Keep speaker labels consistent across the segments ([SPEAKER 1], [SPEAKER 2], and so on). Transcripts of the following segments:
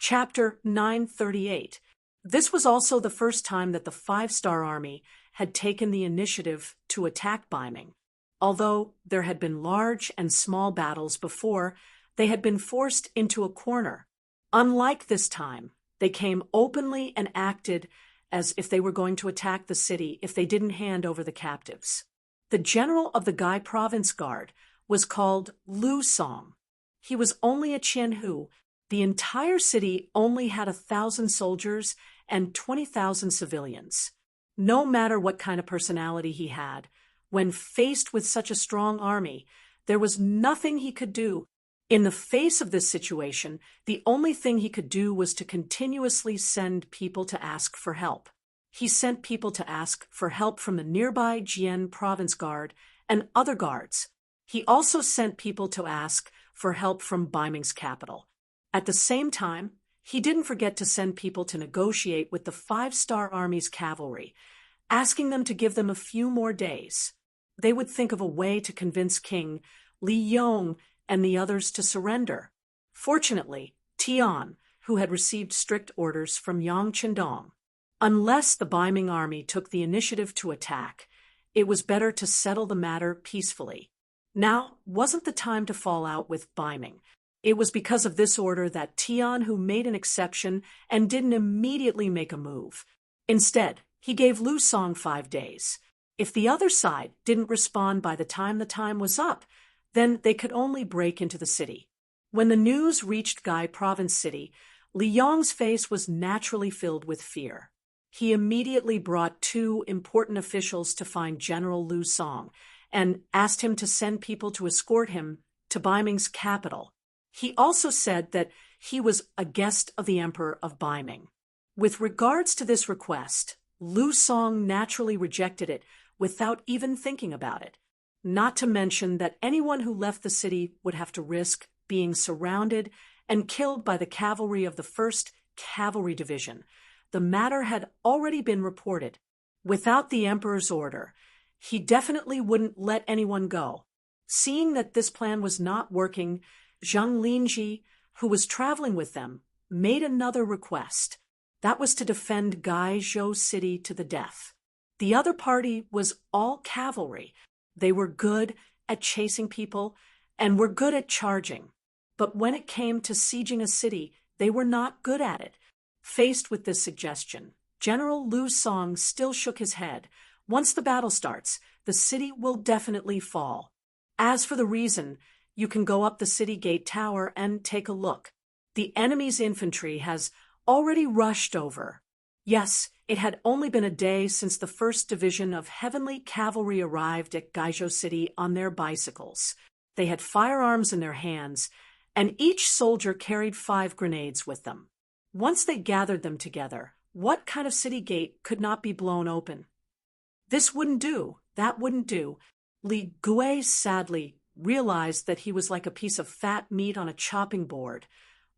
[SPEAKER 1] Chapter 938. This was also the first time that the five-star army had taken the initiative to attack Ming. Although there had been large and small battles before, they had been forced into a corner. Unlike this time, they came openly and acted as if they were going to attack the city if they didn't hand over the captives. The general of the Gai Province Guard was called Lu Song. He was only a Qianhu. The entire city only had 1,000 soldiers and 20,000 civilians. No matter what kind of personality he had, when faced with such a strong army, there was nothing he could do. In the face of this situation, the only thing he could do was to continuously send people to ask for help. He sent people to ask for help from the nearby Jian Province Guard and other guards. He also sent people to ask for help from Ming's capital. At the same time, he didn't forget to send people to negotiate with the five-star army's cavalry, asking them to give them a few more days. They would think of a way to convince King Li Yong and the others to surrender. Fortunately, Tian, who had received strict orders from Yang Qindong, unless the Ming army took the initiative to attack, it was better to settle the matter peacefully. Now wasn't the time to fall out with Ming. It was because of this order that Tian who made an exception and didn't immediately make a move. Instead, he gave Lu Song 5 days. If the other side didn't respond by the time was up, then they could only break into the city. When the news reached Gai Province City, Li Yong's face was naturally filled with fear. He immediately brought 2 important officials to find General Lu Song and asked him to send people to escort him to Ming's capital. He also said that he was a guest of the Emperor of Ming. With regards to this request, Lu Song naturally rejected it without even thinking about it. Not to mention that anyone who left the city would have to risk being surrounded and killed by the cavalry of the 1st Cavalry Division. The matter had already been reported. Without the emperor's order, he definitely wouldn't let anyone go. Seeing that this plan was not working, Zhang Linji, who was traveling with them, made another request. That was to defend Gaizhou City to the death. The other party was all cavalry. They were good at chasing people and were good at charging. But when it came to sieging a city, they were not good at it. Faced with this suggestion, General Lu Song still shook his head. Once the battle starts, the city will definitely fall. As for the reason, you can go up the city gate tower and take a look. The enemy's infantry has already rushed over. Yes, it had only been a day since the 1st Division of Heavenly Cavalry arrived at Gaizhou City on their bicycles. They had firearms in their hands, and each soldier carried 5 grenades with them. Once they gathered them together, what kind of city gate could not be blown open? This wouldn't do, that wouldn't do. Li Gui sadly realized that he was like a piece of fat meat on a chopping board,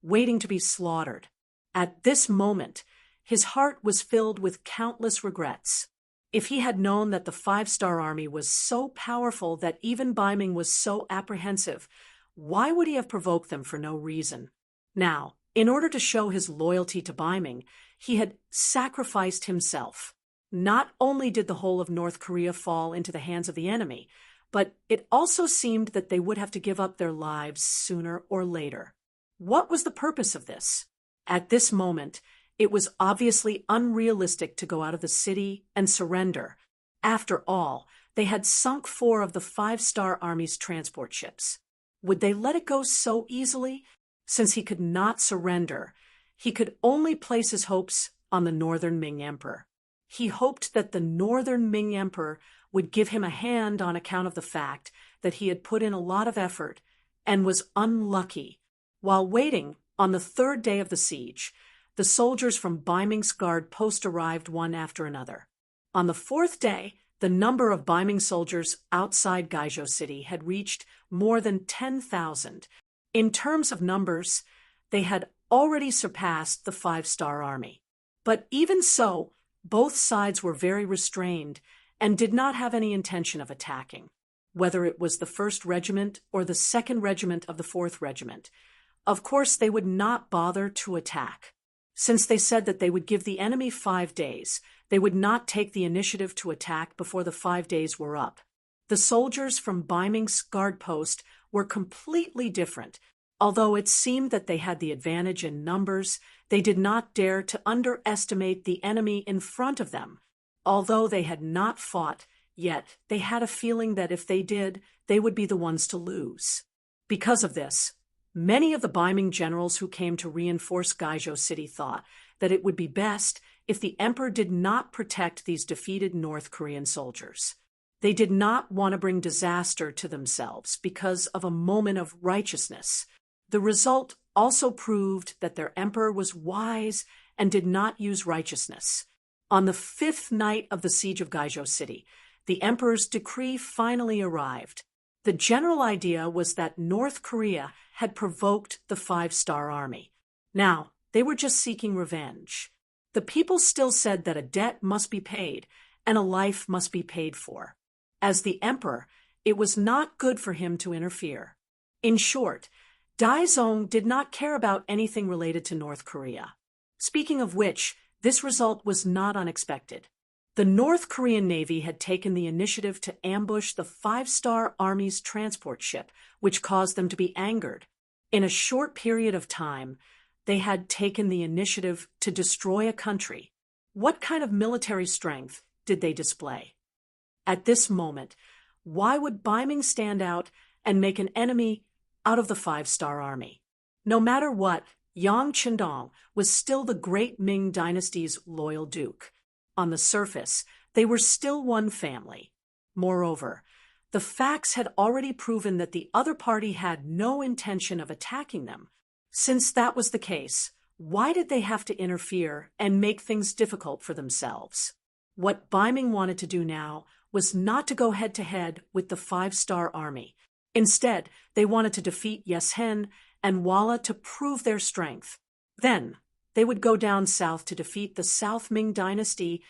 [SPEAKER 1] waiting to be slaughtered. At this moment, his heart was filled with countless regrets. If he had known that the five-star army was so powerful that even Ming was so apprehensive, why would he have provoked them for no reason? Now, in order to show his loyalty to Ming, he had sacrificed himself. Not only did the whole of North Korea fall into the hands of the enemy, but it also seemed that they would have to give up their lives sooner or later. What was the purpose of this? At this moment, it was obviously unrealistic to go out of the city and surrender. After all, they had sunk 4 of the five-star army's transport ships. Would they let it go so easily? Since he could not surrender, he could only place his hopes on the Northern Ming Emperor. He hoped that the Northern Ming Emperor would give him a hand on account of the fact that he had put in a lot of effort and was unlucky. While waiting on the 3rd day of the siege, the soldiers from Ming's guard post arrived one after another. On the 4th day, the number of Ming soldiers outside Gaizhou City had reached more than 10,000. In terms of numbers, they had already surpassed the five-star army. But even so, both sides were very restrained and did not have any intention of attacking. Whether it was the 1st Regiment or the 2nd Regiment of the 4th Regiment, Of course, they would not bother to attack. Since they said that they would give the enemy 5 days, they would not take the initiative to attack before the 5 days were up. The soldiers from Biming's guard post were completely different. Although it seemed that they had the advantage in numbers, they did not dare to underestimate the enemy in front of them. Although they had not fought, yet they had a feeling that if they did, they would be the ones to lose. Because of this, many of the Biming generals who came to reinforce Gaizhou City thought that it would be best if the emperor did not protect these defeated North Korean soldiers. They did not want to bring disaster to themselves because of a moment of righteousness. The result also proved that their emperor was wise and did not use righteousness. On the 5th night of the siege of Gaizhou City, the emperor's decree finally arrived. The general idea was that North Korea had provoked the 5-star army. Now, they were just seeking revenge. The people still said that a debt must be paid and a life must be paid for. As the emperor, it was not good for him to interfere. In short, Daizong did not care about anything related to North Korea. Speaking of which, this result was not unexpected. The North Korean Navy had taken the initiative to ambush the 5-star Army's transport ship, which caused them to be angered. In a short period of time, they had taken the initiative to destroy a country. What kind of military strength did they display? At this moment, why would Biming stand out and make an enemy out of the 5-star army? No matter what, Yang Qindong was still the great Ming dynasty's loyal duke. On the surface, they were still one family. Moreover, the facts had already proven that the other party had no intention of attacking them. Since that was the case, why did they have to interfere and make things difficult for themselves? What Biming wanted to do now was not to go head-to-head with the 5-star army. Instead, they wanted to defeat Yeshen and Walla to prove their strength. Then, they would go down south to defeat the South Ming dynasty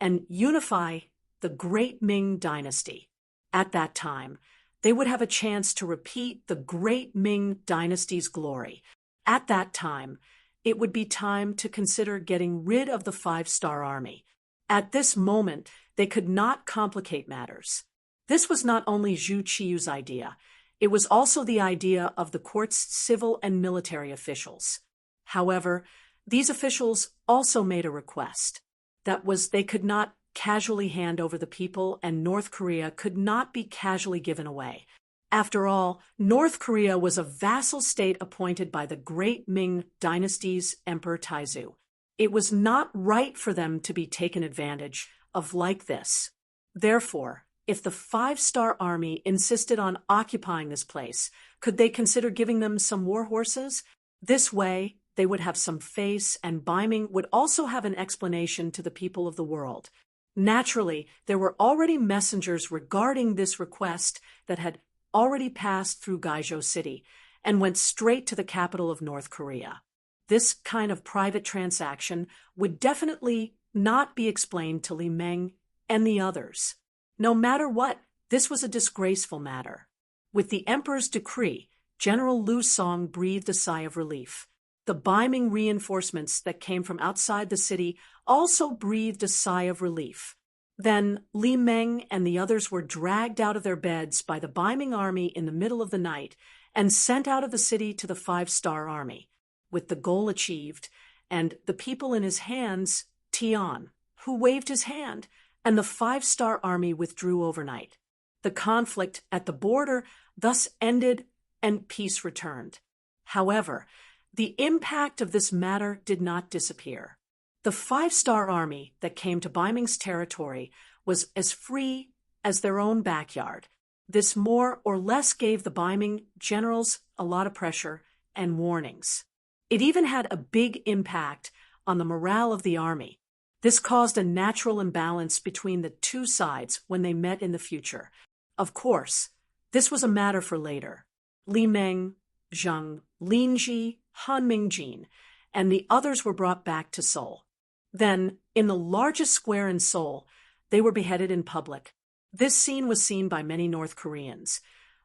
[SPEAKER 1] and unify the Great Ming dynasty. At that time, they would have a chance to repeat the Great Ming dynasty's glory. At that time, it would be time to consider getting rid of the 5-star army. At this moment, they could not complicate matters. This was not only Zhu Qiu's idea, it was also the idea of the court's civil and military officials. However, these officials also made a request. That was, they could not casually hand over the people, and North Korea could not be casually given away. After all, North Korea was a vassal state appointed by the Great Ming dynasty's Emperor Taizu. It was not right for them to be taken advantage of like this. Therefore, if the 5-star army insisted on occupying this place, could they consider giving them some war horses? This way, they would have some face, and Biming would also have an explanation to the people of the world. Naturally, there were already messengers regarding this request that had already passed through Gaizhou City and went straight to the capital of North Korea. This kind of private transaction would definitely not be explained to Li Meng and the others. No matter what, this was a disgraceful matter. With the emperor's decree, General Lu Song breathed a sigh of relief. The Biming reinforcements that came from outside the city also breathed a sigh of relief. Then Li Meng and the others were dragged out of their beds by the Biming army in the middle of the night and sent out of the city to the 5-star army. With the goal achieved, and the people in his hands, Tian, who waved his hand, and the 5-star army withdrew overnight. The conflict at the border thus ended and peace returned. However, the impact of this matter did not disappear. The 5-star army that came to Biming's territory was as free as their own backyard. This more or less gave the Biming generals a lot of pressure and warnings. It even had a big impact on the morale of the army. This caused a natural imbalance between the two sides when they met in the future. Of course, this was a matter for later. Li Meng, Zheng, Linji, Han Mingjin, and the others were brought back to Seoul. Then, in the largest square in Seoul, they were beheaded in public. This scene was seen by many North Koreans,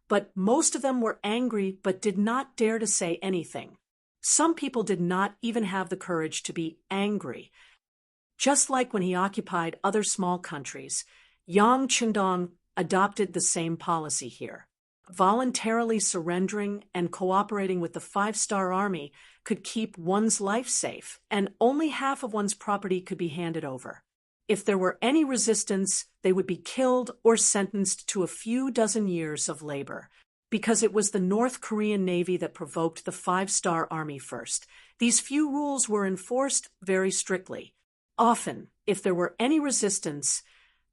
[SPEAKER 1] but most of them were angry but did not dare to say anything. Some people did not even have the courage to be angry. Just like when he occupied other small countries, Yang Qindong adopted the same policy here. Voluntarily surrendering and cooperating with the five-star army could keep one's life safe, and only half of one's property could be handed over. If there were any resistance, they would be killed or sentenced to a few dozen years of labor. Because it was the North Korean Navy that provoked the five-star army first, these few rules were enforced very strictly. Often, if there were any resistance,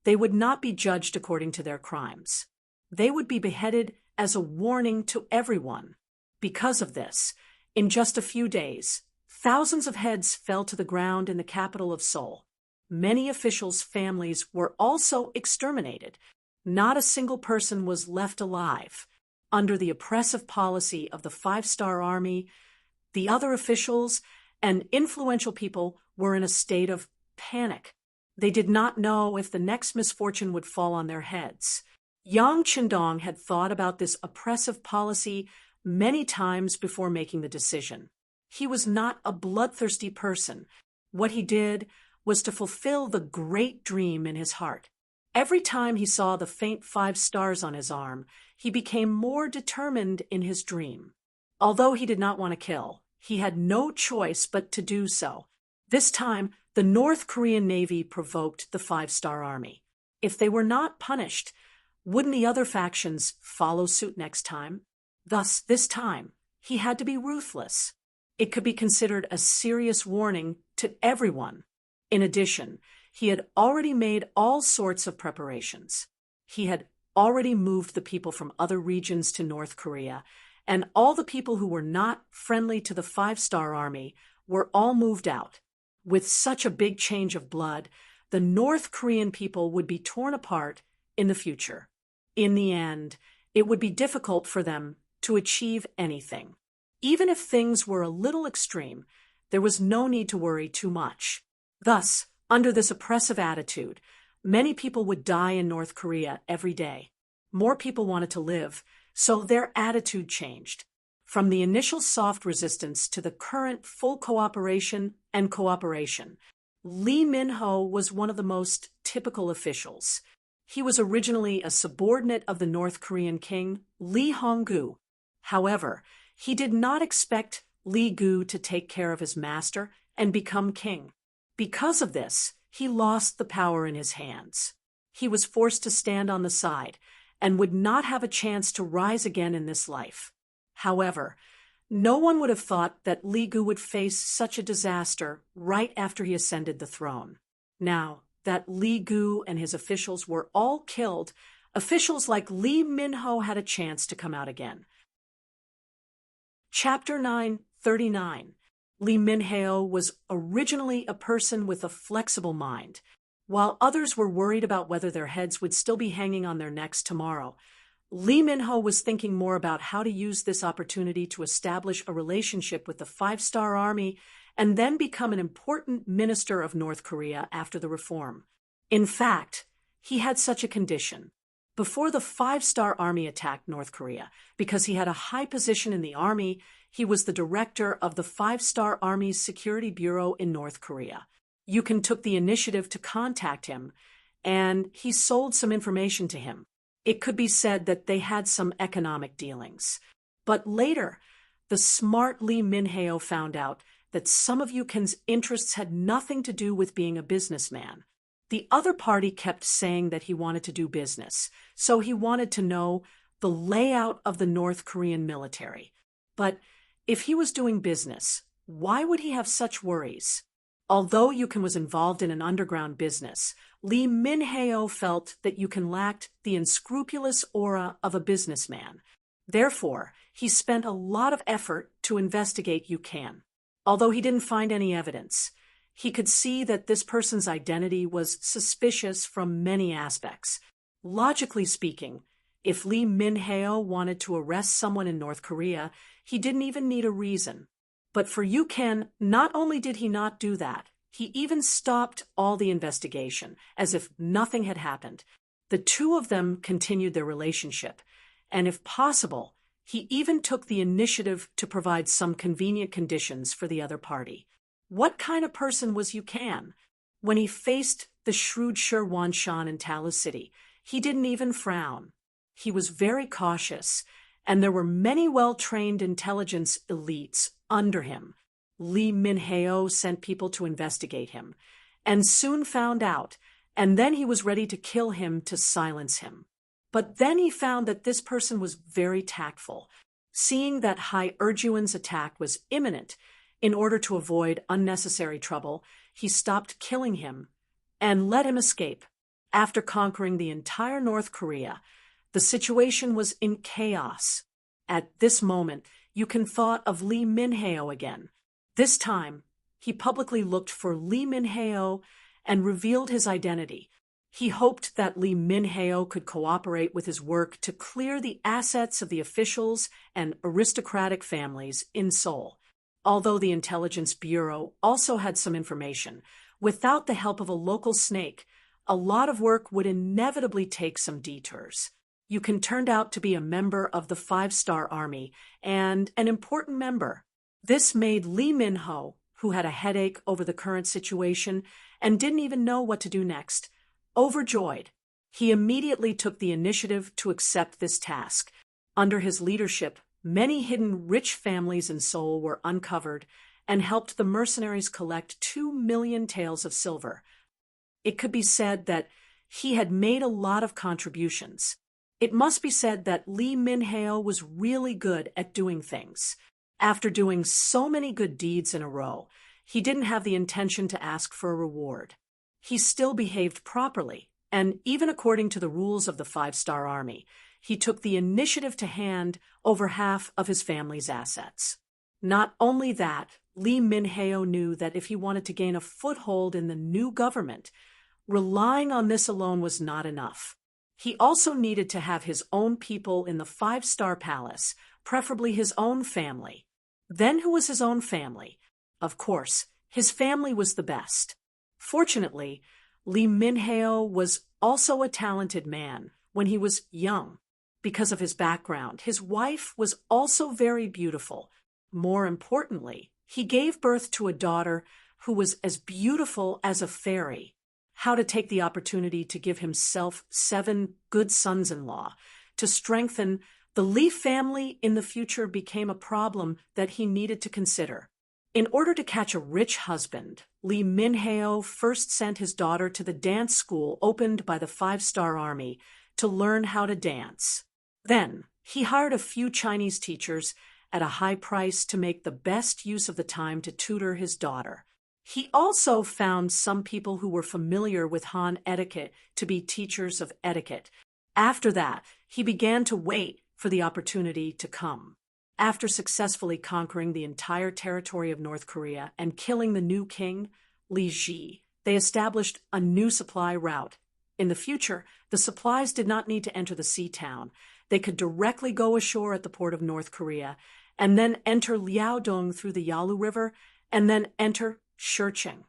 [SPEAKER 1] they would not be judged according to their crimes. They would be beheaded as a warning to everyone. Because of this, in just a few days, thousands of heads fell to the ground in the capital of Seoul. Many officials' families were also exterminated. Not a single person was left alive. Under the oppressive policy of the five-star army, the other officials and influential people were in a state of panic. They did not know if the next misfortune would fall on their heads. Yang Qindong had thought about this oppressive policy many times before making the decision. He was not a bloodthirsty person. What he did was to fulfill the great dream in his heart. Every time he saw the faint 5 stars on his arm, he became more determined in his dream. Although he did not want to kill, he had no choice but to do so. This time, the North Korean Navy provoked the five-star army. If they were not punished, wouldn't the other factions follow suit next time? Thus, this time, he had to be ruthless. It could be considered a serious warning to everyone. In addition, he had already made all sorts of preparations. He had already moved the people from other regions to North Korea, and all the people who were not friendly to the five-star army were all moved out. With such a big change of blood, the North Korean people would be torn apart in the future. In the end, it would be difficult for them to achieve anything. Even if things were a little extreme, there was no need to worry too much. Thus, under this oppressive attitude, many people would die in North Korea every day. More people wanted to live, so their attitude changed. From the initial soft resistance to the current full cooperation and cooperation, Lee Min-ho was one of the most typical officials. He was originally a subordinate of the North Korean king, Lee Hong-gu. However, he did not expect Lee Gu to take care of his master and become king. Because of this, he lost the power in his hands. He was forced to stand on the side and would not have a chance to rise again in this life. However, no one would have thought that Lee Gu would face such a disaster right after he ascended the throne. Now that Lee Gu and his officials were all killed, officials like Lee Min-ho had a chance to come out again. Chapter 939. Lee Min-ho was originally a person with a flexible mind. While others were worried about whether their heads would still be hanging on their necks tomorrow, Lee Min-ho was thinking more about how to use this opportunity to establish a relationship with the five-star army and then become an important minister of North Korea after the reform. In fact, he had such a condition. Before the five-star army attacked North Korea, because he had a high position in the army, he was the director of the five-star army's security bureau in North Korea. Yukon took the initiative to contact him, and he sold some information to him. It could be said that they had some economic dealings. But later, the smart Lee Min-ho found out that some of Yukon's interests had nothing to do with being a businessman. The other party kept saying that he wanted to do business, so he wanted to know the layout of the North Korean military. But if he was doing business, why would he have such worries? Although Yukon was involved in an underground business, Lee Min-ho felt that Yukon lacked the unscrupulous aura of a businessman. Therefore, he spent a lot of effort to investigate Yukon. Although he didn't find any evidence, he could see that this person's identity was suspicious from many aspects. Logically speaking, if Lee Min-ho wanted to arrest someone in North Korea, he didn't even need a reason. But for Yukon, not only did he not do that, he even stopped all the investigation, as if nothing had happened. The two of them continued their relationship, and if possible, He even took the initiative to provide some convenient conditions for the other party. What kind of person was Yu Can? When he faced the shrewd Shi Wanshan in Talu City, he didn't even frown. He was very cautious, and there were many well-trained intelligence elites under him. Li Minhao sent people to investigate him, and soon found out, and then he was ready to kill him to silence him. But then he found that this person was very tactful. Seeing that Hai Erjuan's attack was imminent, in order to avoid unnecessary trouble, he stopped killing him and let him escape. After conquering the entire North Korea, the situation was in chaos. At this moment, you can thought of Li Minhao again. This time, he publicly looked for Li Minhao and revealed his identity. He hoped that Li Minhao could cooperate with his work to clear the assets of the officials and aristocratic families in Seoul. Although the Intelligence Bureau also had some information, without the help of a local snake, a lot of work would inevitably take some detours. Yu Can turned out to be a member of the 5-Star Army and an important member. This made Li Minhao, who had a headache over the current situation and didn't even know what to do next, overjoyed. He immediately took the initiative to accept this task. Under his leadership, many hidden rich families in Seoul were uncovered and helped the mercenaries collect 2 million taels of silver. It could be said that he had made a lot of contributions. It must be said that Li Minhao was really good at doing things. After doing so many good deeds in a row, he didn't have the intention to ask for a reward. He still behaved properly, and even according to the rules of the 5-Star Army, he took the initiative to hand over half of his family's assets. Not only that, Li Minhao knew that if he wanted to gain a foothold in the new government, relying on this alone was not enough. He also needed to have his own people in the 5-Star Palace, preferably his own family. Then who was his own family? Of course, his family was the best. Fortunately, Li Minhao was also a talented man when he was young. Because of his background, his wife was also very beautiful. More importantly, he gave birth to a daughter who was as beautiful as a fairy. How to take the opportunity to give himself 7 good sons-in-law to strengthen the Li family in the future became a problem that he needed to consider. In order to catch a rich husband, Li Minhao first sent his daughter to the dance school opened by the 5-Star Army to learn how to dance. Then, he hired a few Chinese teachers at a high price to make the best use of the time to tutor his daughter. He also found some people who were familiar with Han etiquette to be teachers of etiquette. After that, he began to wait for the opportunity to come. After successfully conquering the entire territory of North Korea and killing the new king, Li Ji, they established a new supply route. In the future, the supplies did not need to enter the sea town. They could directly go ashore at the port of North Korea, and then enter Liaodong through the Yalu River, and then enter Shicheng.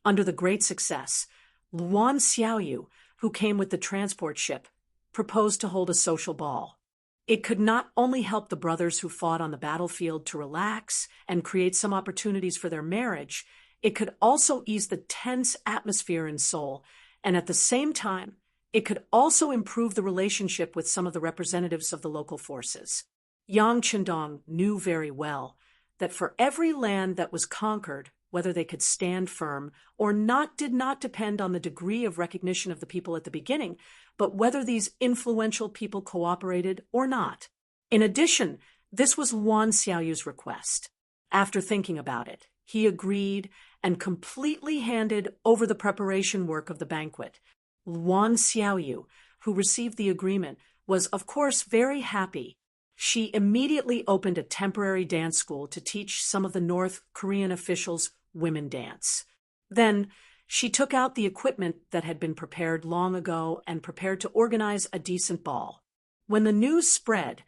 [SPEAKER 1] Under the great success, Luan Xiaoyu, who came with the transport ship, proposed to hold a social ball. It could not only help the brothers who fought on the battlefield to relax and create some opportunities for their marriage, it could also ease the tense atmosphere in Seoul, and at the same time, it could also improve the relationship with some of the representatives of the local forces. Yang Qindong knew very well that for every land that was conquered, whether they could stand firm or not did not depend on the degree of recognition of the people at the beginning, but whether these influential people cooperated or not. In addition, this was Luan Xiaoyu's request. After thinking about it, he agreed and completely handed over the preparation work of the banquet. Luan Xiaoyu, who received the agreement, was of course very happy. She immediately opened a temporary dance school to teach some of the North Korean officials women dance. Then, she took out the equipment that had been prepared long ago and prepared to organize a decent ball. When the news spread,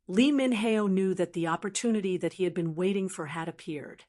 [SPEAKER 1] Li Minhao knew that the opportunity that he had been waiting for had appeared.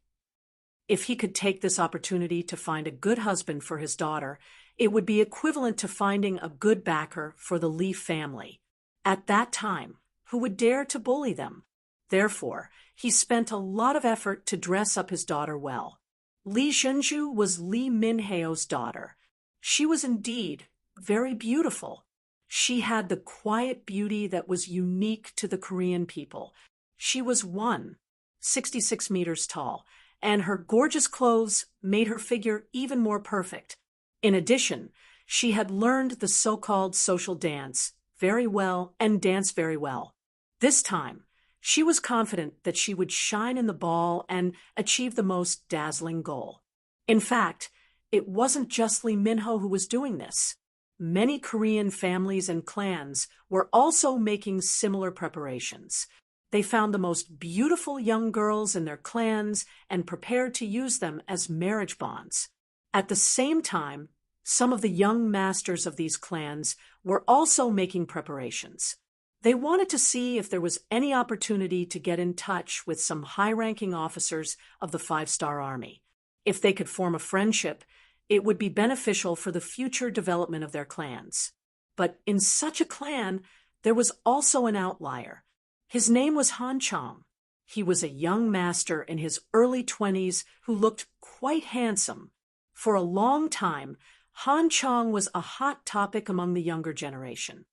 [SPEAKER 1] If he could take this opportunity to find a good husband for his daughter, it would be equivalent to finding a good backer for the Li family. At that time, who would dare to bully them. Therefore, he spent a lot of effort to dress up his daughter well. Li Zhenju was Li Minheo's daughter. She was indeed very beautiful. She had the quiet beauty that was unique to the Korean people. She was 166 meters tall, and her gorgeous clothes made her figure even more perfect. In addition, she had learned the so-called social dance very well and danced very well. This time, she was confident that she would shine in the ball and achieve the most dazzling goal. In fact, it wasn't just Lee Minho who was doing this. Many Korean families and clans were also making similar preparations. They found the most beautiful young girls in their clans and prepared to use them as marriage bonds. At the same time, some of the young masters of these clans were also making preparations. They wanted to see if there was any opportunity to get in touch with some high-ranking officers of the five-star army. If they could form a friendship, it would be beneficial for the future development of their clans. But in such a clan, there was also an outlier. His name was Han Chong. He was a young master in his early 20s who looked quite handsome. For a long time, Han Chong was a hot topic among the younger generation.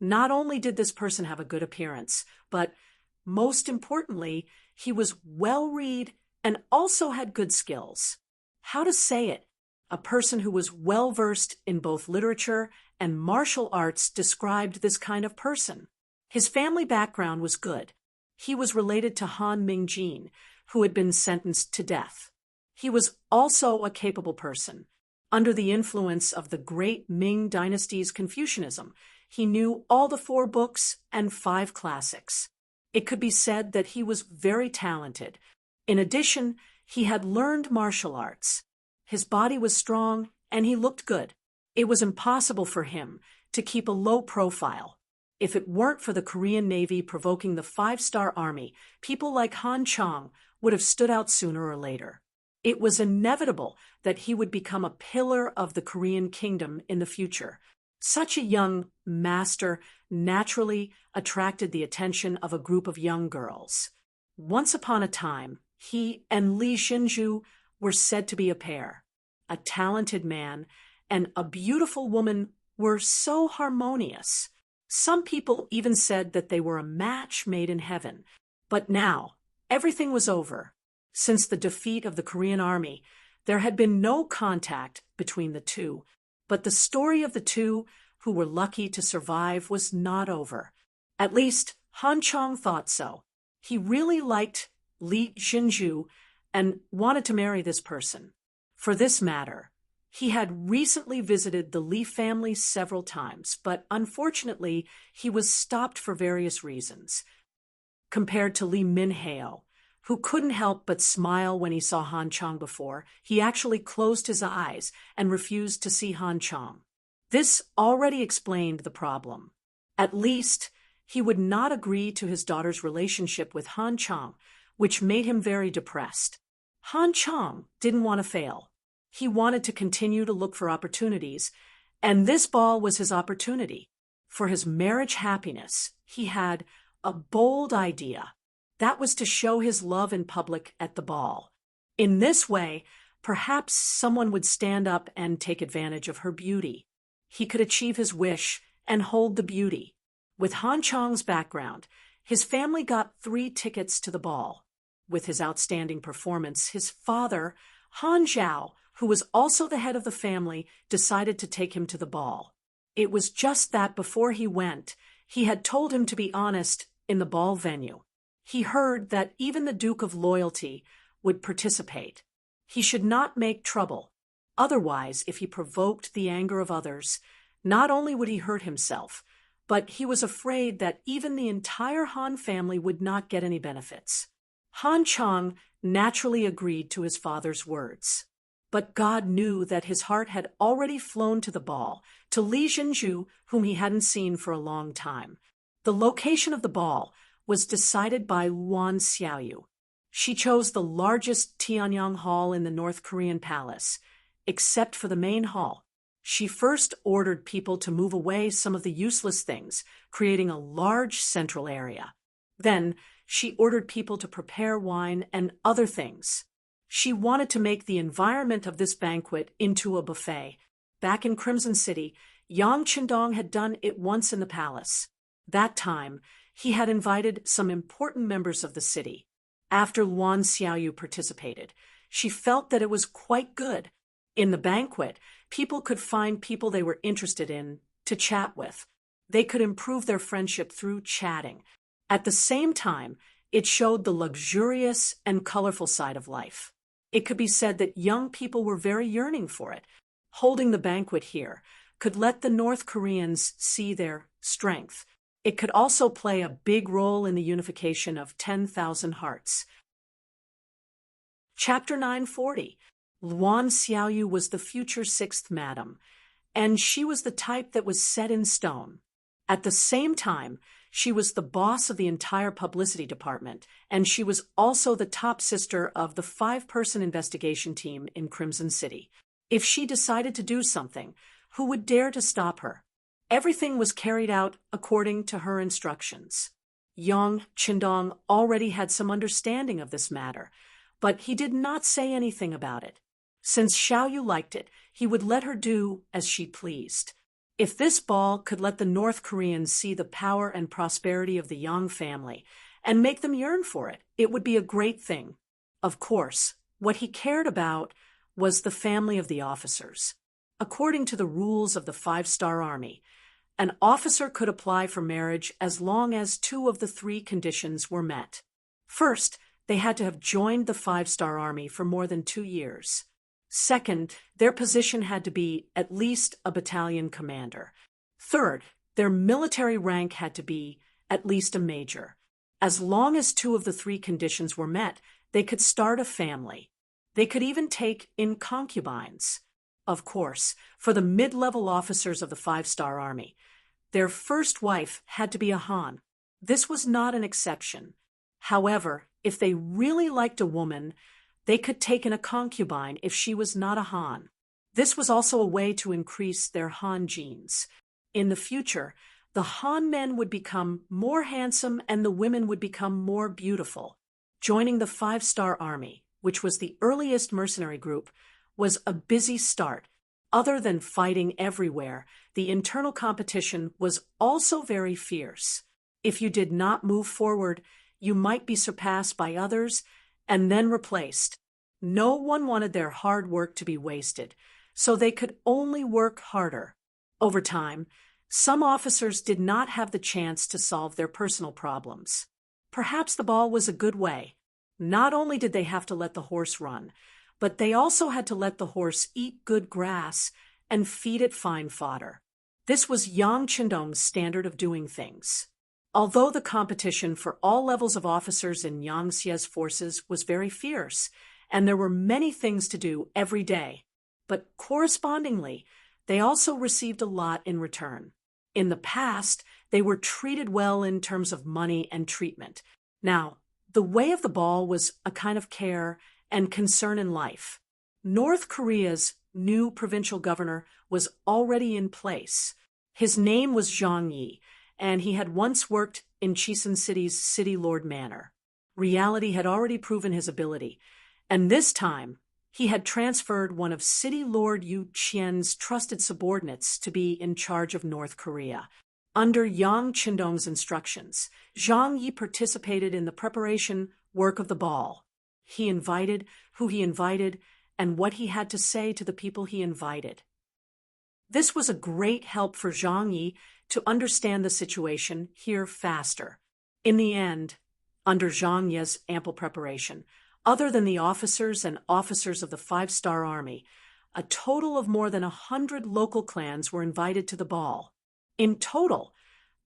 [SPEAKER 1] Not only did this person have a good appearance, but most importantly, he was well-read and also had good skills. How to say it? A person who was well-versed in both literature and martial arts described this kind of person. His family background was good. He was related to Han Ming, who had been sentenced to death. He was also a capable person. Under the influence of the great Ming dynasty's Confucianism, he knew all the 4 books and 5 classics. It could be said that he was very talented. In addition, he had learned martial arts. His body was strong, and he looked good. It was impossible for him to keep a low profile. If it weren't for the Korean Navy provoking the 5-star army, people like Han Chong would have stood out sooner or later. It was inevitable that he would become a pillar of the Korean kingdom in the future. Such a young master naturally attracted the attention of a group of young girls. Once upon a time, he and Li Zhenju were said to be a pair. A talented man and a beautiful woman were so harmonious. Some people even said that they were a match made in heaven. But now, everything was over. Since the defeat of the Korean army, there had been no contact between the two. But the story of the two who were lucky to survive was not over. At least, Han Chong thought so. He really liked Li Zhenju and wanted to marry this person. For this matter, he had recently visited the Li family several times, but unfortunately, he was stopped for various reasons. Compared to Li Minheo, who couldn't help but smile when he saw Han Chong before, he actually closed his eyes and refused to see Han Chong. This already explained the problem. At least, he would not agree to his daughter's relationship with Han Chong, which made him very depressed. Han Chong didn't want to fail. He wanted to continue to look for opportunities, and this ball was his opportunity. For his marriage happiness, he had a bold idea. That was to show his love in public at the ball. In this way, perhaps someone would stand up and take advantage of her beauty. He could achieve his wish and hold the beauty. With Han Chong's background, his family got 3 tickets to the ball. With his outstanding performance, his father, Han Zhao, who was also the head of the family, decided to take him to the ball. It was just that before he went, he had told him to be honest in the ball venue. He heard that even the Duke of Loyalty would participate. He should not make trouble. Otherwise, if he provoked the anger of others, not only would he hurt himself, but he was afraid that even the entire Han family would not get any benefits. Han Chong naturally agreed to his father's words. But God knew that his heart had already flown to the ball, to Li Zhenju, whom he hadn't seen for a long time. The location of the ball was decided by Wan Xiaoyu. She chose the largest Tianyang Hall in the North Korean palace, except for the main hall. She first ordered people to move away some of the useless things, creating a large central area. Then, she ordered people to prepare wine and other things. She wanted to make the environment of this banquet into a buffet. Back in Crimson City, Yang Qindong had done it once in the palace. That time, he had invited some important members of the city. After Luan Xiaoyu participated, she felt that it was quite good. In the banquet, people could find people they were interested in to chat with. They could improve their friendship through chatting. At the same time, it showed the luxurious and colorful side of life. It could be said that young people were very yearning for it. Holding the banquet here could let the North Koreans see their strength. It could also play a big role in the unification of 10,000 hearts. Chapter 940. Luan Xiaoyu was the future sixth madam, and she was the type that was set in stone. At the same time, she was the boss of the entire publicity department, and she was also the top sister of the 5-person investigation team in Crimson City. If she decided to do something, who would dare to stop her? Everything was carried out according to her instructions. Yang Qindong already had some understanding of this matter, but he did not say anything about it. Since Xiaoyu liked it, he would let her do as she pleased. If this ball could let the North Koreans see the power and prosperity of the Yang family and make them yearn for it, it would be a great thing. Of course, what he cared about was the family of the officers. According to the rules of the 5-star army, an officer could apply for marriage as long as 2 of the 3 conditions were met. First, they had to have joined the 5-star army for more than 2 years. Second, their position had to be at least a battalion commander. Third, their military rank had to be at least a major. As long as 2 of the 3 conditions were met, they could start a family. They could even take in concubines. Of course, for the mid-level officers of the 5-star army, their first wife had to be a Han. This was not an exception. However, if they really liked a woman, they could take in a concubine if she was not a Han. This was also a way to increase their Han genes. In the future, the Han men would become more handsome and the women would become more beautiful. Joining the 5-star army, which was the earliest mercenary group, was a busy start. Other than fighting everywhere, the internal competition was also very fierce. If you did not move forward, you might be surpassed by others and then replaced. No one wanted their hard work to be wasted, so they could only work harder. Over time, some officers did not have the chance to solve their personal problems. Perhaps the ball was a good way. Not only did they have to let the horse run, but they also had to let the horse eat good grass and feed it fine fodder. This was Yang Qindong's standard of doing things. Although the competition for all levels of officers in Yang Xie's forces was very fierce, and there were many things to do every day, but correspondingly, they also received a lot in return. In the past, they were treated well in terms of money and treatment. Now, the way of the ball was a kind of care and concern in life. North Korea's new provincial governor was already in place. His name was Zhang Yi, and he had once worked in Chesun City's City Lord Manor. Reality had already proven his ability, and this time he had transferred one of City Lord Yu Qian's trusted subordinates to be in charge of North Korea. Under Yang Qindong's instructions, Zhang Yi participated in the preparation work of the ball. He invited who he invited and what he had to say to the people he invited. This was a great help for Zhang Yi to understand the situation here faster. In the end, under Zhang Yi's ample preparation, other than the officers and officers of the 5-star army, a total of more than 100 local clans were invited to the ball. In total,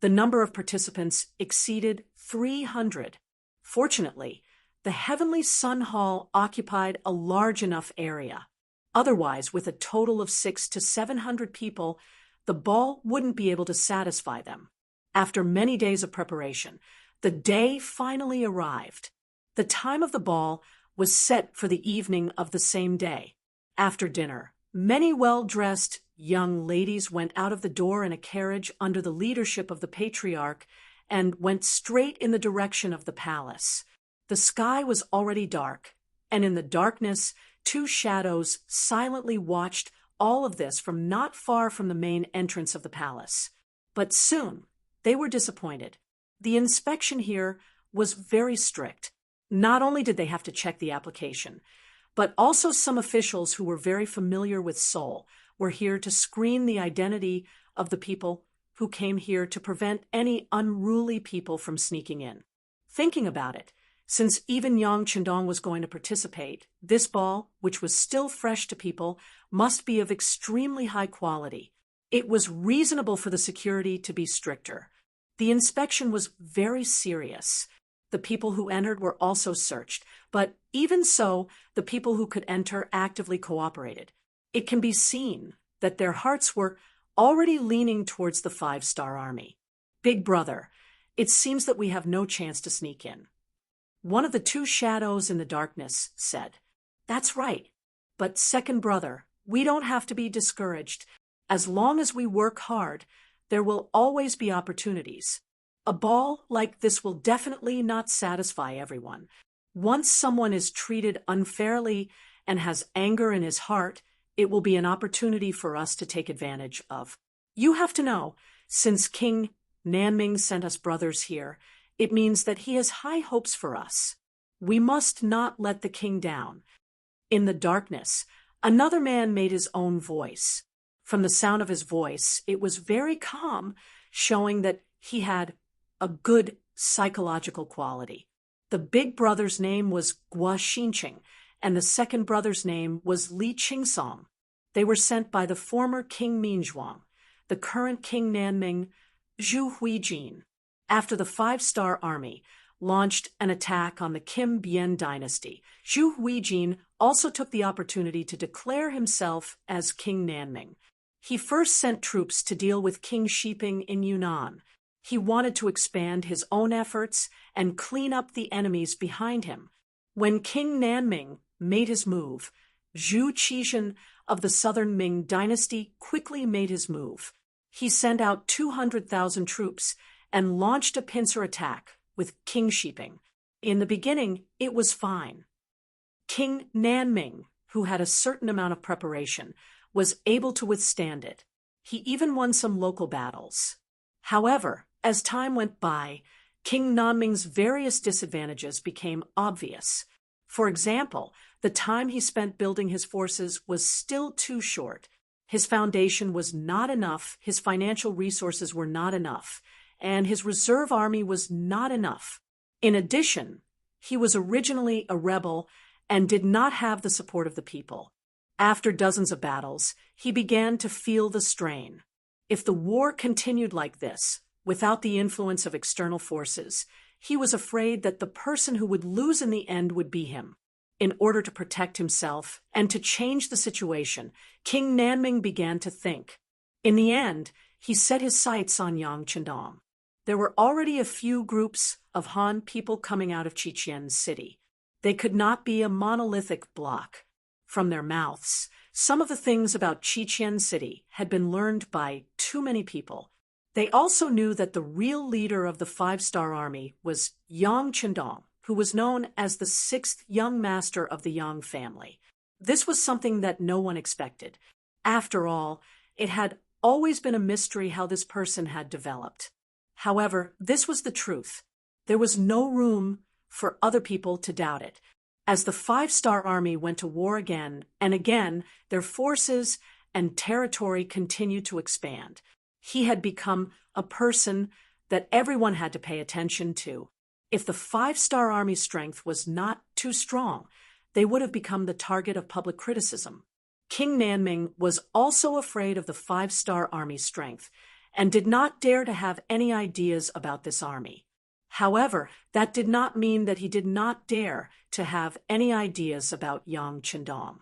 [SPEAKER 1] the number of participants exceeded 300. Fortunately, the Heavenly Sun Hall occupied a large enough area. Otherwise, with a total of 600 to 700 people, the ball wouldn't be able to satisfy them. After many days of preparation, the day finally arrived. The time of the ball was set for the evening of the same day. After dinner, many well-dressed young ladies went out of the door in a carriage under the leadership of the patriarch and went straight in the direction of the palace. The sky was already dark, and in the darkness, two shadows silently watched all of this from not far from the main entrance of the palace. But soon, they were disappointed. The inspection here was very strict. Not only did they have to check the application, but also some officials who were very familiar with Seoul were here to screen the identity of the people who came here to prevent any unruly people from sneaking in. Thinking about it, since even Yang Chendong was going to participate, this ball, which was still fresh to people, must be of extremely high quality. It was reasonable for the security to be stricter. The inspection was very serious. The people who entered were also searched, but even so, the people who could enter actively cooperated. It can be seen that their hearts were already leaning towards the 5-star army. Big brother, it seems that we have no chance to sneak in. One of the two shadows in the darkness said, "That's right. But second brother, we don't have to be discouraged. As long as we work hard, there will always be opportunities. A ball like this will definitely not satisfy everyone. Once someone is treated unfairly and has anger in his heart, it will be an opportunity for us to take advantage of. You have to know, since King Nanming sent us brothers here, it means that he has high hopes for us. We must not let the king down." In the darkness, another man made his own voice. From the sound of his voice, it was very calm, showing that he had a good psychological quality. The big brother's name was Gua Xinqing, and the second brother's name was Li Qingsong. They were sent by the former King Minzhuang, the current King Nanming, Zhu Huijin, after the 5-star army launched an attack on the Kim Bien dynasty. Zhu Huijin also took the opportunity to declare himself as King Nanming. He first sent troops to deal with King Shiping in Yunnan. He wanted to expand his own efforts and clean up the enemies behind him. When King Nanming made his move, Zhu Qixin of the southern Ming dynasty quickly made his move. He sent out 200,000 troops and launched a pincer attack with King Shiping. In the beginning, it was fine. King Nanming, who had a certain amount of preparation, was able to withstand it. He even won some local battles. However, as time went by, King Nanming's various disadvantages became obvious. For example, the time he spent building his forces was still too short. His foundation was not enough, his financial resources were not enough, and his reserve army was not enough. In addition, he was originally a rebel and did not have the support of the people. After dozens of battles, he began to feel the strain. If the war continued like this, without the influence of external forces, he was afraid that the person who would lose in the end would be him. In order to protect himself and to change the situation, King Nanming began to think. In the end, he set his sights on Yang Chendong. There were already a few groups of Han people coming out of Qiqian City. They could not be a monolithic block. From their mouths, some of the things about Qiqian City had been learned by too many people. They also knew that the real leader of the 5-star army was Yang Chendong, who was known as the 6th young master of the Yang family. This was something that no one expected. After all, it had always been a mystery how this person had developed. However, this was the truth. There was no room for other people to doubt it. As the 5-star army went to war again and again, their forces and territory continued to expand. He had become a person that everyone had to pay attention to. If the 5-star army's strength was not too strong, they would have become the target of public criticism. King Nanming was also afraid of the 5-star army's strength and did not dare to have any ideas about this army. However, that did not mean that he did not dare to have any ideas about Yang Chendong.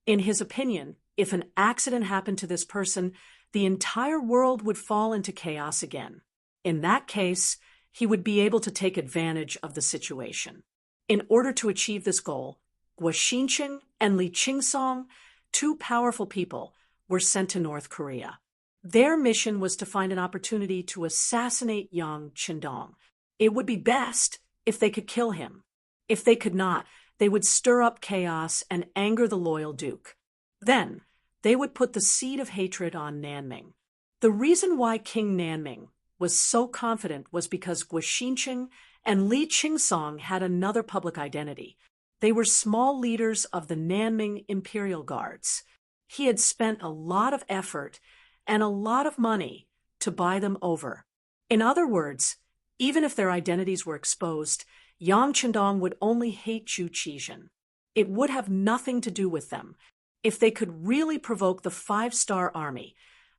[SPEAKER 1] In his opinion, if an accident happened to this person, the entire world would fall into chaos again. In that case, he would be able to take advantage of the situation. In order to achieve this goal, Gua Xinqing and Li Qingsong, two powerful people, were sent to North Korea. Their mission was to find an opportunity to assassinate Yang Qindong. It would be best if they could kill him. If they could not, they would stir up chaos and anger the loyal duke. Then, they would put the seed of hatred on Nanming. The reason why King Nanming was so confident was because Guoxincheng and Li Qingsong had another public identity. They were small leaders of the Nanming Imperial Guards. He had spent a lot of effort and a lot of money to buy them over. In other words, even if their identities were exposed, Yang Qindong would only hate Zhu Qizhen. It would have nothing to do with them. If they could really provoke the 5-star army,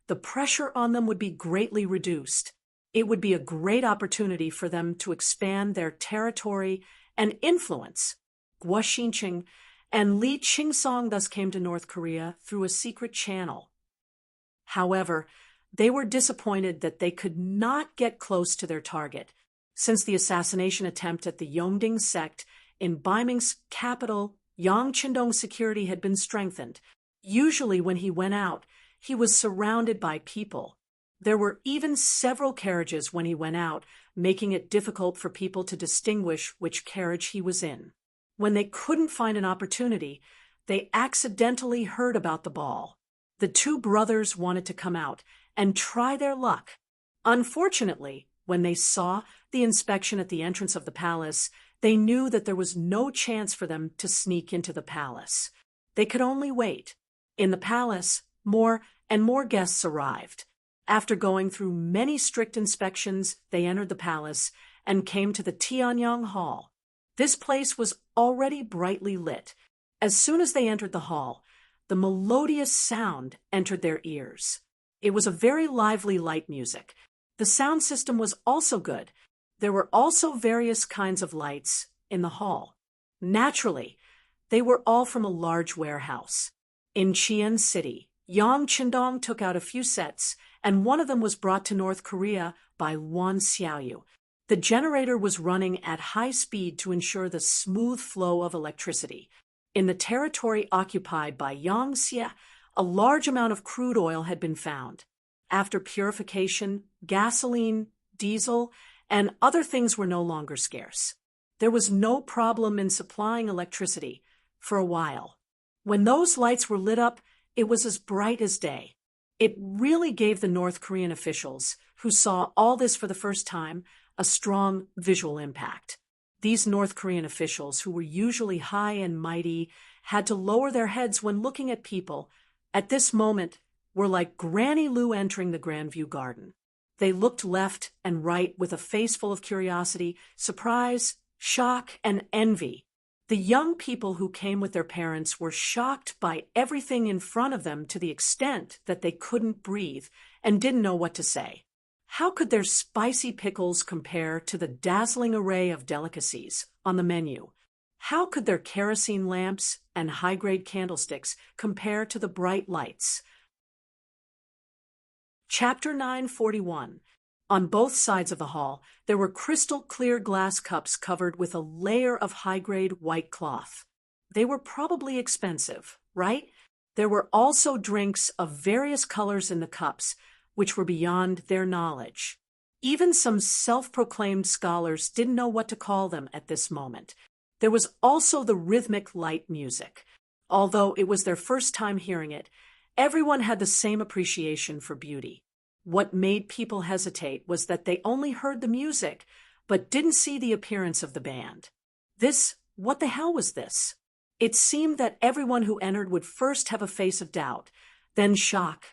[SPEAKER 1] the pressure on them would be greatly reduced. It would be a great opportunity for them to expand their territory and influence. Guoxincheng and Li Qingsong thus came to North Korea through a secret channel. However, they were disappointed that they could not get close to their target. Since the assassination attempt at the Yongding sect in Baiming's capital, Yang Qindong's security had been strengthened. Usually when he went out, he was surrounded by people. There were even several carriages when he went out, making it difficult for people to distinguish which carriage he was in. When they couldn't find an opportunity, they accidentally heard about the ball. The two brothers wanted to come out and try their luck. Unfortunately, when they saw the inspection at the entrance of the palace, they knew that there was no chance for them to sneak into the palace. They could only wait. In the palace, more and more guests arrived. After going through many strict inspections, they entered the palace and came to the Tianyang Hall. This place was already brightly lit. As soon as they entered the hall, the melodious sound entered their ears. It was a very lively light music. The sound system was also good. There were also various kinds of lights in the hall. Naturally, they were all from a large warehouse. In Qian City, Yang Qindong took out a few sets, and one of them was brought to North Korea by Wan Xiaoyu. The generator was running at high speed to ensure the smooth flow of electricity. In the territory occupied by Yang Xie, a large amount of crude oil had been found. After purification, gasoline, diesel, and other things were no longer scarce. There was no problem in supplying electricity for a while. When those lights were lit up, it was as bright as day. It really gave the North Korean officials, who saw all this for the first time, a strong visual impact. These North Korean officials, who were usually high and mighty, had to lower their heads when looking at people. At this moment, were like Granny Lu entering the Grandview Garden. They looked left and right with a face full of curiosity, surprise, shock, and envy. The young people who came with their parents were shocked by everything in front of them to the extent that they couldn't breathe and didn't know what to say. How could their spicy pickles compare to the dazzling array of delicacies on the menu? How could their kerosene lamps and high-grade candlesticks compare to the bright lights? Chapter 941. On both sides of the hall, there were crystal-clear glass cups covered with a layer of high-grade white cloth. They were probably expensive, right? There were also drinks of various colors in the cups, which were beyond their knowledge. Even some self-proclaimed scholars didn't know what to call them at this moment. There was also the rhythmic light music. Although it was their first time hearing it, everyone had the same appreciation for beauty. What made people hesitate was that they only heard the music, but didn't see the appearance of the band. What the hell was this? It seemed that everyone who entered would first have a face of doubt, then shock,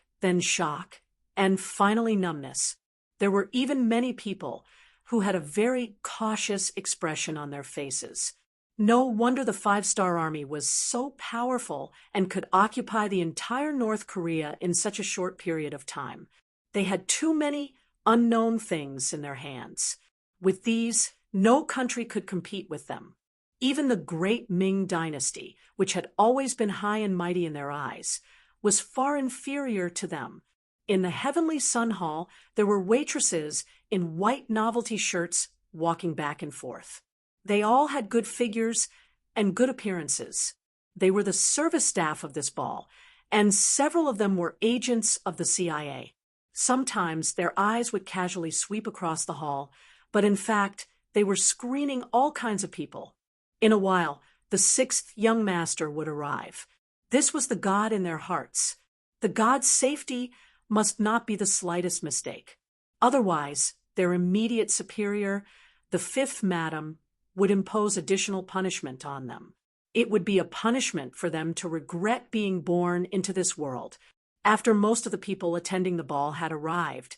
[SPEAKER 1] and finally numbness. There were even many people who had a very cautious expression on their faces. No wonder the 5-star army was so powerful and could occupy the entire North Korea in such a short period of time. They had too many unknown things in their hands. With these, no country could compete with them. Even the great Ming dynasty, which had always been high and mighty in their eyes, was far inferior to them. In the Heavenly Sun Hall, there were waitresses in white novelty shirts walking back and forth. They all had good figures and good appearances. They were the service staff of this ball, and several of them were agents of the CIA. Sometimes their eyes would casually sweep across the hall, but in fact, they were screening all kinds of people. In a while, the sixth young master would arrive. This was the god in their hearts. The god's safety must not be the slightest mistake. Otherwise, their immediate superior, the fifth madam, would impose additional punishment on them. It would be a punishment for them to regret being born into this world. After most of the people attending the ball had arrived,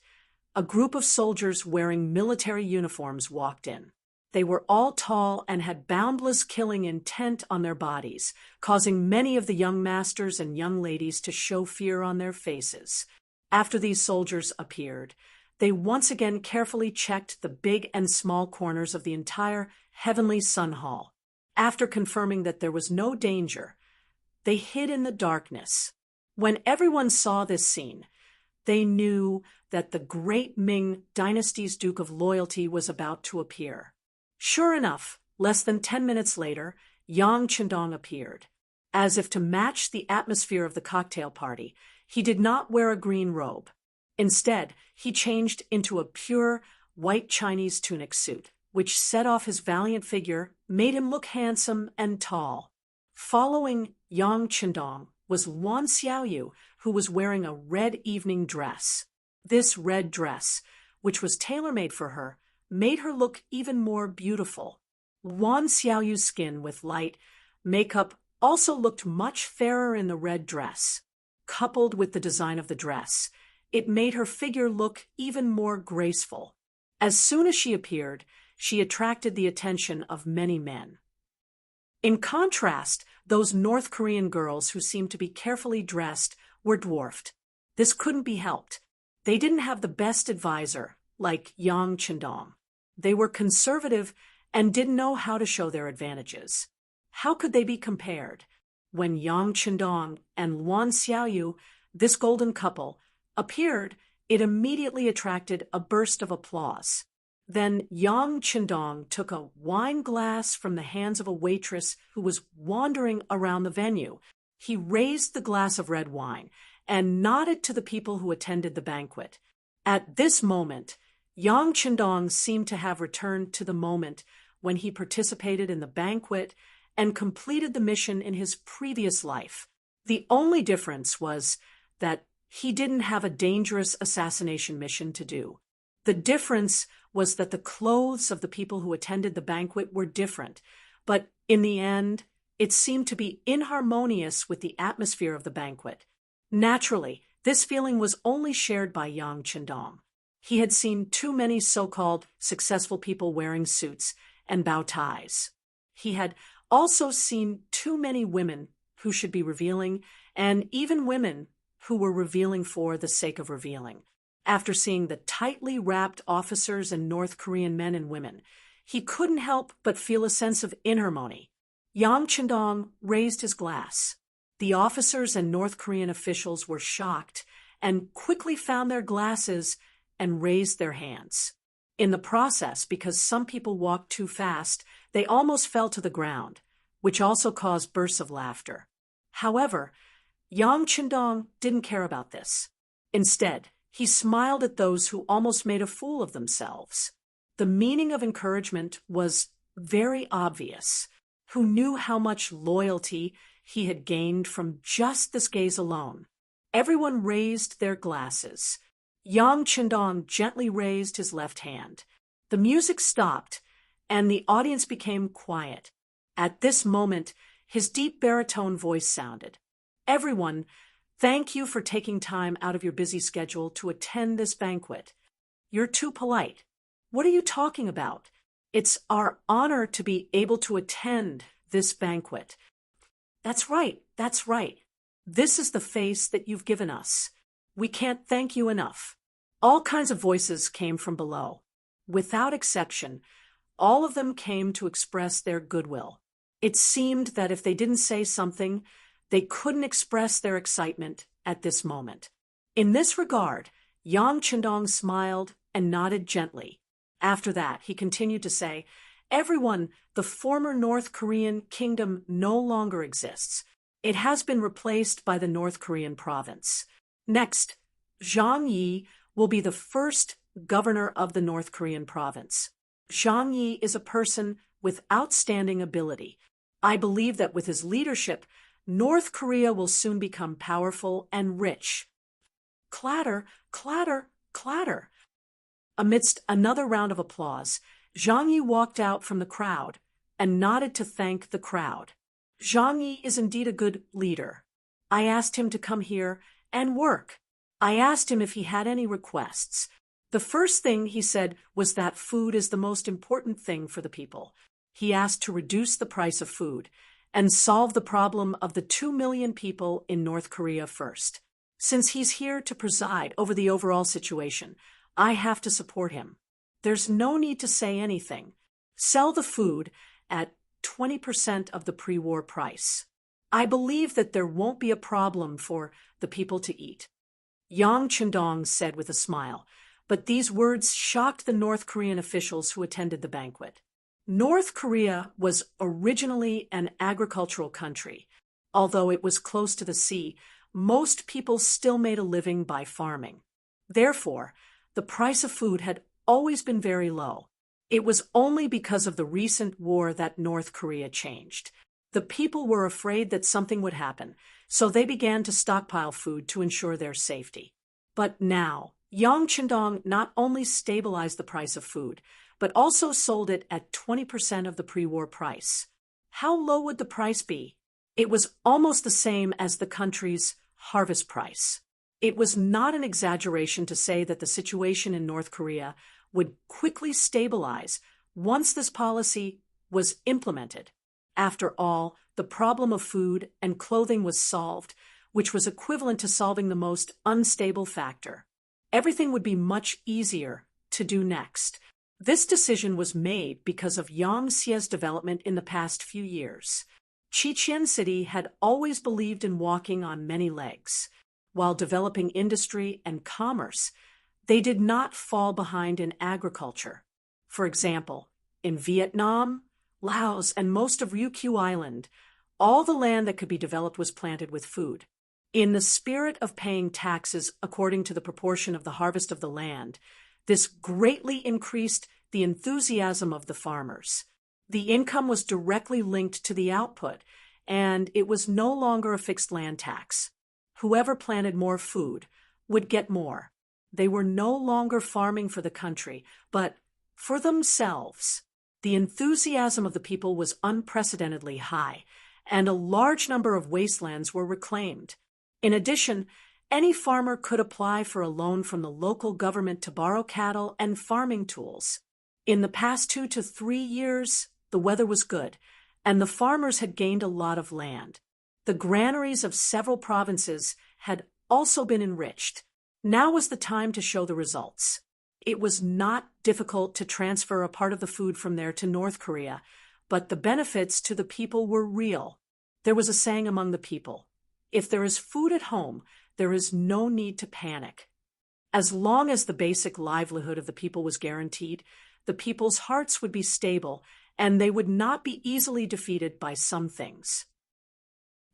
[SPEAKER 1] a group of soldiers wearing military uniforms walked in. They were all tall and had boundless killing intent on their bodies, causing many of the young masters and young ladies to show fear on their faces. After these soldiers appeared, they once again carefully checked the big and small corners of the entire heavenly sun hall. After confirming that there was no danger, they hid in the darkness. When everyone saw this scene, they knew that the great Ming dynasty's Duke of Loyalty was about to appear. Sure enough, less than 10 minutes later, Yang Chendong appeared. As if to match the atmosphere of the cocktail party, he did not wear a green robe. Instead, he changed into a pure white Chinese tunic suit, which set off his valiant figure, made him look handsome and tall. Following Yang Chendong was Wan Xiaoyu, who was wearing a red evening dress. This red dress, which was tailor-made for her, made her look even more beautiful. Wan Xiaoyu's skin with light makeup also looked much fairer in the red dress. Coupled with the design of the dress, it made her figure look even more graceful. As soon as she appeared, she attracted the attention of many men. In contrast, those North Korean girls who seemed to be carefully dressed were dwarfed. This couldn't be helped. They didn't have the best advisor, like Yang Chendong. They were conservative and didn't know how to show their advantages. How could they be compared? When Yang Chendong and Wan Xiaoyu, this golden couple, appeared, it immediately attracted a burst of applause. Then Yang Chendong took a wine glass from the hands of a waitress who was wandering around the venue. He raised the glass of red wine and nodded to the people who attended the banquet. At this moment, Yang Chendong seemed to have returned to the moment when he participated in the banquet and completed the mission in his previous life. The only difference was that he didn't have a dangerous assassination mission to do. The difference was that the clothes of the people who attended the banquet were different, but in the end, it seemed to be inharmonious with the atmosphere of the banquet. Naturally, this feeling was only shared by Yang Chendong. He had seen too many so-called successful people wearing suits and bow ties. He had also seen too many women who should be revealing, and even women who were revealing for the sake of revealing. After seeing the tightly wrapped officers and North Korean men and women, he couldn't help but feel a sense of inharmony. Yang Chendong raised his glass. The officers and North Korean officials were shocked and quickly found their glasses and raised their hands. In the process, because some people walked too fast, they almost fell to the ground, which also caused bursts of laughter. However, Yang Chendong didn't care about this. Instead, he smiled at those who almost made a fool of themselves. The meaning of encouragement was very obvious. Who knew how much loyalty he had gained from just this gaze alone? Everyone raised their glasses. Yang Chendong gently raised his left hand. The music stopped, and the audience became quiet. At this moment, his deep baritone voice sounded. Everyone, thank you for taking time out of your busy schedule to attend this banquet. You're too polite. What are you talking about? It's our honor to be able to attend this banquet. That's right, that's right. This is the face that you've given us. We can't thank you enough. All kinds of voices came from below. Without exception, all of them came to express their goodwill. It seemed that if they didn't say something, they couldn't express their excitement at this moment. In this regard, Yang Chendong smiled and nodded gently. After that, he continued to say, "Everyone, the former North Korean kingdom no longer exists. It has been replaced by the North Korean province. Next, Zhang Yi will be the first governor of the North Korean province. Zhang Yi is a person with outstanding ability. I believe that with his leadership, North Korea will soon become powerful and rich. Clatter, clatter, clatter. Amidst another round of applause, Zhang Yi walked out from the crowd and nodded to thank the crowd. Zhang Yi is indeed a good leader. I asked him to come here and work. I asked him if he had any requests. The first thing he said was that food is the most important thing for the people. He asked to reduce the price of food and solve the problem of the 2 million people in North Korea first. Since he's here to preside over the overall situation, I have to support him. There's no need to say anything. Sell the food at 20% of the pre-war price. I believe that there won't be a problem for the people to eat. Yang Chendong said with a smile, but these words shocked the North Korean officials who attended the banquet. North Korea was originally an agricultural country. Although it was close to the sea, most people still made a living by farming. Therefore, the price of food had always been very low. It was only because of the recent war that North Korea changed. The people were afraid that something would happen, so they began to stockpile food to ensure their safety. But now, Yang Chendong not only stabilized the price of food, but also sold it at 20% of the pre-war price. How low would the price be? It was almost the same as the country's harvest price. It was not an exaggeration to say that the situation in North Korea would quickly stabilize once this policy was implemented. After all, the problem of food and clothing was solved, which was equivalent to solving the most unstable factor. Everything would be much easier to do next. This decision was made because of Yangtze's development in the past few years. Chichen City had always believed in walking on many legs. While developing industry and commerce, they did not fall behind in agriculture. For example, in Vietnam, Laos, and most of Ryukyu Island, all the land that could be developed was planted with food. In the spirit of paying taxes according to the proportion of the harvest of the land, this greatly increased the enthusiasm of the farmers. The income was directly linked to the output, and it was no longer a fixed land tax. Whoever planted more food would get more. They were no longer farming for the country, but for themselves. The enthusiasm of the people was unprecedentedly high, and a large number of wastelands were reclaimed. In addition, any farmer could apply for a loan from the local government to borrow cattle and farming tools. In the past 2 to 3 years, the weather was good, and the farmers had gained a lot of land. The granaries of several provinces had also been enriched. Now was the time to show the results. It was not difficult to transfer a part of the food from there to North Korea, but the benefits to the people were real. There was a saying among the people, if there is food at home, there is no need to panic. As long as the basic livelihood of the people was guaranteed, the people's hearts would be stable, and they would not be easily defeated by some things.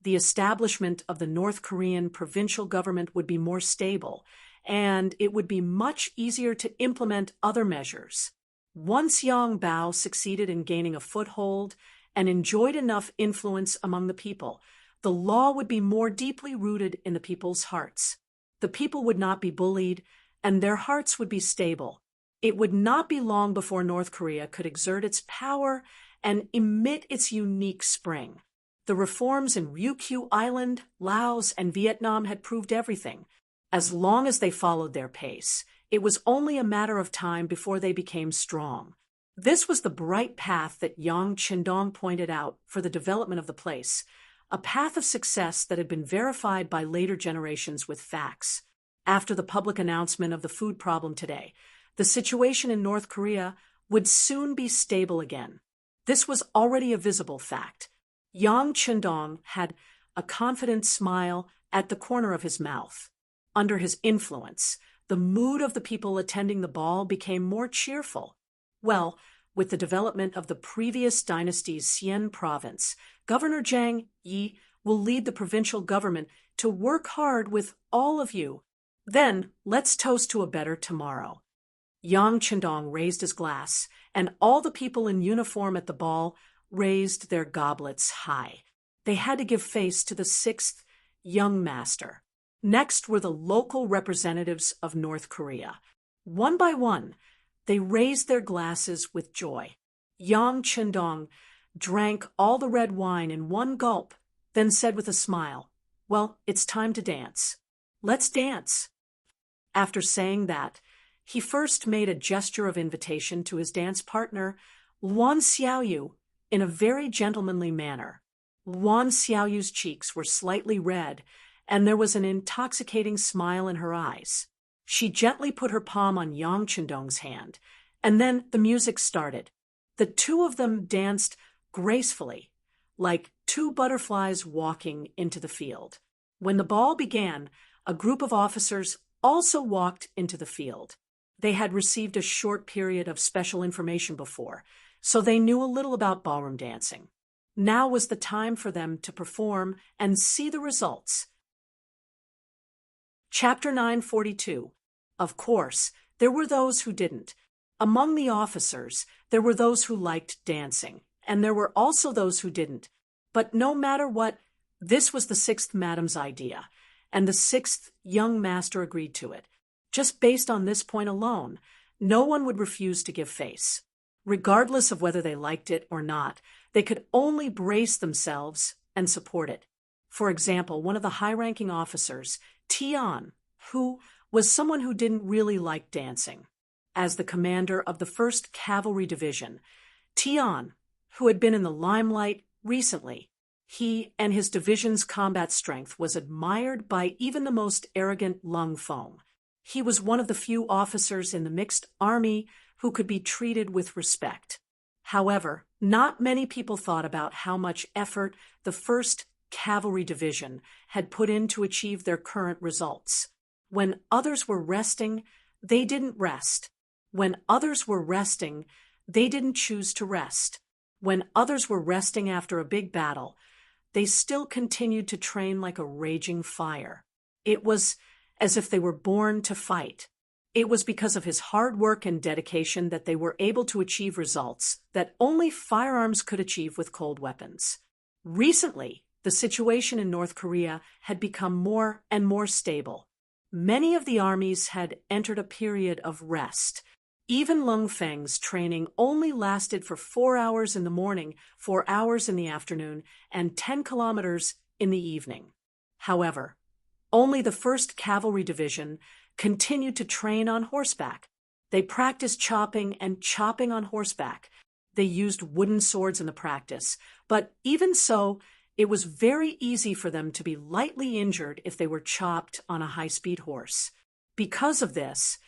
[SPEAKER 1] The establishment of the North Korean provincial government would be more stable, and it would be much easier to implement other measures. Once Yang Bao succeeded in gaining a foothold and enjoyed enough influence among the people, the law would be more deeply rooted in the people's hearts. The people would not be bullied, and their hearts would be stable. It would not be long before North Korea could exert its power and emit its unique spring. The reforms in Ryukyu Island, Laos, and Vietnam had proved everything. As long as they followed their pace, it was only a matter of time before they became strong. This was the bright path that Yang Chendong pointed out for the development of the place, a path of success that had been verified by later generations with facts. After the public announcement of the food problem today, the situation in North Korea would soon be stable again. This was already a visible fact. Yang Chendong had a confident smile at the corner of his mouth. Under his influence, the mood of the people attending the ball became more cheerful. Well, with the development of the previous dynasty's Xian province, Governor Zhang Yi will lead the provincial government to work hard with all of you. Then, let's toast to a better tomorrow." Yang Chendong raised his glass, and all the people in uniform at the ball raised their goblets high. They had to give face to the sixth young master. Next were the local representatives of North Korea. One by one, they raised their glasses with joy. Yang Chendong drank all the red wine in one gulp, then said with a smile, "Well, it's time to dance. Let's dance." After saying that, he first made a gesture of invitation to his dance partner, Wan Xiaoyu, in a very gentlemanly manner. Wan Xiaoyu's cheeks were slightly red, and there was an intoxicating smile in her eyes. She gently put her palm on Yang Chendong's hand, and then the music started. The two of them danced gracefully, like two butterflies walking into the field. When the ball began, a group of officers also walked into the field. They had received a short period of special information before, so they knew a little about ballroom dancing. Now was the time for them to perform and see the results. Chapter 942. Of course, there were those who didn't. Among the officers, there were those who liked dancing, and there were also those who didn't. But no matter what, this was the sixth madam's idea, and the sixth young master agreed to it. Just based on this point alone, no one would refuse to give face. Regardless of whether they liked it or not, they could only brace themselves and support it. For example, one of the high-ranking officers, Tian, who was someone who didn't really like dancing. As the commander of the 1st Cavalry Division, Tian, who had been in the limelight recently, he and his division's combat strength was admired by even the most arrogant Lung Feng. He was one of the few officers in the mixed army who could be treated with respect. However, not many people thought about how much effort the 1st Cavalry Division had put in to achieve their current results. When others were resting, they didn't rest. When others were resting, they didn't choose to rest. When others were resting after a big battle, they still continued to train like a raging fire. It was as if they were born to fight. It was because of his hard work and dedication that they were able to achieve results that only firearms could achieve with cold weapons. Recently, the situation in North Korea had become more and more stable. Many of the armies had entered a period of rest. Even Lung Feng's training only lasted for 4 hours in the morning, 4 hours in the afternoon, and 10 kilometers in the evening. However, only the 1st Cavalry Division continued to train on horseback. They practiced chopping and chopping on horseback. They used wooden swords in the practice, but even so, it was very easy for them to be lightly injured if they were chopped on a high-speed horse. Because of this,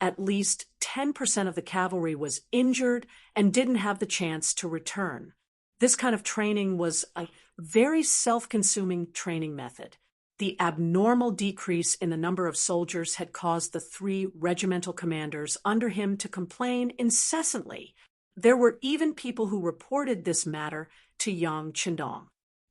[SPEAKER 1] at least 10% of the cavalry was injured and didn't have the chance to return. This kind of training was a very self-consuming training method. The abnormal decrease in the number of soldiers had caused the 3 regimental commanders under him to complain incessantly. There were even people who reported this matter to Yang Chendong.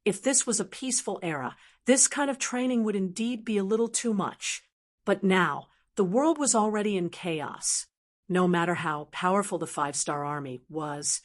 [SPEAKER 1] If this was a peaceful era, this kind of training would indeed be a little too much. But now, the world was already in chaos. No matter how powerful the 5-star army was,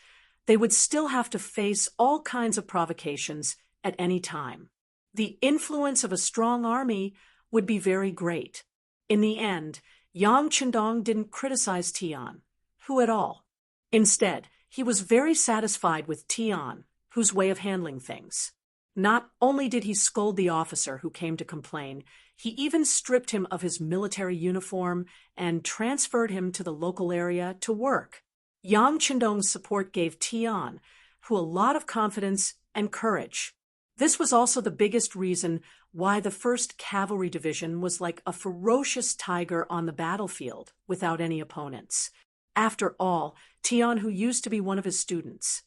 [SPEAKER 1] they would still have to face all kinds of provocations at any time. The influence of a strong army would be very great. In the end, Yang Chendong didn't criticize Tian, who at all. Instead, he was very satisfied with Tian, whose way of handling things. Not only did he scold the officer who came to complain, he even stripped him of his military uniform and transferred him to the local area to work. Yang Chendong's support gave Tian, who a lot of confidence and courage. This was also the biggest reason why the 1st Cavalry Division was like a ferocious tiger on the battlefield without any opponents. After all, Tian, who used to be one of his students,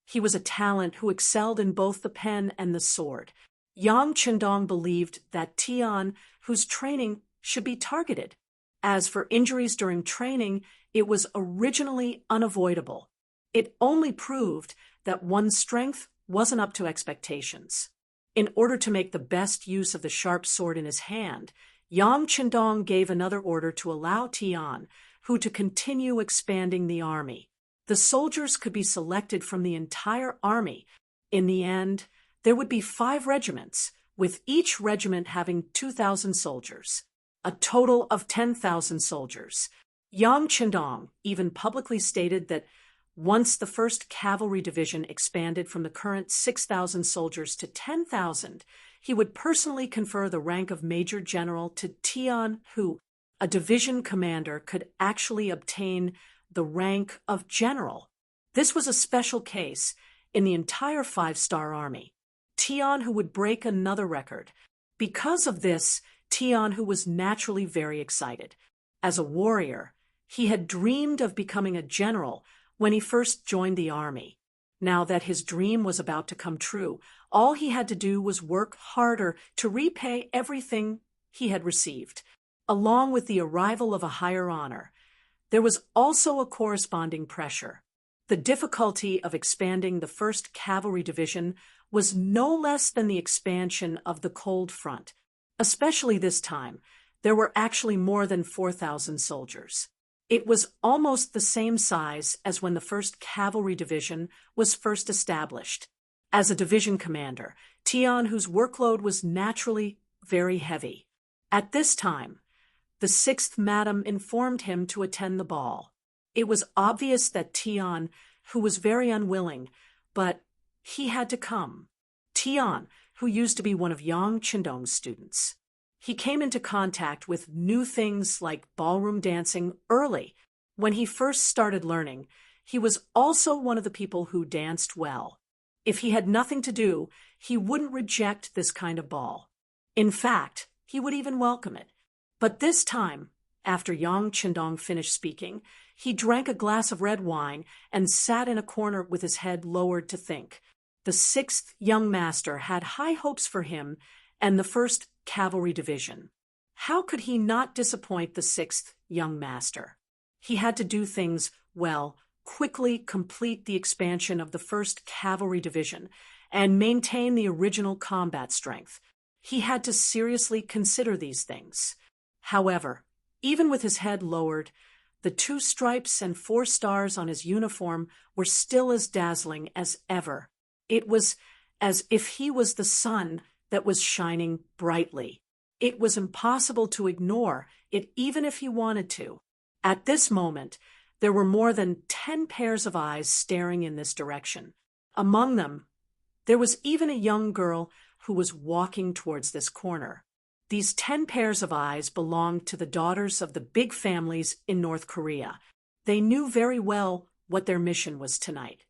[SPEAKER 1] he was a talent who excelled in both the pen and the sword. Yang Chendong believed that Tian, whose training should be targeted. As for injuries during training, it was originally unavoidable. It only proved that one's strength wasn't up to expectations. In order to make the best use of the sharp sword in his hand, Yang Qindong gave another order to allow Tian Hu to continue expanding the army. The soldiers could be selected from the entire army. In the end, there would be 5 regiments, with each regiment having 2,000 soldiers, a total of 10,000 soldiers. Yang Qindong even publicly stated that once the 1st Cavalry Division expanded from the current 6,000 soldiers to 10,000, he would personally confer the rank of Major General to Tian Hu. A division commander could actually obtain the rank of general. This was a special case in the entire 5-star army. Tian Hu would break another record. Because of this, Tian Hu was naturally very excited. As a warrior, he had dreamed of becoming a general when he first joined the army. Now that his dream was about to come true, all he had to do was work harder to repay everything he had received. Along with the arrival of a higher honor, there was also a corresponding pressure. The difficulty of expanding the 1st Cavalry Division was no less than the expansion of the Cold Front. Especially this time, there were actually more than 4,000 soldiers. It was almost the same size as when the 1st Cavalry Division was first established. As a division commander, Tian Hu's workload was naturally very heavy. At this time, the 6th Madam informed him to attend the ball. It was obvious that Tian Hu was very unwilling, but he had to come. Tian Hu used to be one of Yang Qindong's students. He came into contact with new things like ballroom dancing early. When he first started learning, he was also one of the people who danced well. If he had nothing to do, he wouldn't reject this kind of ball. In fact, he would even welcome it. But this time, after Yang Qindong finished speaking, he drank a glass of red wine and sat in a corner with his head lowered to think. The 6th young master had high hopes for him and the 1st Cavalry Division. How could he not disappoint the 6th young master? He had to do things well, quickly complete the expansion of the 1st Cavalry Division, and maintain the original combat strength. He had to seriously consider these things. However, even with his head lowered, the 2 stripes and 4 stars on his uniform were still as dazzling as ever. It was as if he was the sun that was shining brightly. It was impossible to ignore it even if he wanted to. At this moment, there were more than 10 pairs of eyes staring in this direction. Among them, there was even a young girl who was walking towards this corner. These 10 pairs of eyes belonged to the daughters of the big families in North Korea. They knew very well what their mission was tonight.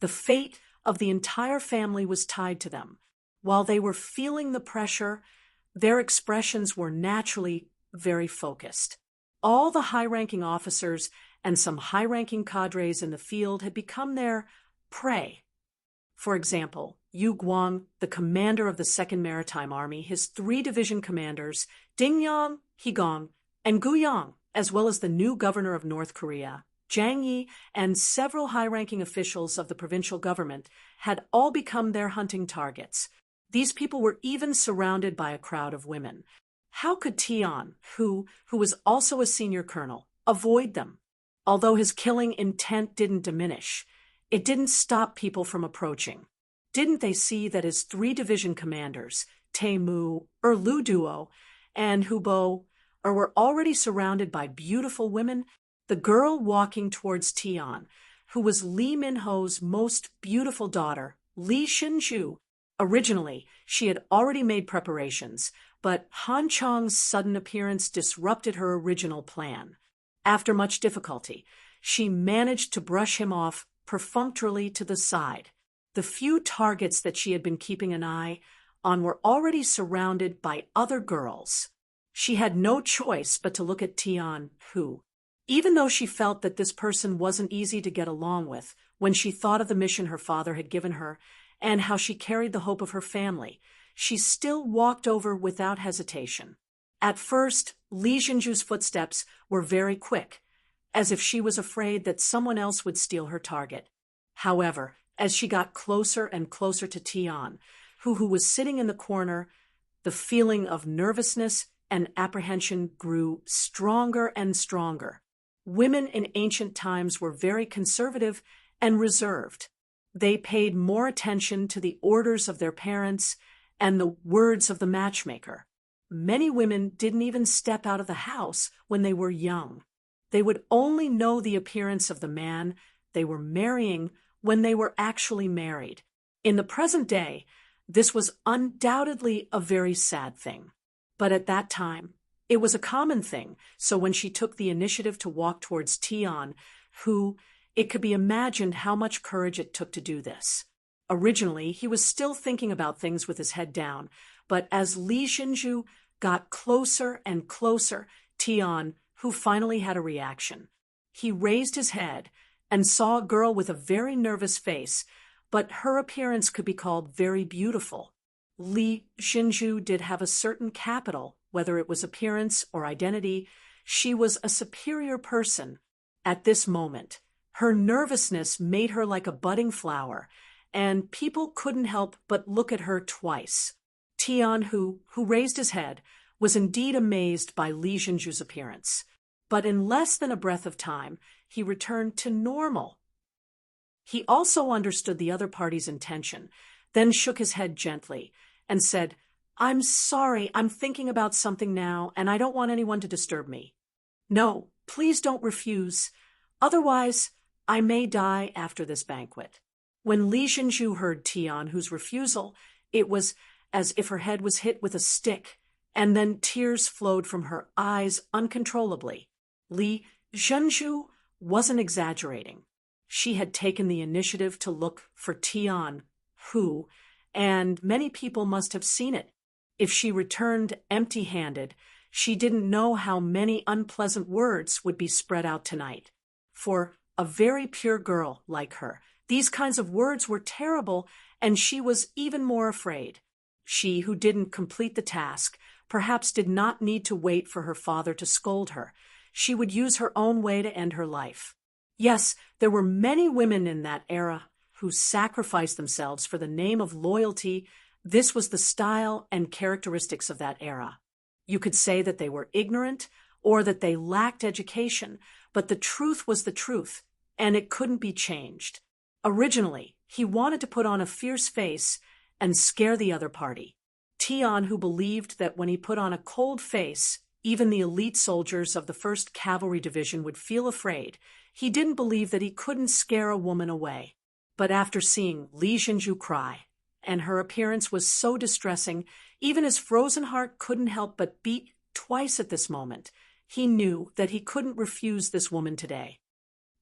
[SPEAKER 1] The fate of the entire family was tied to them. While they were feeling the pressure, their expressions were naturally very focused. All the high-ranking officers and some high-ranking cadres in the field had become their prey. For example, Yu Guang, the commander of the 2nd Maritime Army, his 3 division commanders, Ding Yang, Hegong, and Gu Yang, as well as the new governor of North Korea, Zhang Yi, and several high-ranking officials of the provincial government had all become their hunting targets. These people were even surrounded by a crowd of women. How could Tian Hu was also a senior colonel, avoid them? Although his killing intent didn't diminish, it didn't stop people from approaching. Didn't they see that his 3 division commanders, Temu, Lu Duo, and Hubo, were already surrounded by beautiful women? The girl walking towards Tian, who was Li Minho's most beautiful daughter, Li Xinju. Originally, she had already made preparations, but Han Chang's sudden appearance disrupted her original plan. After much difficulty, she managed to brush him off perfunctorily to the side. The few targets that she had been keeping an eye on were already surrounded by other girls. She had no choice but to look at Tian Hu. Even though she felt that this person wasn't easy to get along with, when she thought of the mission her father had given her and how she carried the hope of her family, she still walked over without hesitation. At first, Li Jinju's footsteps were very quick, as if she was afraid that someone else would steal her target. However, as she got closer and closer to Tian, who was sitting in the corner, the feeling of nervousness and apprehension grew stronger and stronger. Women in ancient times were very conservative and reserved. They paid more attention to the orders of their parents and the words of the matchmaker. Many women didn't even step out of the house when they were young. They would only know the appearance of the man they were marrying when they were actually married. In the present day, this was undoubtedly a very sad thing. But at that time, it was a common thing, so when she took the initiative to walk towards Tian, it could be imagined how much courage it took to do this. Originally, he was still thinking about things with his head down, but as Li Xinju got closer and closer, Tian, who finally had a reaction. He raised his head and saw a girl with a very nervous face, but her appearance could be called very beautiful. Li Xinju did have a certain capital, whether it was appearance or identity. She was a superior person. At this moment, her nervousness made her like a budding flower, and people couldn't help but look at her twice. Tian, who raised his head, was indeed amazed by Li Xinju's appearance. But in less than a breath of time, he returned to normal. He also understood the other party's intention, then shook his head gently and said, "I'm sorry, I'm thinking about something now, and I don't want anyone to disturb me. No, please don't refuse. Otherwise, I may die after this banquet." When Li Xinju heard Tianhu's refusal, it was as if her head was hit with a stick, and then tears flowed from her eyes uncontrollably. Li Xinju wasn't exaggerating. She had taken the initiative to look for Tianhu, and many people must have seen it. If she returned empty-handed, she didn't know how many unpleasant words would be spread out tonight. For a very pure girl like her, these kinds of words were terrible, and she was even more afraid. She who didn't complete the task perhaps did not need to wait for her father to scold her. She would use her own way to end her life. Yes, there were many women in that era who sacrificed themselves for the name of loyalty. This was the style and characteristics of that era. You could say that they were ignorant or that they lacked education, but the truth was the truth, and it couldn't be changed. Originally, he wanted to put on a fierce face and scare the other party. Tianhu believed that when he put on a cold face, even the elite soldiers of the 1st Cavalry Division would feel afraid. He didn't believe that he couldn't scare a woman away. But after seeing Li Xinju cry, and her appearance was so distressing, even his frozen heart couldn't help but beat twice at this moment. He knew that he couldn't refuse this woman today.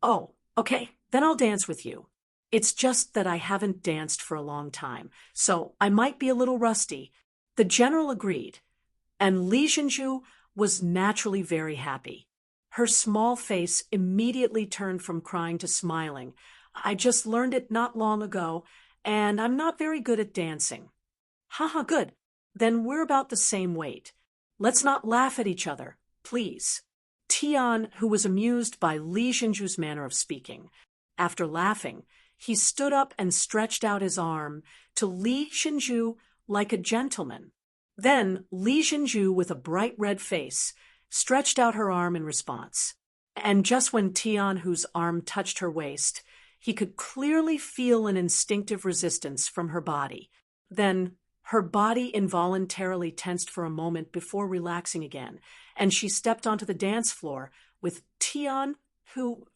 [SPEAKER 1] "Oh, okay, then I'll dance with you. It's just that I haven't danced for a long time, so I might be a little rusty." The general agreed, and Li Xinju was naturally very happy. Her small face immediately turned from crying to smiling. "I just learned it not long ago, and I'm not very good at dancing." "Haha, good. Then we're about the same weight. Let's not laugh at each other, please." Tian, who was amused by Li Xinju's manner of speaking, after laughing, he stood up and stretched out his arm to Li Xinju like a gentleman. Then Li Xinju, with a bright red face, stretched out her arm in response. And just when Tianhu's arm touched her waist, he could clearly feel an instinctive resistance from her body. Then her body involuntarily tensed for a moment before relaxing again, and she stepped onto the dance floor with Tianhu.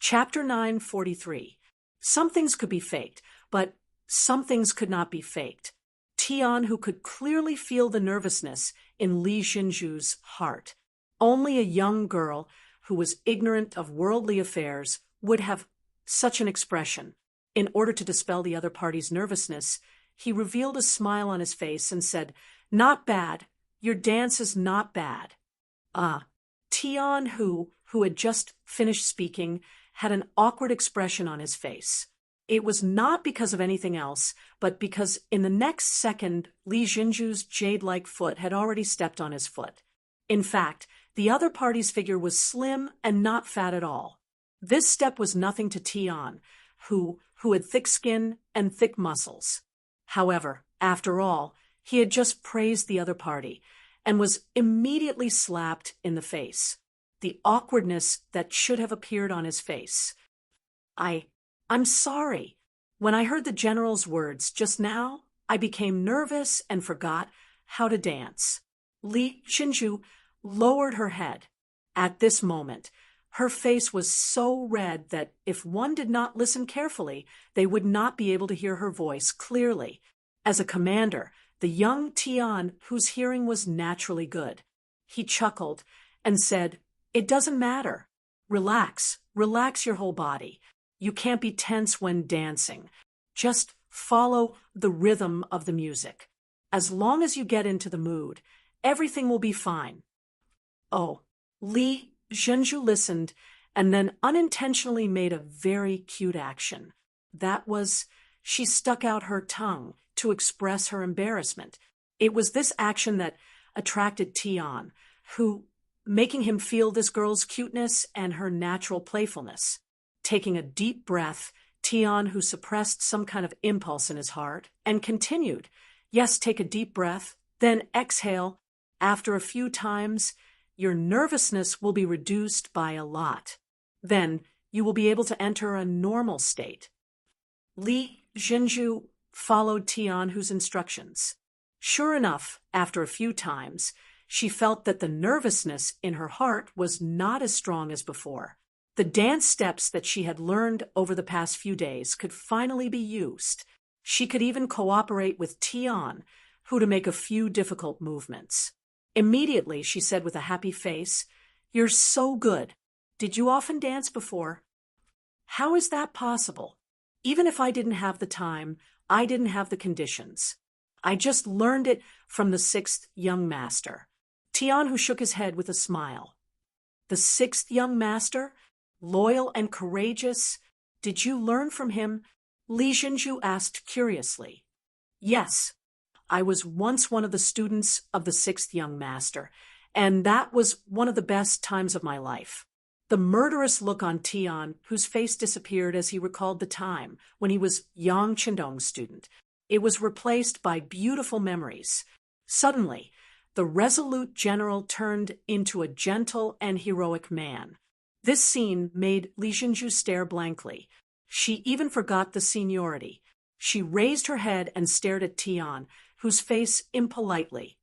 [SPEAKER 1] Chapter 943. Some things could be faked, but some things could not be faked. Tianhu could clearly feel the nervousness in Li Xinju's heart. Only a young girl who was ignorant of worldly affairs would have such an expression. In order to dispel the other party's nervousness, he revealed a smile on his face and said, "Not bad. Your dance is not bad." Tianhu, who had just finished speaking, had an awkward expression on his face. It was not because of anything else, but because in the next second, Li Xinju's jade-like foot had already stepped on his foot. In fact, the other party's figure was slim and not fat at all. This step was nothing to Tian, who who had thick skin and thick muscles. However, after all, he had just praised the other party and was immediately slapped in the face. The awkwardness that should have appeared on his face. I'm sorry. When I heard the general's words just now, I became nervous and forgot how to dance. Li Xinju lowered her head. At this moment, her face was so red that if one did not listen carefully, they would not be able to hear her voice clearly. As a commander, the young Tian, whose hearing was naturally good, he chuckled and said, "It doesn't matter. Relax your whole body. You can't be tense when dancing. Just follow the rhythm of the music. As long as you get into the mood, everything will be fine." Oh, Li Zhenju listened and then unintentionally made a very cute action. That was, she stuck out her tongue to express her embarrassment. It was this action that attracted Tian, who, making him feel this girl's cuteness and her natural playfulness. Taking a deep breath, Tian, who suppressed some kind of impulse in his heart, and continued, "Yes, take a deep breath, then exhale. After a few times, your nervousness will be reduced by a lot. Then you will be able to enter a normal state." Li Zhenju followed Tianhu's instructions. Sure enough, after a few times, she felt that the nervousness in her heart was not as strong as before. The dance steps that she had learned over the past few days could finally be used. She could even cooperate with Tian, who to make a few difficult movements. Immediately, she said with a happy face, "You're so good. Did you often dance before?" "How is that possible? Even if I didn't have the time, I didn't have the conditions. I just learned it from the 6th young master." Tian, who shook his head with a smile. "The 6th young master? Loyal and courageous? Did you learn from him?" Li Zhenju asked curiously. "Yes. I was once one of the students of the 6th young master, and that was one of the best times of my life." The murderous look on Tian, whose face disappeared as he recalled the time when he was Yang Qindong's student. It was replaced by beautiful memories. Suddenly, the resolute general turned into a gentle and heroic man. This scene made Li Zhenju stare blankly. She even forgot the seniority. She raised her head and stared at Tian, whose face impolitely.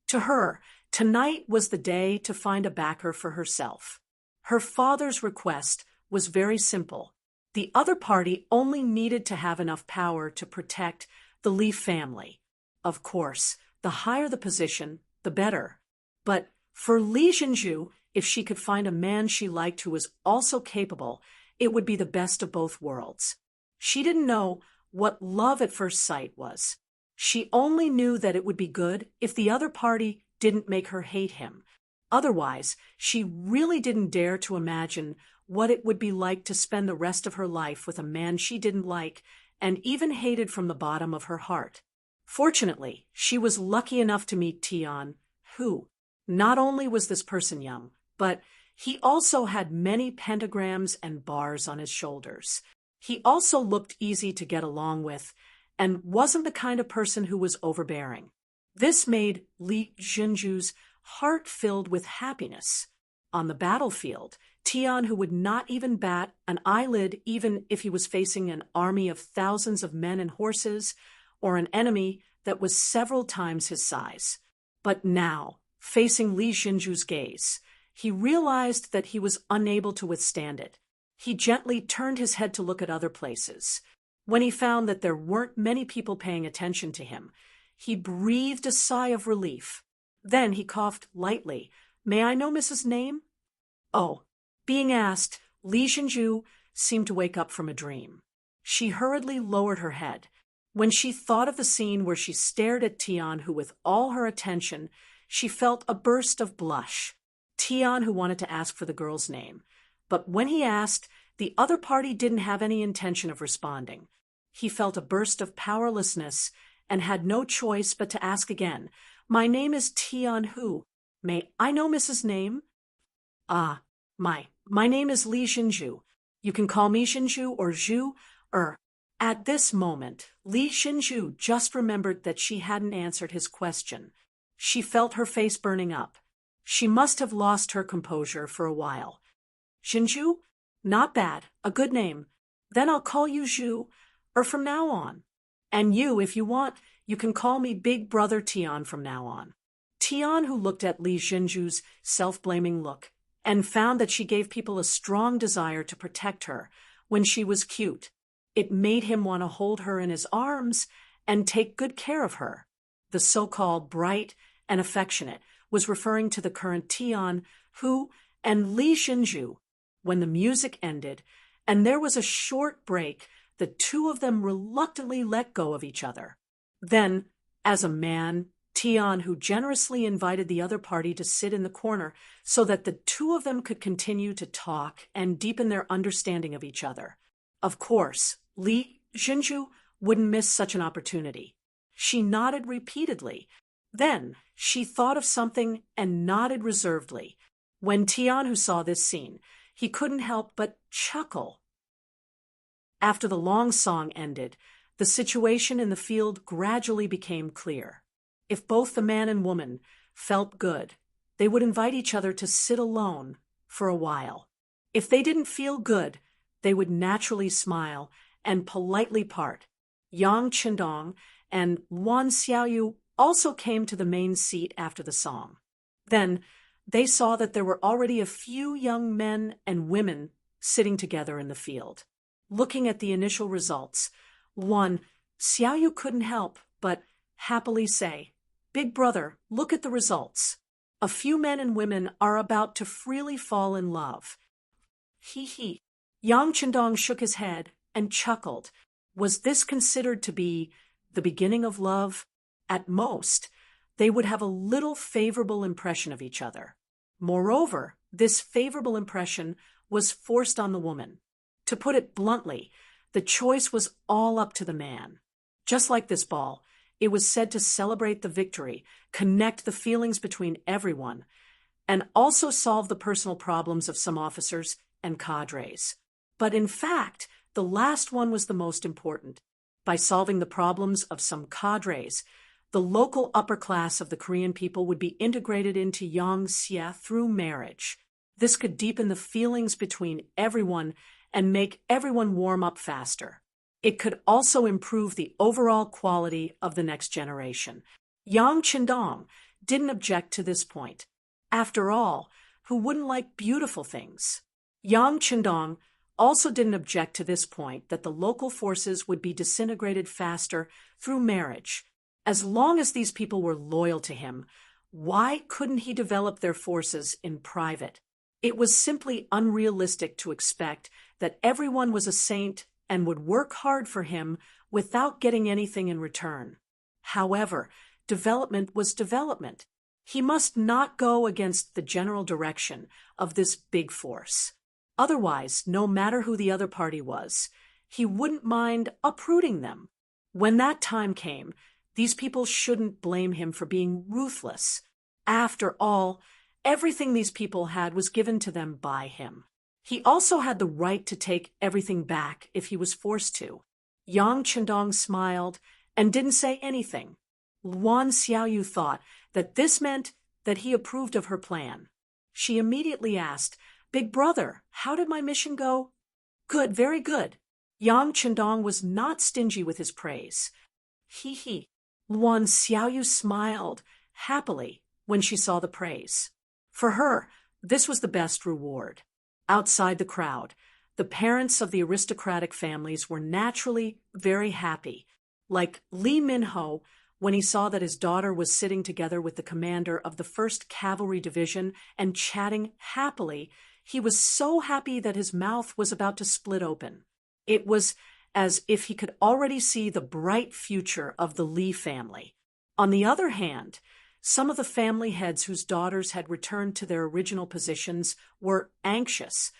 [SPEAKER 1] To her, tonight was the day to find a backer for herself. Her father's request was very simple. The other party only needed to have enough power to protect the Li family. Of course, the higher the position, the better. But for Li Zhenju, if she could find a man she liked who was also capable, it would be the best of both worlds. She didn't know what love at first sight was. She only knew that it would be good if the other party didn't make her hate him. Otherwise, she really didn't dare to imagine what it would be like to spend the rest of her life with a man she didn't like and even hated from the bottom of her heart. Fortunately, she was lucky enough to meet Tian, who, not only was this person young, but he also had many pentagrams and bars on his shoulders. He also looked easy to get along with and wasn't the kind of person who was overbearing. This made Li Zhenju's heart filled with happiness. On the battlefield, Tian, who would not even bat an eyelid even if he was facing an army of thousands of men and horses, or an enemy that was several times his size. But now, facing Li Zhenju's gaze, he realized that he was unable to withstand it. He gently turned his head to look at other places. When he found that there weren't many people paying attention to him, he breathed a sigh of relief. Then he coughed lightly. "May I know Mrs. Name?" Oh, being asked, Li Zhenju seemed to wake up from a dream. She hurriedly lowered her head. When she thought of the scene where she stared at Tian, who with all her attention, she felt a burst of blush. Tian, who wanted to ask for the girl's name. But when he asked, the other party didn't have any intention of responding. He felt a burst of powerlessness and had no choice but to ask again, "My name is Tian Hu. May I know Mrs. Name?" "Ah, my name is Li Zhenju. You can call me Zhenju or Zhu, At this moment, Li Xinju just remembered that she hadn't answered his question. She felt her face burning up. She must have lost her composure for a while. Xinju? Not bad, a good name. Then I'll call you Zhu, from now on. And you, if you want, you can call me Big Brother Tian from now on. Tian, who looked at Li Xinju's self-blaming look, and found that she gave people a strong desire to protect her when she was cute. It made him want to hold her in his arms and take good care of her. The so-called bright and affectionate was referring to the current Tian, who, and Li Xinju. When the music ended, and there was a short break, the two of them reluctantly let go of each other. Then, as a man, Tian, who generously invited the other party to sit in the corner so that the two of them could continue to talk and deepen their understanding of each other. Of course, Li Xinju wouldn't miss such an opportunity. She nodded repeatedly. Then she thought of something and nodded reservedly. When Tian, who saw this scene, he couldn't help but chuckle. After the long song ended, the situation in the field gradually became clear. If both the man and woman felt good, they would invite each other to sit alone for a while. If they didn't feel good, they would naturally smile and politely part. Yang Qindong and Wan Xiaoyu also came to the main seat after the song. Then they saw that there were already a few young men and women sitting together in the field. Looking at the initial results, Wan Xiaoyu couldn't help but happily say, "Big brother, look at the results. A few men and women are about to freely fall in love." He. Yang Qindong shook his head and chuckled. Was this considered to be the beginning of love? At most, they would have a little favorable impression of each other. Moreover, this favorable impression was forced on the woman. To put it bluntly, the choice was all up to the man. Just like this ball, it was said to celebrate the victory, connect the feelings between everyone, and also solve the personal problems of some officers and cadres. But in fact, the last one was the most important. By solving the problems of some cadres, the local upper class of the Korean people would be integrated into Yangxia through marriage. This could deepen the feelings between everyone and make everyone warm up faster. It could also improve the overall quality of the next generation. Yang Qindong didn't object to this point. After all, who wouldn't like beautiful things? Yang Qindong also didn't object to this point that the local forces would be disintegrated faster through marriage. As long as these people were loyal to him, why couldn't he develop their forces in private? It was simply unrealistic to expect that everyone was a saint and would work hard for him without getting anything in return. However, development was development. He must not go against the general direction of this big force. Otherwise, no matter who the other party was, he wouldn't mind uprooting them. When that time came, these people shouldn't blame him for being ruthless. After all, everything these people had was given to them by him. He also had the right to take everything back if he was forced to. Yang Qindong smiled and didn't say anything. Wan Xiaoyu thought that this meant that he approved of her plan. She immediately asked, "Big brother, how did my mission go?" "Good, very good." Yang Qindong was not stingy with his praise. He. Wan Xiaoyu smiled happily when she saw the praise. For her, this was the best reward. Outside the crowd, the parents of the aristocratic families were naturally very happy, like Li Minho when he saw that his daughter was sitting together with the commander of the 1st Cavalry Division and chatting happily. He was so happy that his mouth was about to split open. It was as if he could already see the bright future of the Li family. On the other hand, some of the family heads whose daughters had returned to their original positions were anxious.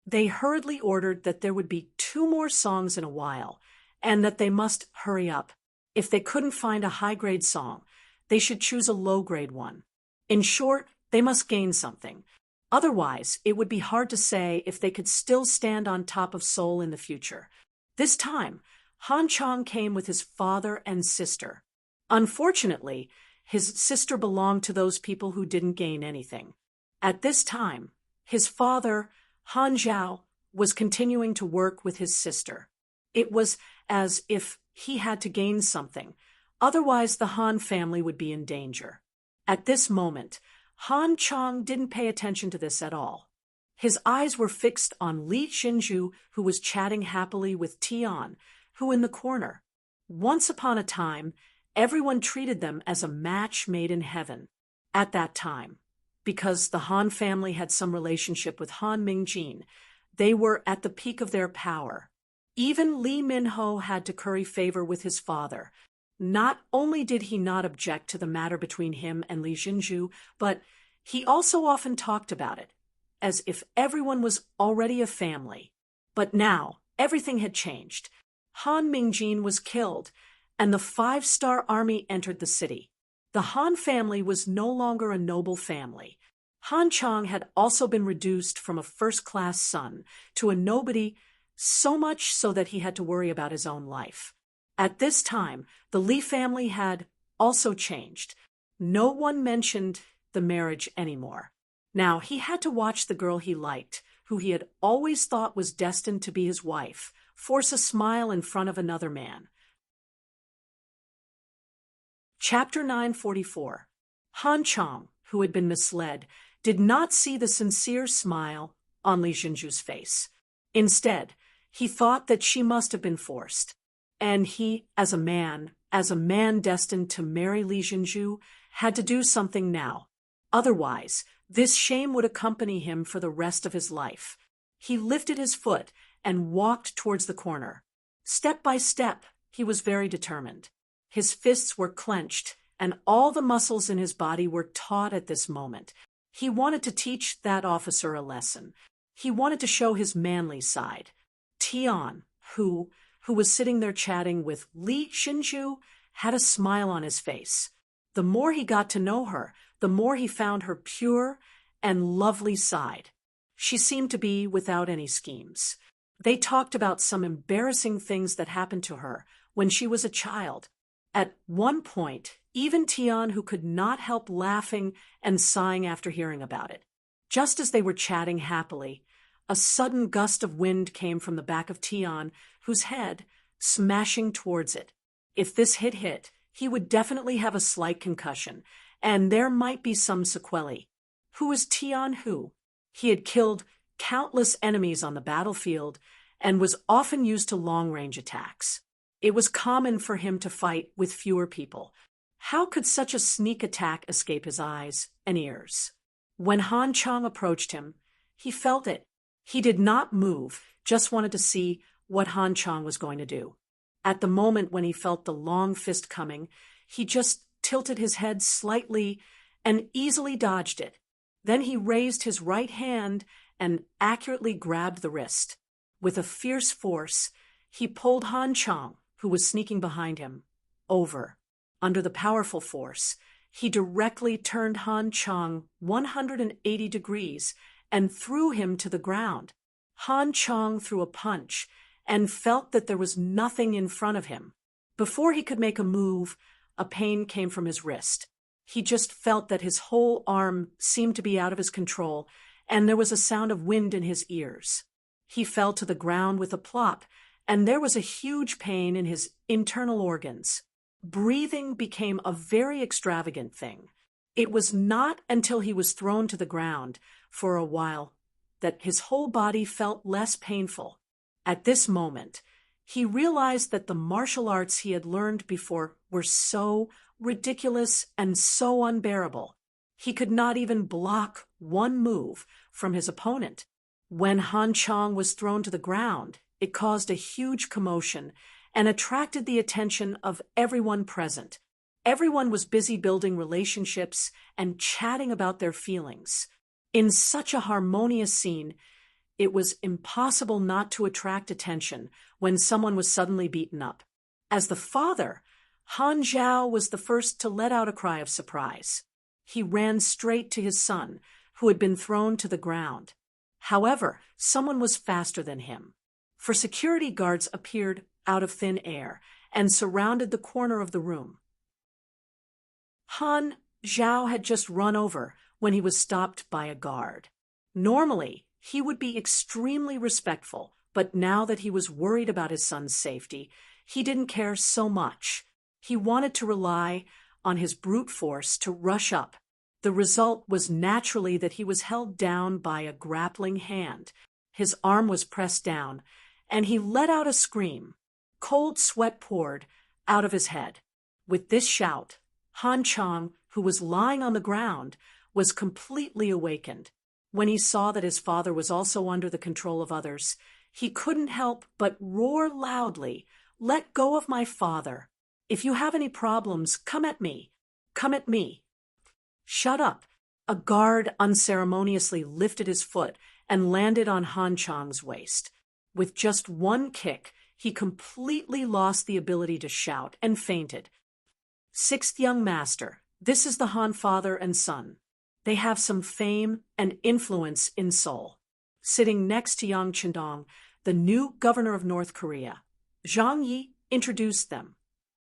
[SPEAKER 1] They hurriedly ordered that there would be 2 more songs in a while, and that they must hurry up. If they couldn't find a high-grade song, they should choose a low-grade one. In short, they must gain something. Otherwise, it would be hard to say if they could still stand on top of Seoul in the future. This time, Han Chang came with his father and sister. Unfortunately, his sister belonged to those people who didn't gain anything. At this time, his father, Han Zhao, was continuing to work with his sister. It was as if he had to gain something, otherwise the Han family would be in danger. At this moment, Han Chang didn't pay attention to this at all. His eyes were fixed on Li Xinju, who was chatting happily with Tian, who in the corner. Once upon a time, everyone treated them as a match made in heaven. At that time, because the Han family had some relationship with Han Mingjin, they were at the peak of their power. Even Li Minho had to curry favor with his father. Not only did he not object to the matter between him and Li Xinju, but he also often talked about it, as if everyone was already a family. But now, everything had changed. Han Mingjin was killed, and the 5-star army entered the city. The Han family was no longer a noble family. Han Chang had also been reduced from a first-class son to a nobody, so much so that he had to worry about his own life. At this time, the Li family had also changed. No one mentioned the marriage anymore. Now, he had to watch the girl he liked, who he had always thought was destined to be his wife, force a smile in front of another man. Chapter 944. Han Chang, who had been misled, did not see the sincere smile on Li Xinju's face. Instead, he thought that she must have been forced. And he, as a man destined to marry Li Xinju, had to do something now. Otherwise, this shame would accompany him for the rest of his life. He lifted his foot and walked towards the corner. Step by step, he was very determined. His fists were clenched, and all the muscles in his body were taut at this moment. He wanted to teach that officer a lesson. He wanted to show his manly side. Tian, who was sitting there chatting with Li Xinju, had a smile on his face. The more he got to know her, the more he found her pure and lovely side. She seemed to be without any schemes. They talked about some embarrassing things that happened to her when she was a child. At one point, even Tian, who could not help laughing and sighing after hearing about it. Just as they were chatting happily, a sudden gust of wind came from the back of Tian, whose head, smashing towards it. If this hit, he would definitely have a slight concussion, and there might be some sequelae. Who was Tian Hu? He had killed countless enemies on the battlefield and was often used to long-range attacks. It was common for him to fight with fewer people. How could such a sneak attack escape his eyes and ears? When Han Chang approached him, he felt it. He did not move, just wanted to see what Han Chang was going to do. At the moment when he felt the long fist coming, he just tilted his head slightly and easily dodged it. Then he raised his right hand and accurately grabbed the wrist. With a fierce force, he pulled Han Chang, who was sneaking behind him, over. Under the powerful force, he directly turned Han Chang 180 degrees and threw him to the ground. Han Chang threw a punch and felt that there was nothing in front of him. Before he could make a move, a pain came from his wrist. He just felt that his whole arm seemed to be out of his control, and there was a sound of wind in his ears. He fell to the ground with a plop, and there was a huge pain in his internal organs. Breathing became a very extravagant thing. It was not until he was thrown to the ground for a while that his whole body felt less painful. At this moment, he realized that the martial arts he had learned before were so ridiculous and so unbearable. He could not even block one move from his opponent. When Han Chang was thrown to the ground, it caused a huge commotion and attracted the attention of everyone present. Everyone was busy building relationships and chatting about their feelings. In such a harmonious scene, it was impossible not to attract attention when someone was suddenly beaten up. As the father, Han Zhao was the first to let out a cry of surprise. He ran straight to his son, who had been thrown to the ground. However, someone was faster than him. For security guards appeared out of thin air and surrounded the corner of the room. Han Zhao had just run over when he was stopped by a guard. Normally, he would be extremely respectful, but now that he was worried about his son's safety, he didn't care so much. He wanted to rely on his brute force to rush up. The result was naturally that he was held down by a grappling hand. His arm was pressed down, and he let out a scream. Cold sweat poured out of his head. With this shout, Han Chang, who was lying on the ground, was completely awakened. When he saw that his father was also under the control of others, he couldn't help but roar loudly, "Let go of my father! If you have any problems, come at me! Come at me!" "Shut up!" A guard unceremoniously lifted his foot and landed on Han Chang's waist. With just one kick, he completely lost the ability to shout and fainted. Sixth young master, this is the Han father and son. They have some fame and influence in Seoul. Sitting next to Yang Chendong, the new governor of North Korea, Zhang Yi introduced them.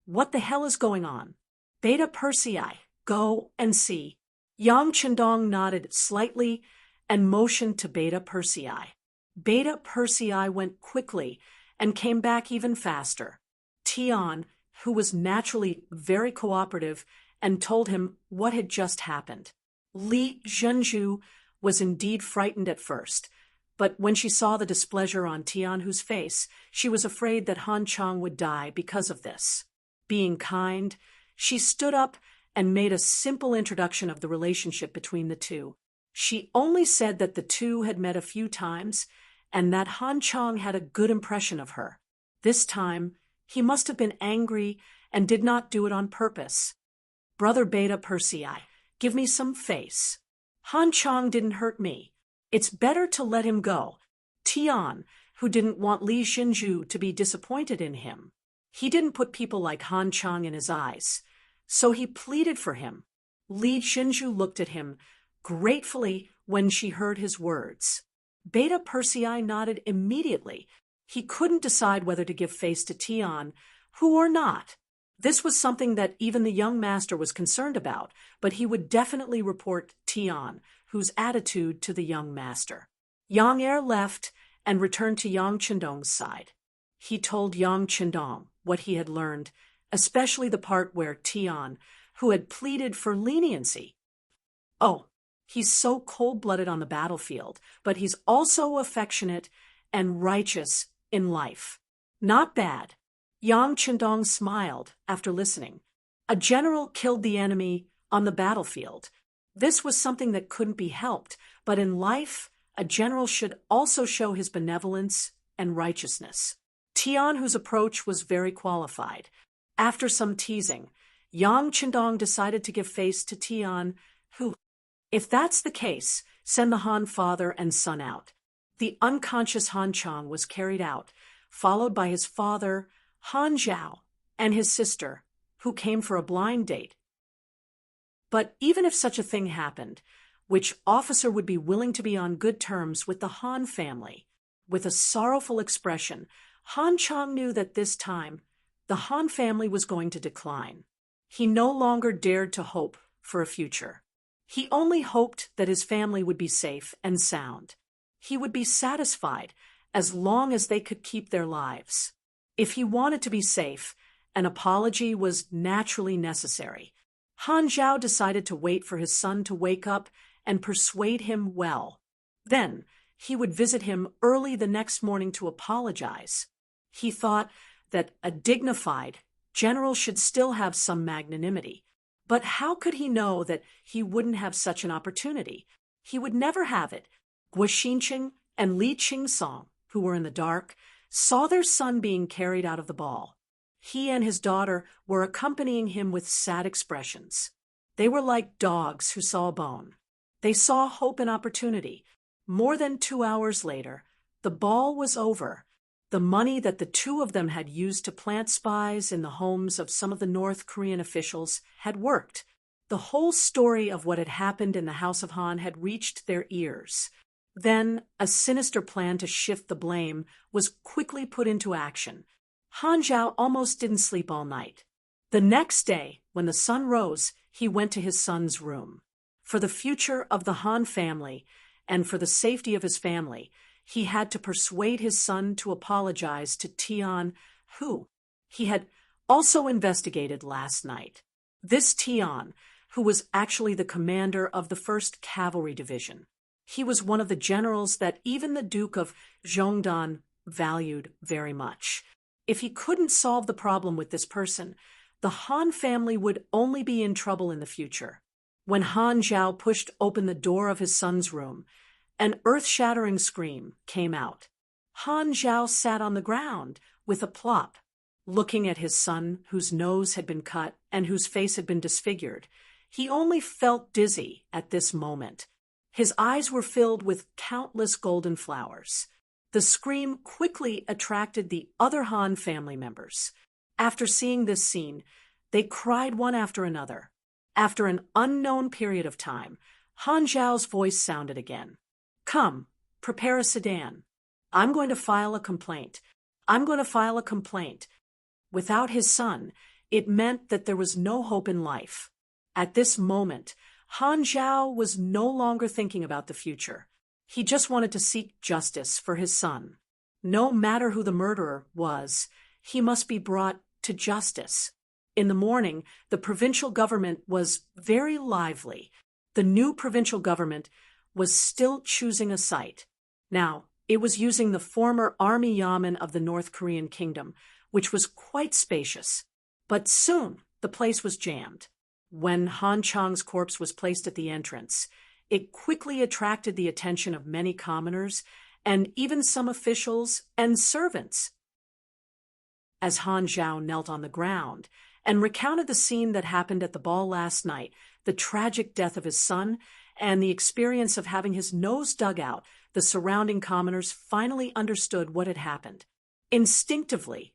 [SPEAKER 1] "What the hell is going on? Beta Persei, go and see." Yang Chendong nodded slightly and motioned to Beta Persei. Beta Persei went quickly and came back even faster. Tian, who was naturally very cooperative, and told him what had just happened. Li Zhenju was indeed frightened at first, but when she saw the displeasure on Tianhu's face, she was afraid that Han Chang would die because of this. Being kind, she stood up and made a simple introduction of the relationship between the two. She only said that the two had met a few times and that Han Chang had a good impression of her. This time, he must have been angry and did not do it on purpose. "Brother Beta Persei, give me some face. Han Chang didn't hurt me. It's better to let him go." Tian, who didn't want Li Zhenju to be disappointed in him. He didn't put people like Han Chang in his eyes, so he pleaded for him. Li Zhenju looked at him gratefully when she heard his words. Beta Persei nodded immediately. He couldn't decide whether to give face to Tian, who or not. This was something that even the young master was concerned about, but he would definitely report Tian, whose attitude to the young master. Yang Er left and returned to Yang Chendong's side. He told Yang Chendong what he had learned, especially the part where Tian, who had pleaded for leniency. "Oh, he's so cold-blooded on the battlefield, but he's also affectionate and righteous in life. Not bad." Yang Chendong smiled after listening. A general killed the enemy on the battlefield. This was something that couldn't be helped, but in life, a general should also show his benevolence and righteousness. Tian, whose approach was very qualified. After some teasing, Yang Chendong decided to give face to Tian, who, "If that's the case, send the Han father and son out." The unconscious Han Chang was carried out, followed by his father, Han Zhao, and his sister, who came for a blind date. But even if such a thing happened, which officer would be willing to be on good terms with the Han family? With a sorrowful expression, Han Chang knew that this time, the Han family was going to decline. He no longer dared to hope for a future. He only hoped that his family would be safe and sound. He would be satisfied as long as they could keep their lives. If he wanted to be safe, an apology was naturally necessary. Han Zhao decided to wait for his son to wake up and persuade him well. Then he would visit him early the next morning to apologize. He thought that a dignified general should still have some magnanimity. But how could he know that he wouldn't have such an opportunity? He would never have it. Guo Xinqing and Li Qingsong, who were in the dark, saw their son being carried out of the ball. He and his daughter were accompanying him with sad expressions. They were like dogs who saw a bone. They saw hope and opportunity. More than 2 hours later, the ball was over. The money that the two of them had used to plant spies in the homes of some of the North Korean officials had worked. The whole story of what had happened in the House of Han had reached their ears. Then, a sinister plan to shift the blame was quickly put into action. Han Zhao almost didn't sleep all night. The next day, when the sun rose, he went to his son's room. For the future of the Han family, and for the safety of his family, he had to persuade his son to apologize to Tian, who he had also investigated last night. This Tian, who was actually the commander of the 1st Cavalry Division. He was one of the generals that even the Duke of Zhongdan valued very much. If he couldn't solve the problem with this person, the Han family would only be in trouble in the future. When Han Zhao pushed open the door of his son's room, an earth-shattering scream came out. Han Zhao sat on the ground with a plop, looking at his son, whose nose had been cut and whose face had been disfigured. He only felt dizzy at this moment. His eyes were filled with countless golden flowers. The scream quickly attracted the other Han family members. After seeing this scene, they cried one after another. After an unknown period of time, Han Zhao's voice sounded again. "Come, prepare a sedan. I'm going to file a complaint. I'm going to file a complaint." Without his son, it meant that there was no hope in life. At this moment, Han Zhao was no longer thinking about the future. He just wanted to seek justice for his son. No matter who the murderer was, he must be brought to justice. In the morning, the provincial government was very lively. The new provincial government was still choosing a site. Now, it was using the former army yamen of the North Korean kingdom, which was quite spacious. But soon, the place was jammed. When Han Chang's corpse was placed at the entrance, it quickly attracted the attention of many commoners and even some officials and servants. As Han Zhao knelt on the ground and recounted the scene that happened at the ball last night, the tragic death of his son, and the experience of having his nose dug out, the surrounding commoners finally understood what had happened. Instinctively,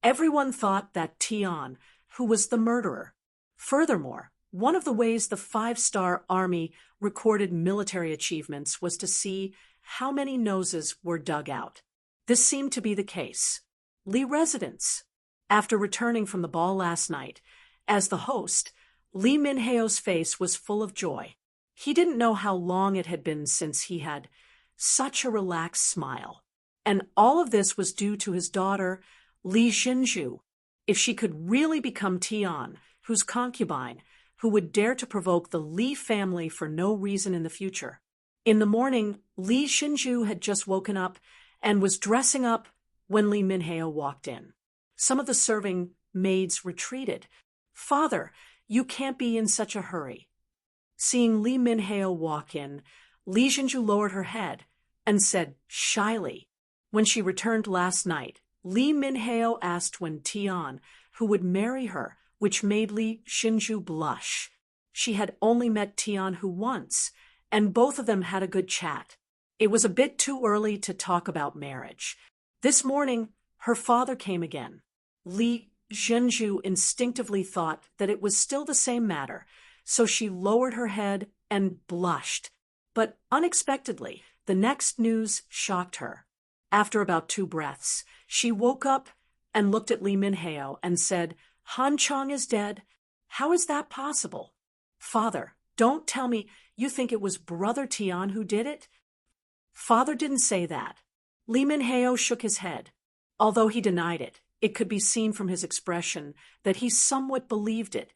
[SPEAKER 1] everyone thought that Tian, who was the murderer. Furthermore, one of the ways the 5-star army recorded military achievements was to see how many noses were dug out. This seemed to be the case. Li residents. After returning from the ball last night, as the host, Li Minheo's face was full of joy. He didn't know how long it had been since he had such a relaxed smile. And all of this was due to his daughter, Li Xinju. If she could really become Tian, whose concubine, who would dare to provoke the Li family for no reason in the future. In the morning, Li Xinju had just woken up and was dressing up when Li Minheo walked in. Some of the serving maids retreated. "Father, you can't be in such a hurry." Seeing Li Minheo walk in, Li Xinju lowered her head and said shyly. When she returned last night, Li Minheo asked when Tian, who would marry her, which made Li Xinju blush. She had only met Tian Hu once, and both of them had a good chat. It was a bit too early to talk about marriage. This morning, her father came again. Li Xinju instinctively thought that it was still the same matter, so she lowered her head and blushed. But unexpectedly, the next news shocked her. After about 2 breaths, she woke up and looked at Li Minheo and said, "Han Chang is dead. How is that possible?" "Father, don't tell me you think it was Brother Tian who did it?" "Father didn't say that." Li Minheo shook his head. Although he denied it, it could be seen from his expression that he somewhat believed it.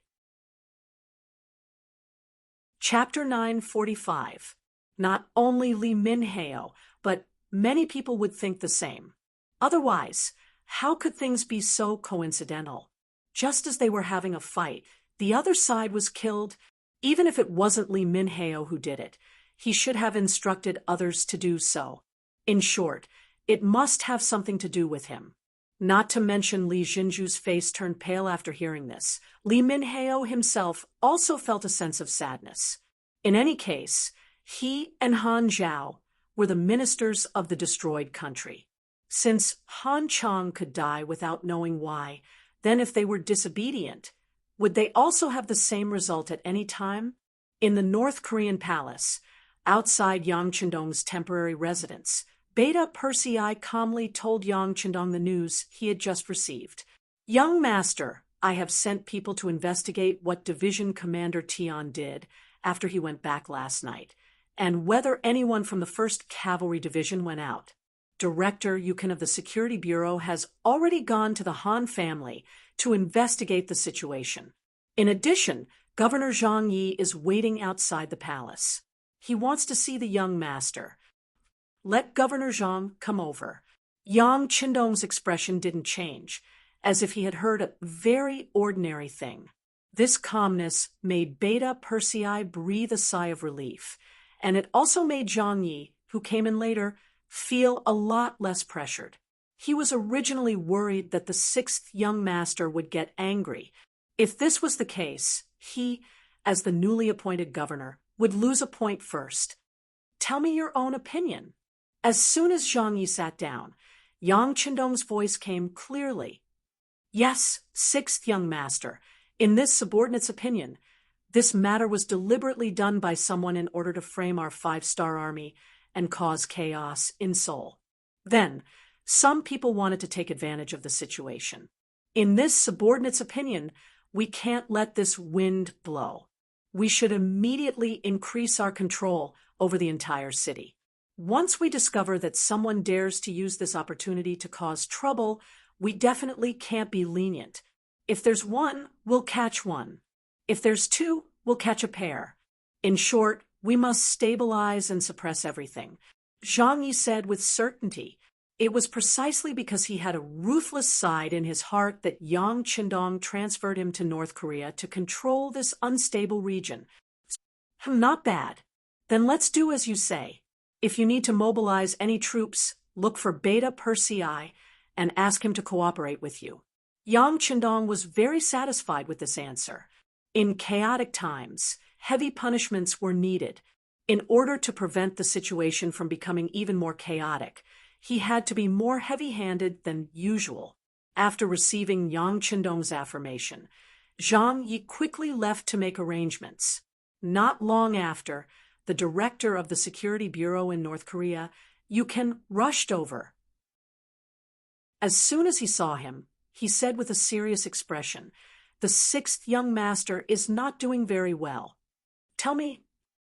[SPEAKER 1] Chapter 945. Not only Li Minheo, but many people would think the same. Otherwise, how could things be so coincidental? Just as they were having a fight, the other side was killed. Even if it wasn't Li Minheo who did it, he should have instructed others to do so. In short, it must have something to do with him. Not to mention Li Xinju's face turned pale after hearing this. Li Minheo himself also felt a sense of sadness. In any case, he and Han Zhao were the ministers of the destroyed country. Since Han Chang could die without knowing why, then if they were disobedient, Would they also have the same result at any time? In the North Korean palace, outside Yang Chendong's temporary residence, Beta Persei calmly told Yang Chendong the news he had just received. Young master, I have sent people to investigate what Division Commander Tian did after he went back last night, and whether anyone from the 1st Cavalry Division went out. Director Yukon of the Security Bureau has already gone to the Han family to investigate the situation. In addition, Governor Zhang Yi is waiting outside the palace. He wants to see the young master. Let Governor Zhang come over. Yang Chendong's expression didn't change, as if he had heard a very ordinary thing. This calmness made Beta Persei breathe a sigh of relief, and it also made Zhang Yi, who came in later, feel a lot less pressured. He was originally worried that the 6th young master would get angry. If this was the case, he, as the newly appointed governor, would lose a point first. Tell me your own opinion. As soon as Zhang Yi sat down, Yang Chendong's voice came clearly. Yes, 6th young master, in this subordinate's opinion, this matter was deliberately done by someone in order to frame our 5-star army and cause chaos in Seoul. Then, some people wanted to take advantage of the situation. In this subordinate's opinion, we can't let this wind blow. We should immediately increase our control over the entire city. Once we discover that someone dares to use this opportunity to cause trouble, we definitely can't be lenient. If there's one, we'll catch one. If there's two, we'll catch a pair. In short, we must stabilize and suppress everything. Zhang Yi said with certainty. It was precisely because he had a ruthless side in his heart that Yang Chendong transferred him to North Korea to control this unstable region. Not bad. Then let's do as you say. If you need to mobilize any troops, look for Beta Persei and ask him to cooperate with you. Yang Chendong was very satisfied with this answer. In chaotic times, heavy punishments were needed. In order to prevent the situation from becoming even more chaotic, he had to be more heavy-handed than usual. After receiving Yang Chendong's affirmation, Zhang Yi quickly left to make arrangements. Not long after, the director of the Security Bureau in North Korea, Yukon, rushed over. As soon as he saw him, he said with a serious expression, "The 6th young master is not doing very well." Tell me.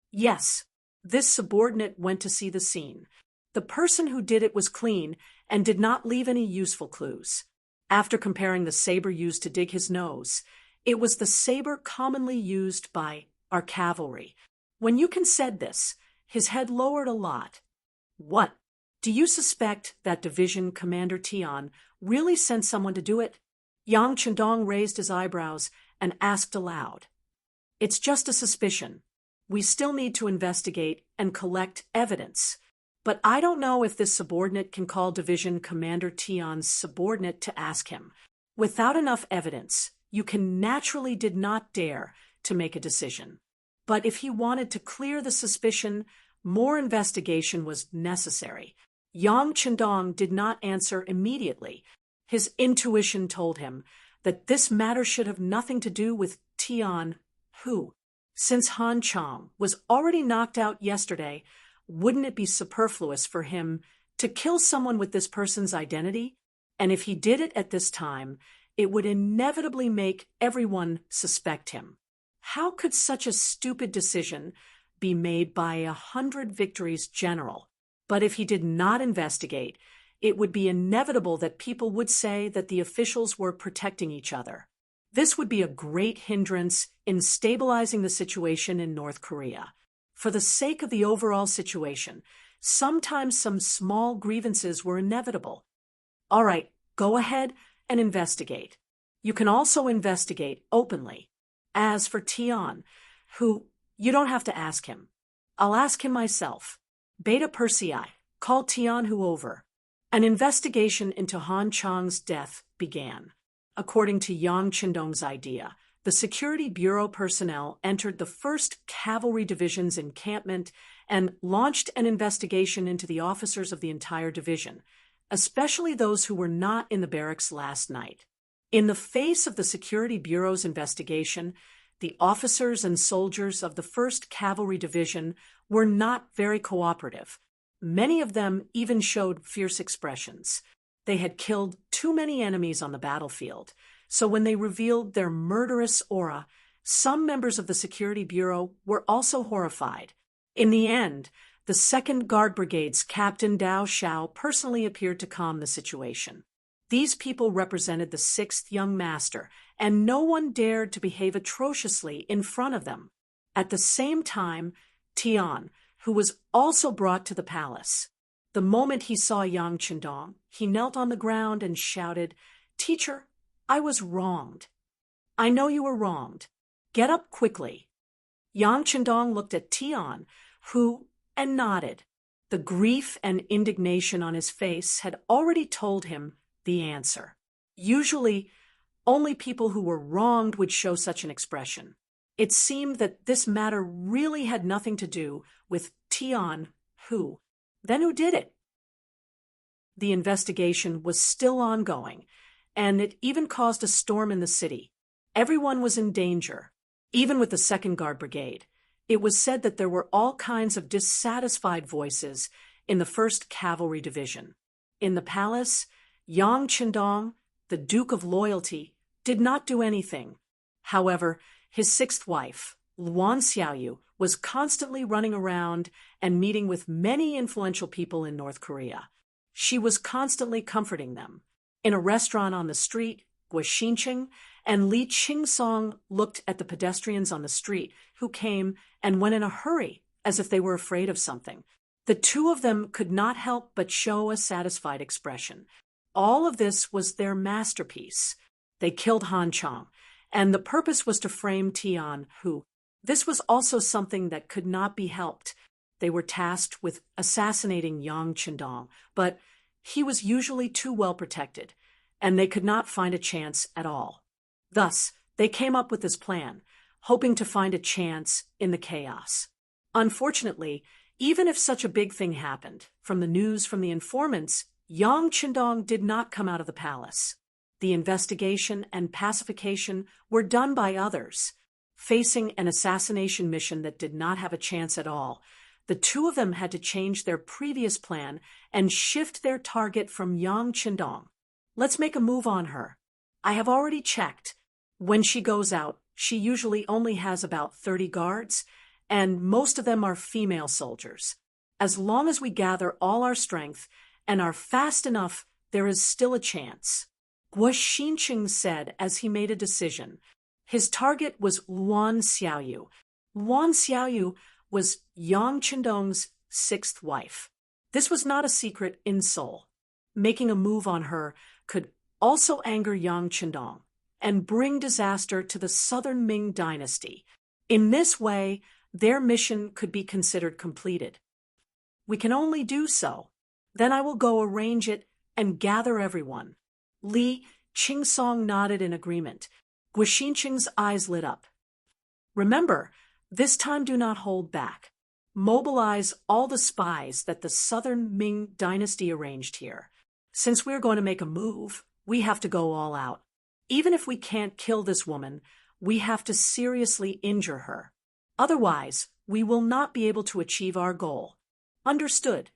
[SPEAKER 1] Yes. This subordinate went to see the scene. The person who did it was clean and did not leave any useful clues. After comparing the saber used to dig his nose, it was the saber commonly used by our cavalry. When Yukon said this, his head lowered a lot. What? Do you suspect that Division Commander Tian really sent someone to do it? Yang Chendong raised his eyebrows and asked aloud. It's just a suspicion. We still need to investigate and collect evidence. But I don't know if this subordinate can call Division Commander Tian's subordinate to ask him. Without enough evidence, Yukon naturally did not dare to make a decision. But if he wanted to clear the suspicion, more investigation was necessary. Yang Chendong did not answer immediately. His intuition told him that this matter should have nothing to do with Tian, who, since Han Chang was already knocked out yesterday, wouldn't it be superfluous for him to kill someone with this person's identity? And if he did it at this time, it would inevitably make everyone suspect him. How could such a stupid decision be made by 100 victories general? But if he did not investigate, it would be inevitable that people would say that the officials were protecting each other. This would be a great hindrance in stabilizing the situation in North Korea. For the sake of the overall situation, sometimes some small grievances were inevitable. All right, go ahead and investigate. You can also investigate openly. As for Tian, who, you don't have to ask him. I'll ask him myself. Beta Persei, call Tian Hu over. An investigation into Han Chang's death began. According to Yang Chendong's idea, the Security Bureau personnel entered the 1st Cavalry Division's encampment and launched an investigation into the officers of the entire division, especially those who were not in the barracks last night. In the face of the Security Bureau's investigation, the officers and soldiers of the 1st Cavalry Division were not very cooperative. Many of them even showed fierce expressions. They had killed too many enemies on the battlefield, so when they revealed their murderous aura, some members of the Security Bureau were also horrified. In the end, the 2nd Guard Brigade's Captain Dao Xiao personally appeared to calm the situation. These people represented the 6th Young Master, and no one dared to behave atrociously in front of them. At the same time, Tian, who was also brought to the palace. The moment he saw Yang Qindong, he knelt on the ground and shouted, "Teacher, I was wronged. I know you were wronged. Get up quickly." Yang Qindong looked at Tian, and nodded. The grief and indignation on his face had already told him the answer. Usually, only people who were wronged would show such an expression. It seemed that this matter really had nothing to do with Tian Hu. Then who did it? The investigation was still ongoing, and it even caused a storm in the city. Everyone was in danger, even with the 2nd Guard Brigade. It was said that there were all kinds of dissatisfied voices in the 1st Cavalry Division. In the palace, Yang Qindong, the Duke of Loyalty, did not do anything. However, his 6th wife, Luan Xiaoyu, was constantly running around and meeting with many influential people in North Korea. She was constantly comforting them. In a restaurant on the street, Guo Xinqing and Li Qingsong looked at the pedestrians on the street who came and went in a hurry, as if they were afraid of something. The two of them could not help but show a satisfied expression. All of this was their masterpiece. They killed Han Chang, and the purpose was to frame Tian Hu. This was also something that could not be helped. They were tasked with assassinating Yang Qindong, but he was usually too well protected, and they could not find a chance at all. Thus, they came up with this plan, hoping to find a chance in the chaos. Unfortunately, even if such a big thing happened, from the news from the informants, Yang Qindong did not come out of the palace. The investigation and pacification were done by others. Facing an assassination mission that did not have a chance at all, the two of them had to change their previous plan and shift their target from Yang Qindong. Let's make a move on her. I have already checked. When she goes out, she usually only has about 30 guards, and most of them are female soldiers. As long as we gather all our strength and are fast enough, there is still a chance. Guo Xinqing said as he made a decision. His target was Luan Xiaoyu. Luan Xiaoyu was Yang Qindong's 6th wife. This was not a secret in Seoul. Making a move on her could also anger Yang Qindong and bring disaster to the Southern Ming dynasty. In this way, their mission could be considered completed. We can only do so. Then I will go arrange it and gather everyone. Li Qingsong nodded in agreement. Guo Xinqing's eyes lit up. Remember, this time do not hold back. Mobilize all the spies that the Southern Ming dynasty arranged here. Since we're going to make a move, we have to go all out. Even if we can't kill this woman, we have to seriously injure her. Otherwise, we will not be able to achieve our goal. Understood.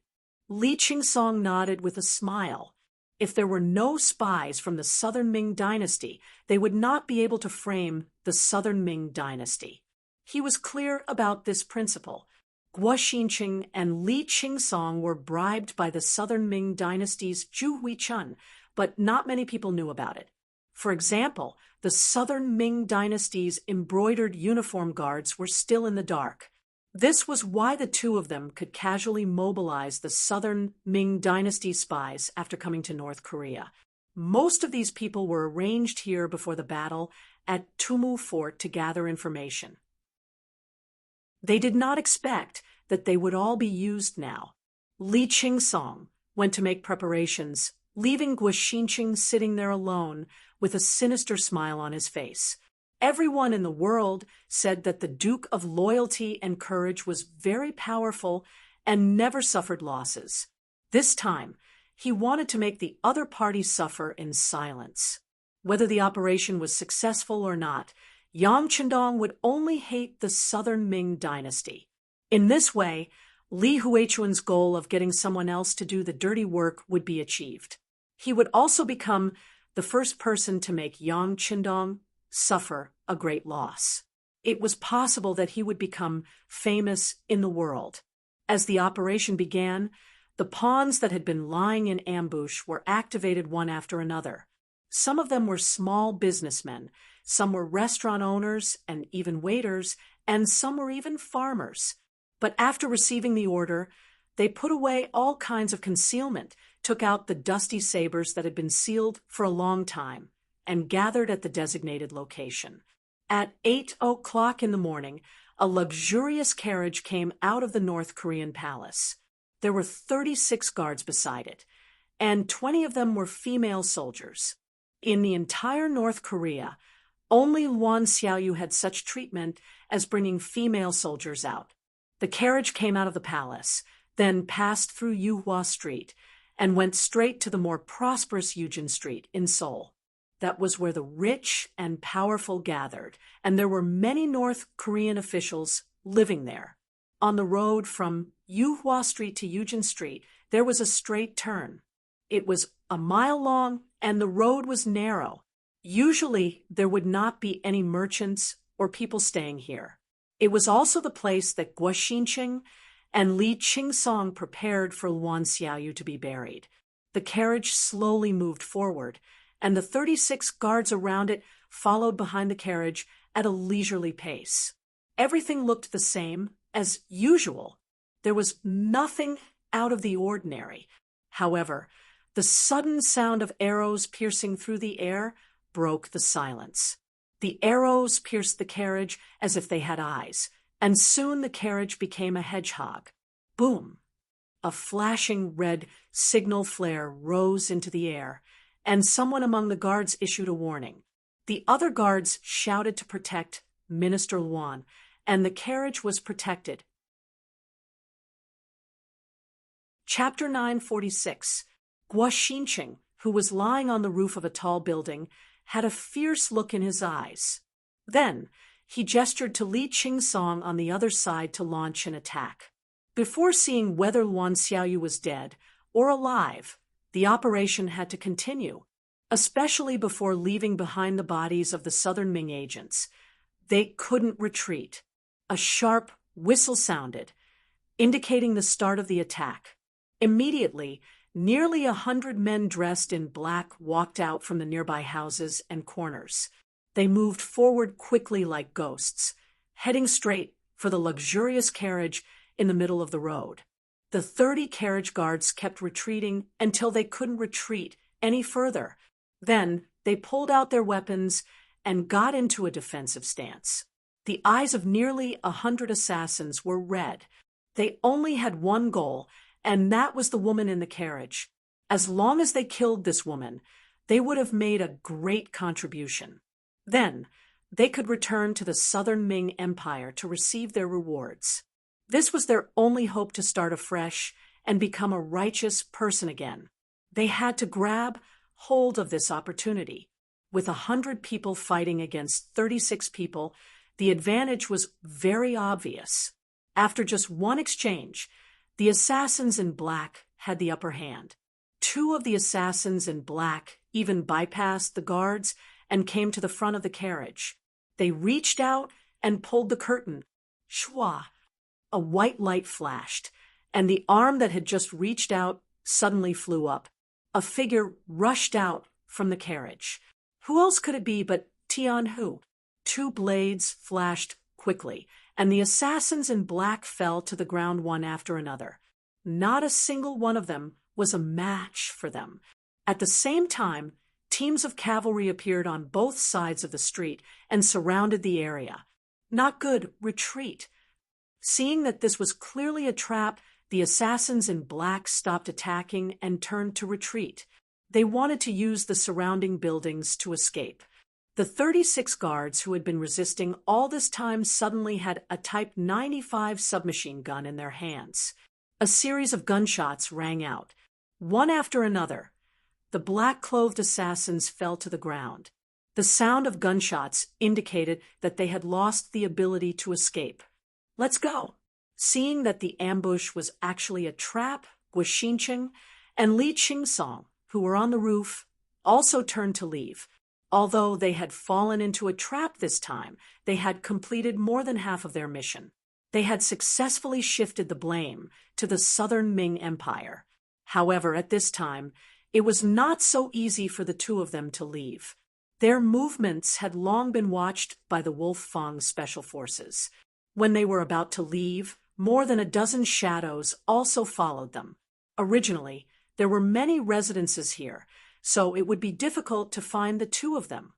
[SPEAKER 1] Li Qingsong nodded with a smile. If there were no spies from the Southern Ming dynasty, they would not be able to frame the Southern Ming dynasty. He was clear about this principle. Guo Xinqing and Li Qingsong were bribed by the Southern Ming dynasty's Zhu Huichun, but not many people knew about it. For example, the Southern Ming dynasty's embroidered uniform guards were still in the dark. This was why the two of them could casually mobilize the Southern Ming dynasty spies after coming to North Korea. Most of these people were arranged here before the battle at Tumu Fort to gather information. They did not expect that they would all be used now. Li Qingsong went to make preparations, leaving Guo Xinqing sitting there alone with a sinister smile on his face. Everyone in the world said that the Duke of Loyalty and Courage was very powerful and never suffered losses. This time, he wanted to make the other party suffer in silence. Whether the operation was successful or not, Yang Chendong would only hate the southern Ming dynasty. In this way, Li Huichuan's goal of getting someone else to do the dirty work would be achieved. He would also become the first person to make Yang Chendong suffer a great loss. It was possible that he would become famous in the world. As the operation began, the pawns that had been lying in ambush were activated one after another. Some of them were small businessmen, some were restaurant owners and even waiters, and some were even farmers. But after receiving the order, they put away all kinds of concealment, took out the dusty sabers that had been sealed for a long time, and gathered at the designated location. At 8 o'clock in the morning, a luxurious carriage came out of the North Korean palace. There were 36 guards beside it, and 20 of them were female soldiers. In the entire North Korea, only Luan Xiaoyu had such treatment as bringing female soldiers out. The carriage came out of the palace, then passed through Yuhua Street, and went straight to the more prosperous Eugene Street in Seoul. That was where the rich and powerful gathered, and there were many North Korean officials living there. On the road from Yuhua Street to Eugene Street, there was a straight turn. It was a mile long, and the road was narrow. Usually, there would not be any merchants or people staying here. It was also the place that Guo Xinqing and Li Qingsong prepared for Luan Xiaoyu to be buried. The carriage slowly moved forward, and the 36 guards around it followed behind the carriage at a leisurely pace. Everything looked the same as usual. There was nothing out of the ordinary. However, the sudden sound of arrows piercing through the air broke the silence. The arrows pierced the carriage as if they had eyes, and soon the carriage became a hedgehog. Boom! A flashing red signal flare rose into the air, and someone among the guards issued a warning. The other guards shouted to protect Minister Luan, and the carriage was protected. Chapter 946. Guo Xinqing, who was lying on the roof of a tall building, had a fierce look in his eyes. Then he gestured to Li Qingsong on the other side to launch an attack. Before seeing whether Luan Xiaoyu was dead or alive, the operation had to continue, especially before leaving behind the bodies of the southern Ming agents. They couldn't retreat. A sharp whistle sounded, indicating the start of the attack. Immediately, nearly 100 men dressed in black walked out from the nearby houses and corners. They moved forward quickly like ghosts, heading straight for the luxurious carriage in the middle of the road. The 30 carriage guards kept retreating until they couldn't retreat any further. Then they pulled out their weapons and got into a defensive stance. The eyes of nearly 100 assassins were red. They only had one goal, and that was the woman in the carriage. As long as they killed this woman, they would have made a great contribution. Then they could return to the southern Ming Empire to receive their rewards. This was their only hope to start afresh and become a righteous person again. They had to grab hold of this opportunity. With 100 people fighting against 36 people, the advantage was very obvious. After just one exchange, the assassins in black had the upper hand. 2 of the assassins in black even bypassed the guards and came to the front of the carriage. They reached out and pulled the curtain. Shwa! A white light flashed, and the arm that had just reached out suddenly flew up. A figure rushed out from the carriage. Who else could it be but Tianhu? 2 blades flashed quickly, and the assassins in black fell to the ground one after another. Not a single one of them was a match for them. At the same time, teams of cavalry appeared on both sides of the street and surrounded the area. Not good, retreat. Seeing that this was clearly a trap, the assassins in black stopped attacking and turned to retreat. They wanted to use the surrounding buildings to escape. The 36 guards who had been resisting all this time suddenly had a Type 95 submachine gun in their hands. A series of gunshots rang out. One after another, The black-clothed assassins fell to the ground. The sound of gunshots indicated that they had lost the ability to escape. "Let's go." Seeing that the ambush was actually a trap, Guoxincheng and Li Qingsong, who were on the roof, also turned to leave. Although they had fallen into a trap this time, they had completed more than half of their mission. They had successfully shifted the blame to the southern Ming Empire. However, at this time, it was not so easy for the two of them to leave. Their movements had long been watched by the Wolf Fang Special Forces. When they were about to leave, more than a dozen shadows also followed them. Originally, there were many residences here, so it would be difficult to find the two of them.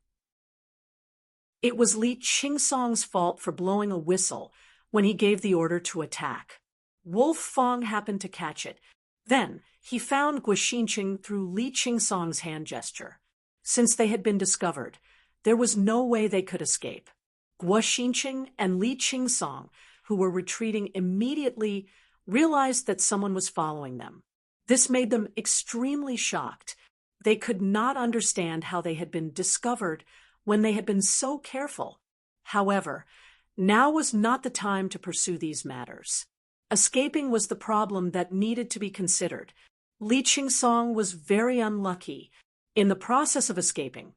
[SPEAKER 1] It was Li Qingsong's fault for blowing a whistle when he gave the order to attack. Wolf Fang happened to catch it. Then he found Guoxincheng through Li Qingsong's hand gesture. Since they had been discovered, there was no way they could escape. Guoxincheng and Li Qingsong, who were retreating immediately, realized that someone was following them. This made them extremely shocked. They could not understand how they had been discovered when they had been so careful. However, now was not the time to pursue these matters. Escaping was the problem that needed to be considered. Li Qingsong was very unlucky. In the process of escaping,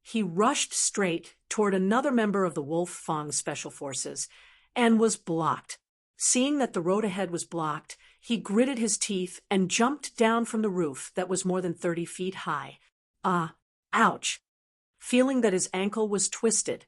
[SPEAKER 1] he rushed straight toward another member of the Wolf Fang Special Forces and was blocked. Seeing that the road ahead was blocked, he gritted his teeth and jumped down from the roof that was more than 30 feet high. Ouch! Feeling that his ankle was twisted,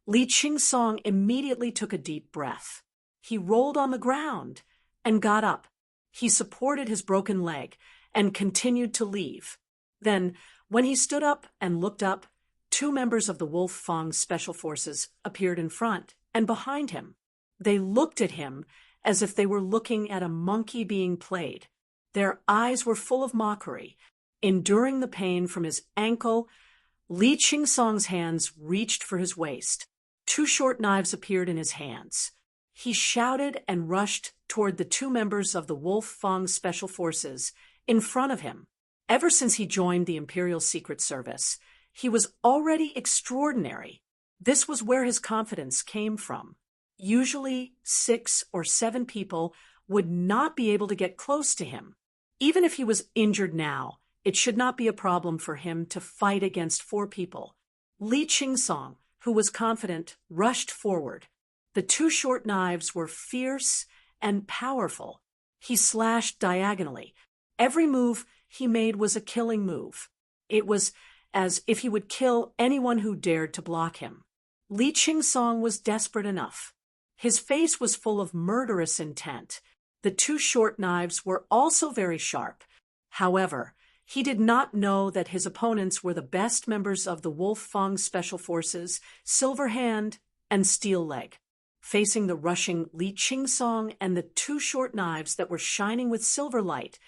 [SPEAKER 1] Li Qingsong immediately took a deep breath. He rolled on the ground and got up. He supported his broken leg and continued to leave. Then, when he stood up and looked up, two members of the Wolf Fang Special Forces appeared in front and behind him. They looked at him as if they were looking at a monkey being played. Their eyes were full of mockery. Enduring the pain from his ankle, Li Qingsong's hands reached for his waist. Two short knives appeared in his hands. He shouted and rushed toward the two members of the Wolf Fang Special Forces in front of him. Ever since he joined the Imperial Secret Service, he was already extraordinary. This was where his confidence came from. Usually, 6 or 7 people would not be able to get close to him. Even if he was injured now, it should not be a problem for him to fight against 4 people. Li Qingsong, who was confident, rushed forward. The two short knives were fierce and powerful. He slashed diagonally. Every move he made was a killing move. It was as if he would kill anyone who dared to block him. Li Qingsong was desperate enough. His face was full of murderous intent. The two short knives were also very sharp. However, he did not know that his opponents were the best members of the Wolf Fang Special Forces, Silver Hand and Steel Leg. Facing the rushing Li Qingsong and the two short knives that were shining with silver light,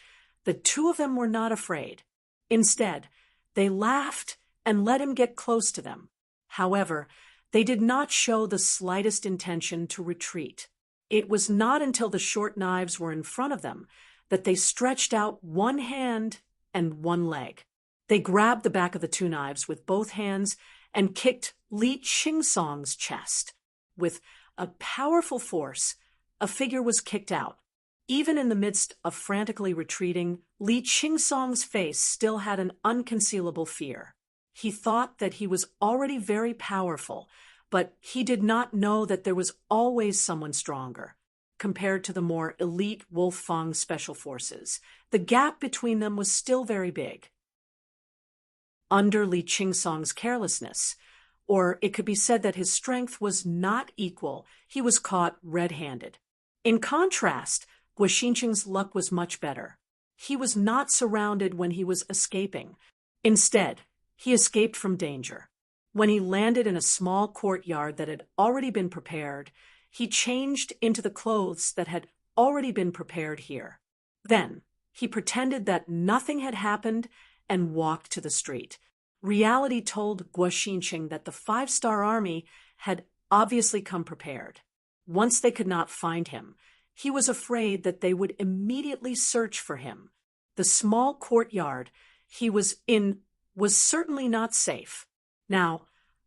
[SPEAKER 1] the two of them were not afraid. Instead, they laughed and let him get close to them. However, they did not show the slightest intention to retreat. It was not until the short knives were in front of them that they stretched out one hand and one leg. They grabbed the back of the two knives with both hands and kicked Li Qingsong's chest. With a powerful force, a figure was kicked out. Even in the midst of frantically retreating, Li Qingsong's face still had an unconcealable fear. He thought that he was already very powerful, but he did not know that there was always someone stronger. Compared to the more elite Wolf Fang Special Forces, the gap between them was still very big. Under Li Qingsong's carelessness, or it could be said that his strength was not equal, he was caught red-handed. In contrast, Guoxincheng's luck was much better. He was not surrounded when he was escaping. Instead, he escaped from danger. When he landed in a small courtyard that had already been prepared, he changed into the clothes that had already been prepared here. Then, he pretended that nothing had happened and walked to the street. Reality told Guoxincheng that the 5-star army had obviously come prepared. Once they could not find him, he was afraid that they would immediately search for him. The small courtyard he was in was certainly not safe. Now,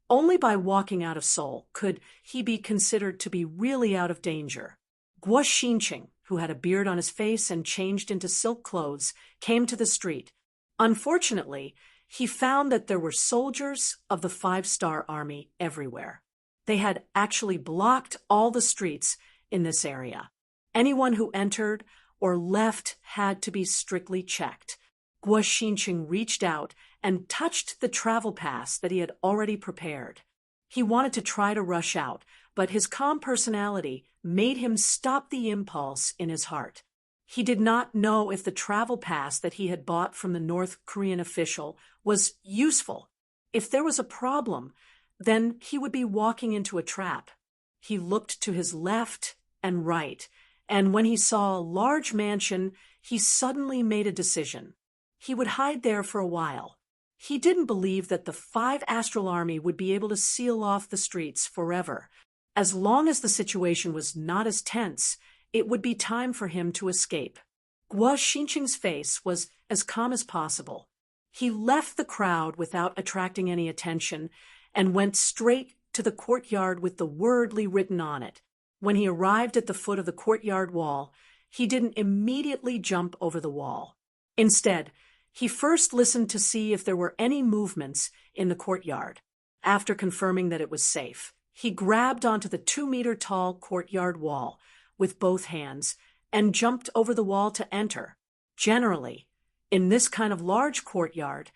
[SPEAKER 1] only by walking out of Seoul could he be considered to be really out of danger. Guo Xinqing, who had a beard on his face and changed into silk clothes, came to the street. Unfortunately, he found that there were soldiers of the Five-Star Army everywhere. They had actually blocked all the streets in this area. Anyone who entered or left had to be strictly checked. Guo Xinqing reached out and touched the travel pass that he had already prepared. He wanted to try to rush out, but his calm personality made him stop the impulse in his heart. He did not know if the travel pass that he had bought from the North Korean official was useful. If there was a problem, then he would be walking into a trap. He looked to his left and right, and when he saw a large mansion, he suddenly made a decision. He would hide there for a while. He didn't believe that the Five Astral Army would be able to seal off the streets forever. As long as the situation was not as tense, it would be time for him to escape. Guo Xinqing's face was as calm as possible. He left the crowd without attracting any attention and went straight to the courtyard with the word Li written on it. When he arrived at the foot of the courtyard wall, he didn't immediately jump over the wall. Instead, he first listened to see if there were any movements in the courtyard. After confirming that it was safe, he grabbed onto the 2-meter-tall courtyard wall with both hands and jumped over the wall to enter. Generally, in this kind of large courtyard,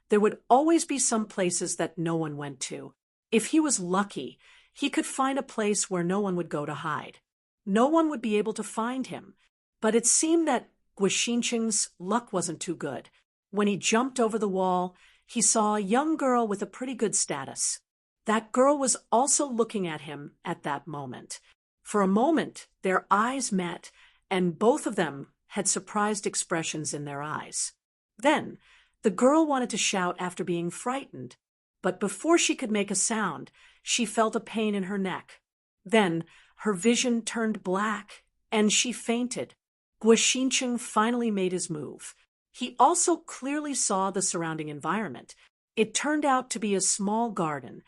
[SPEAKER 1] there would always be some places that no one went to. If he was lucky, he could find a place where no one would go to hide. No one would be able to find him, but it seemed that Guo Xinqing's luck wasn't too good. When he jumped over the wall, he saw a young girl with a pretty good status. That girl was also looking at him at that moment. For a moment, their eyes met, and both of them had surprised expressions in their eyes. Then, the girl wanted to shout after being frightened, but before she could make a sound, she felt a pain in her neck. Then, her vision turned black, and she fainted. Guo Xinqing finally made his move. He also clearly saw the surrounding environment. It turned out to be a small garden.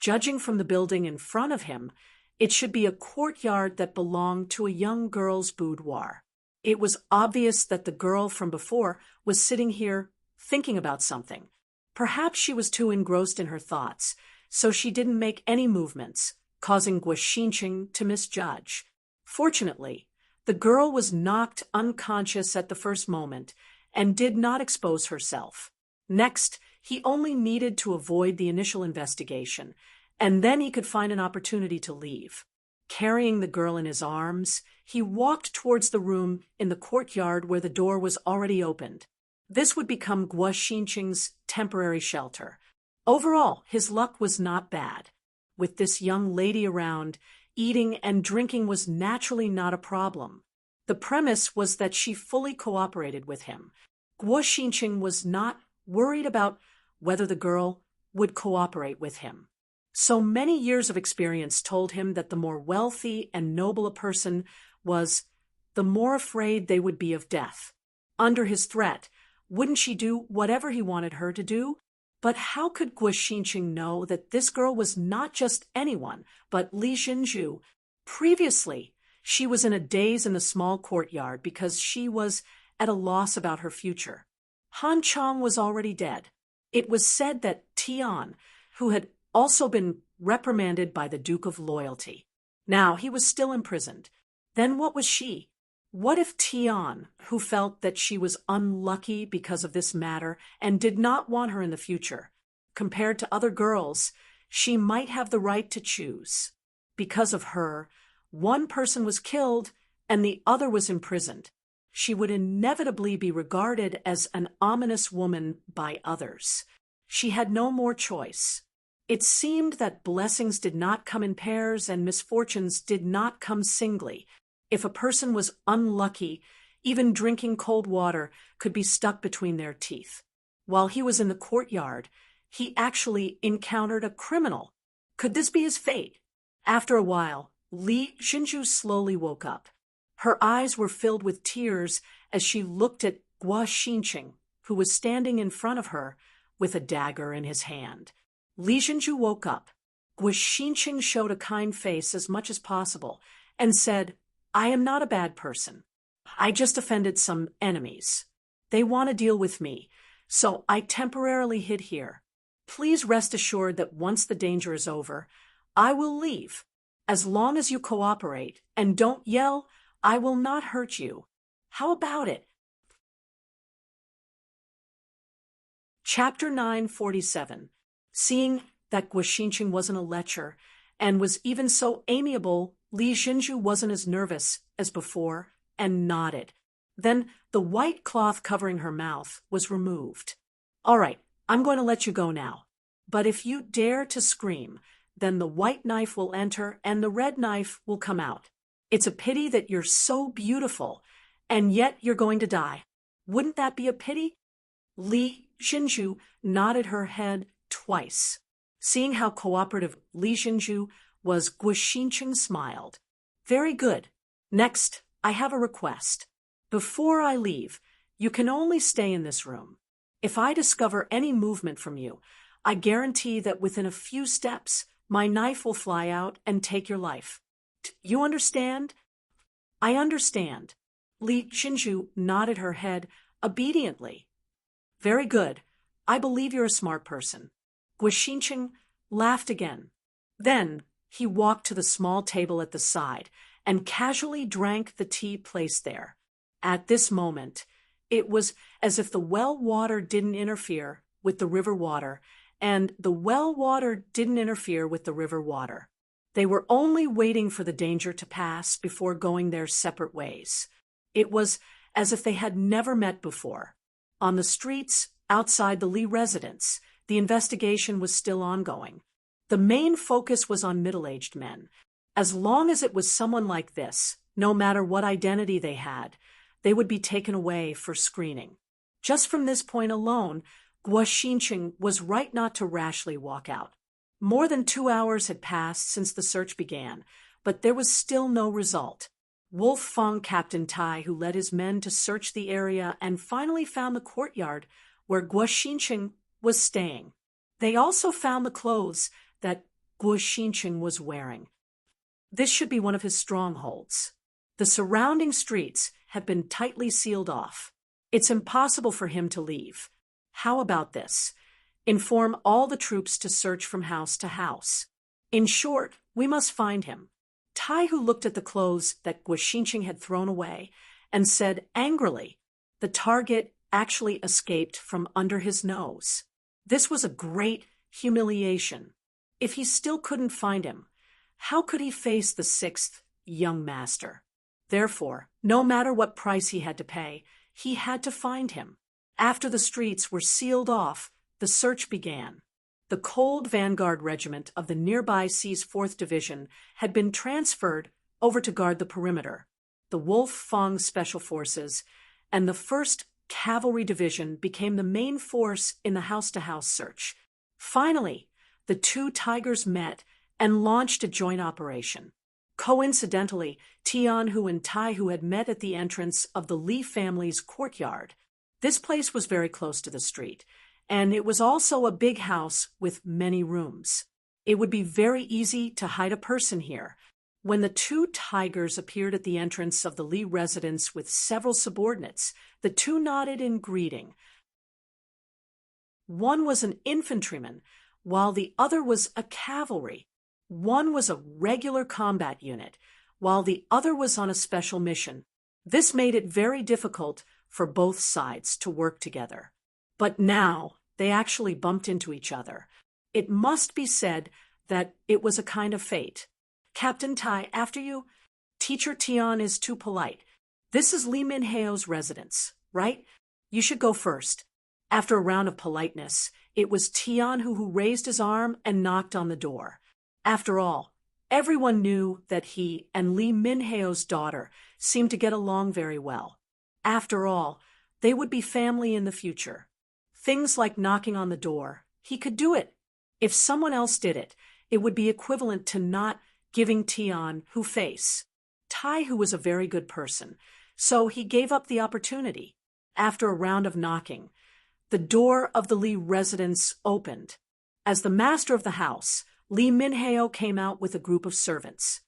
[SPEAKER 1] Judging from the building in front of him, it should be a courtyard that belonged to a young girl's boudoir. It was obvious that the girl from before was sitting here thinking about something. Perhaps she was too engrossed in her thoughts, so she didn't make any movements, causing Guo Xinqing to misjudge. Fortunately, the girl was knocked unconscious at the first moment and did not expose herself. Next, he only needed to avoid the initial investigation, and then he could find an opportunity to leave. Carrying the girl in his arms, he walked towards the room in the courtyard where the door was already opened. This would become Guo Xinqing's temporary shelter. Overall, his luck was not bad. With this young lady around, eating and drinking was naturally not a problem. The premise was that she fully cooperated with him. Guo Xinqing was not worried about whether the girl would cooperate with him. So many years of experience told him that the more wealthy and noble a person was, the more afraid they would be of death. Under his threat, wouldn't she do whatever he wanted her to do? But how could Guo Xinqing know that this girl was not just anyone, but Li Xinju? Previously, she was in a daze in the small courtyard because she was at a loss about her future. Han Chong was already dead. It was said that Tian, who had also been reprimanded by the Duke of Loyalty. Now he was still imprisoned. Then what was she? What if Tian, who felt that she was unlucky because of this matter and did not want her in the future, compared to other girls, she might have the right to choose. Because of her, one person was killed and the other was imprisoned. She would inevitably be regarded as an ominous woman by others. She had no more choice. It seemed that blessings did not come in pairs and misfortunes did not come singly. If a person was unlucky, even drinking cold water could be stuck between their teeth. While he was in the courtyard, he actually encountered a criminal. Could this be his fate? After a while, Li Xinju slowly woke up. Her eyes were filled with tears as she looked at Guo Xinqing, who was standing in front of her with a dagger in his hand. Li Zhenju woke up. Guo Xinqing showed a kind face as much as possible and said, "I am not a bad person. I just offended some enemies. They want to deal with me, so I temporarily hid here. Please rest assured that once the danger is over, I will leave. As long as you cooperate and don't yell, I will not hurt you. How about it?" Chapter 947. Seeing that Guo Xinqing wasn't a lecher and was even so amiable, Li Zhenju wasn't as nervous as before and nodded. Then the white cloth covering her mouth was removed. "All right, I'm going to let you go now. But if you dare to scream, then the white knife will enter and the red knife will come out. It's a pity that you're so beautiful, and yet you're going to die. Wouldn't that be a pity?" Li Zhenju nodded her head twice. Seeing how cooperative Li Zhenju was, Guo Xinqing smiled. "Very good. Next, I have a request. Before I leave, you can only stay in this room. If I discover any movement from you, I guarantee that within a few steps, my knife will fly out and take your life. You understand?" "I understand." Li Zhenju nodded her head obediently. "Very good. I believe you're a smart person." Guo Xinqing laughed again. Then he walked to the small table at the side and casually drank the tea placed there. At this moment, it was as if the well water didn't interfere with the river water, and the well water didn't interfere with the river water. They were only waiting for the danger to pass before going their separate ways. It was as if they had never met before. On the streets outside the Li residence, the investigation was still ongoing. The main focus was on middle-aged men. As long as it was someone like this, no matter what identity they had, they would be taken away for screening. Just from this point alone, Guo Xinqing was right not to rashly walk out. More than 2 hours had passed since the search began, but there was still no result. Wolf Fang, Captain Tai, who led his men to search the area and finally found the courtyard where Guo Xinqing was staying. They also found the clothes that Guo Xinqing was wearing. This should be one of his strongholds. The surrounding streets have been tightly sealed off. It's impossible for him to leave. How about this? Inform all the troops to search from house to house. In short, we must find him. Tai, who looked at the clothes that Guo Xinqing had thrown away and said angrily, the target actually escaped from under his nose. This was a great humiliation. If he still couldn't find him, how could he face the 6th young master? Therefore, no matter what price he had to pay, he had to find him. After the streets were sealed off, the search began. The Cold Vanguard Regiment of the nearby C's 4th Division had been transferred over to guard the perimeter. The Wolf Fang Special Forces and the 1st Cavalry Division became the main force in the house-to-house search. Finally, the two tigers met and launched a joint operation. Coincidentally, Tianhu and Taihu had met at the entrance of the Li family's courtyard. This place was very close to the street, and it was also a big house with many rooms. It would be very easy to hide a person here. When the two tigers appeared at the entrance of the Li residence with several subordinates, the two nodded in greeting. One was an infantryman, while the other was a cavalry. One was a regular combat unit, while the other was on a special mission. This made it very difficult for both sides to work together. But now they actually bumped into each other. It must be said that it was a kind of fate. Captain Tai, after you. Teacher Tian is too polite. This is Li Minheo's residence, right? You should go first. After a round of politeness, it was Tian who raised his arm and knocked on the door. After all, everyone knew that he and Li Minheo's daughter seemed to get along very well. After all, they would be family in the future. Things like knocking on the door, he could do it. If someone else did it, it would be equivalent to not giving Tian who face. Tai, who was a very good person, so he gave up the opportunity. after a round of knocking, the door of the Li residence opened. As the master of the house, Li Minheo came out with a group of servants.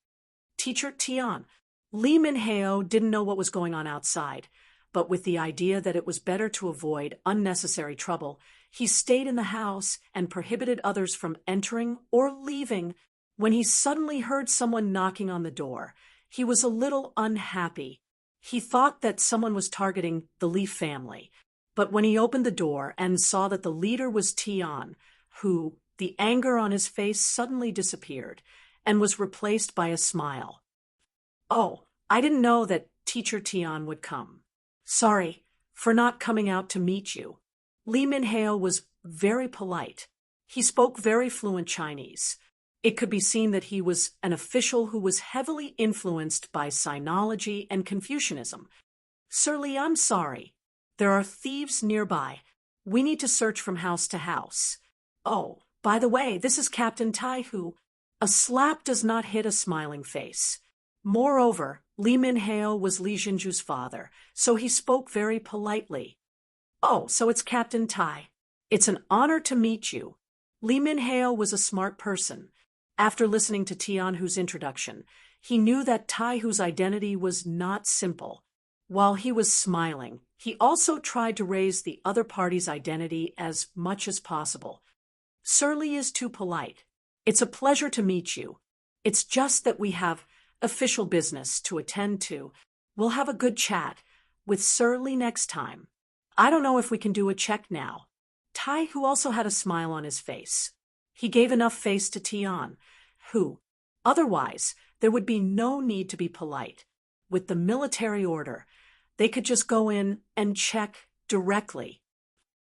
[SPEAKER 1] Teacher Tian. Li Minheo didn't know what was going on outside, but with the idea that it was better to avoid unnecessary trouble, he stayed in the house and prohibited others from entering or leaving. When he suddenly heard someone knocking on the door, he was a little unhappy. He thought that someone was targeting the Li family, but when he opened the door and saw that the leader was Tian, who, the anger on his face suddenly disappeared and was replaced by a smile. "Oh, I didn't know that Teacher Tian would come. Sorry for not coming out to meet you." Li Minheo was very polite. He spoke very fluent Chinese. It could be seen that he was an official who was heavily influenced by Sinology and Confucianism. "Sir Li, I'm sorry. There are thieves nearby. We need to search from house to house. Oh, by the way, this is Captain Tai who—" A slap does not hit a smiling face. Moreover, Li Minheo was Li Jinju's father, so he spoke very politely. "Oh, so it's Captain Tai. It's an honor to meet you." Li Minheo was a smart person. After listening to Tianhu's introduction, he knew that Taihu's identity was not simple. While he was smiling, he also tried to raise the other party's identity as much as possible. "Sir Li is too polite. It's a pleasure to meet you. It's just that we have official business to attend to. We'll have a good chat with Sir Li next time. I don't know if we can do a check now." Taihu also had a smile on his face. He gave enough face to Tian, who, otherwise, there would be no need to be polite. With the military order, they could just go in and check directly.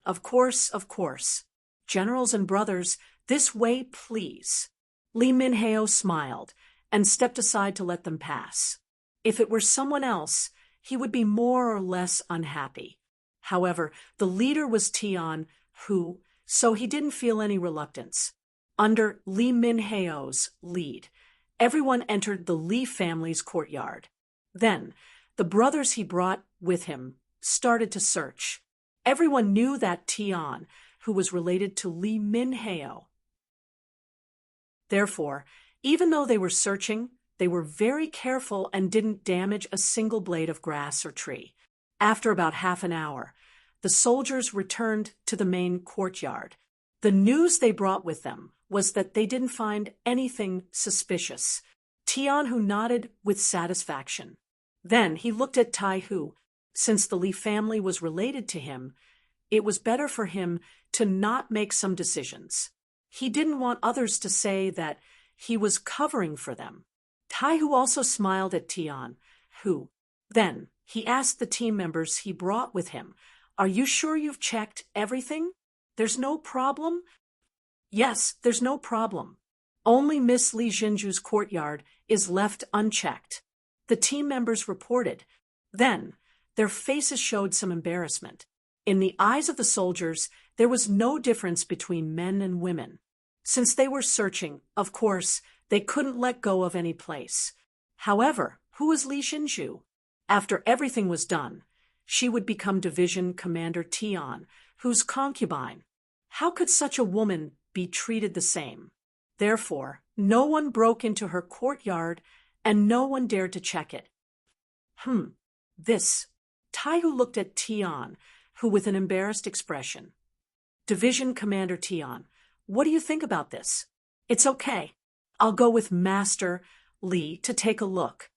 [SPEAKER 1] Of course. Generals and brothers, this way, please." Li Minheo smiled and stepped aside to let them pass. If it were someone else, he would be more or less unhappy. However, the leader was Tian, so he didn't feel any reluctance. Under Li Minheo's lead, everyone entered the Li family's courtyard. Then, the brothers he brought with him started to search. Everyone knew that Tian, who was related to Li Minheo. Therefore, even though they were searching, they were very careful and didn't damage a single blade of grass or tree. After about half an hour, the soldiers returned to the main courtyard. The news they brought with them was that they didn't find anything suspicious. Tianhu nodded with satisfaction. Then he looked at Taihu. Since the Li family was related to him, it was better for him to not make some decisions. He didn't want others to say that he was covering for them. Taihu also smiled at Tian, then he asked the team members he brought with him, "Are you sure you've checked everything? There's no problem?" "Yes, there's no problem. Only Miss Li Jinju's courtyard is left unchecked," the team members reported. Then, their faces showed some embarrassment. In the eyes of the soldiers, there was no difference between men and women. Since they were searching, of course, they couldn't let go of any place. However, who was Li Jinju? After everything was done, she would become Division Commander Tian, whose concubine. How could such a woman be treated the same? Therefore, no one broke into her courtyard, and no one dared to check it. Taihu looked at Tian, who with an embarrassed expression. "Division Commander Tian, what do you think about this?" "It's okay. I'll go with Master Li to take a look."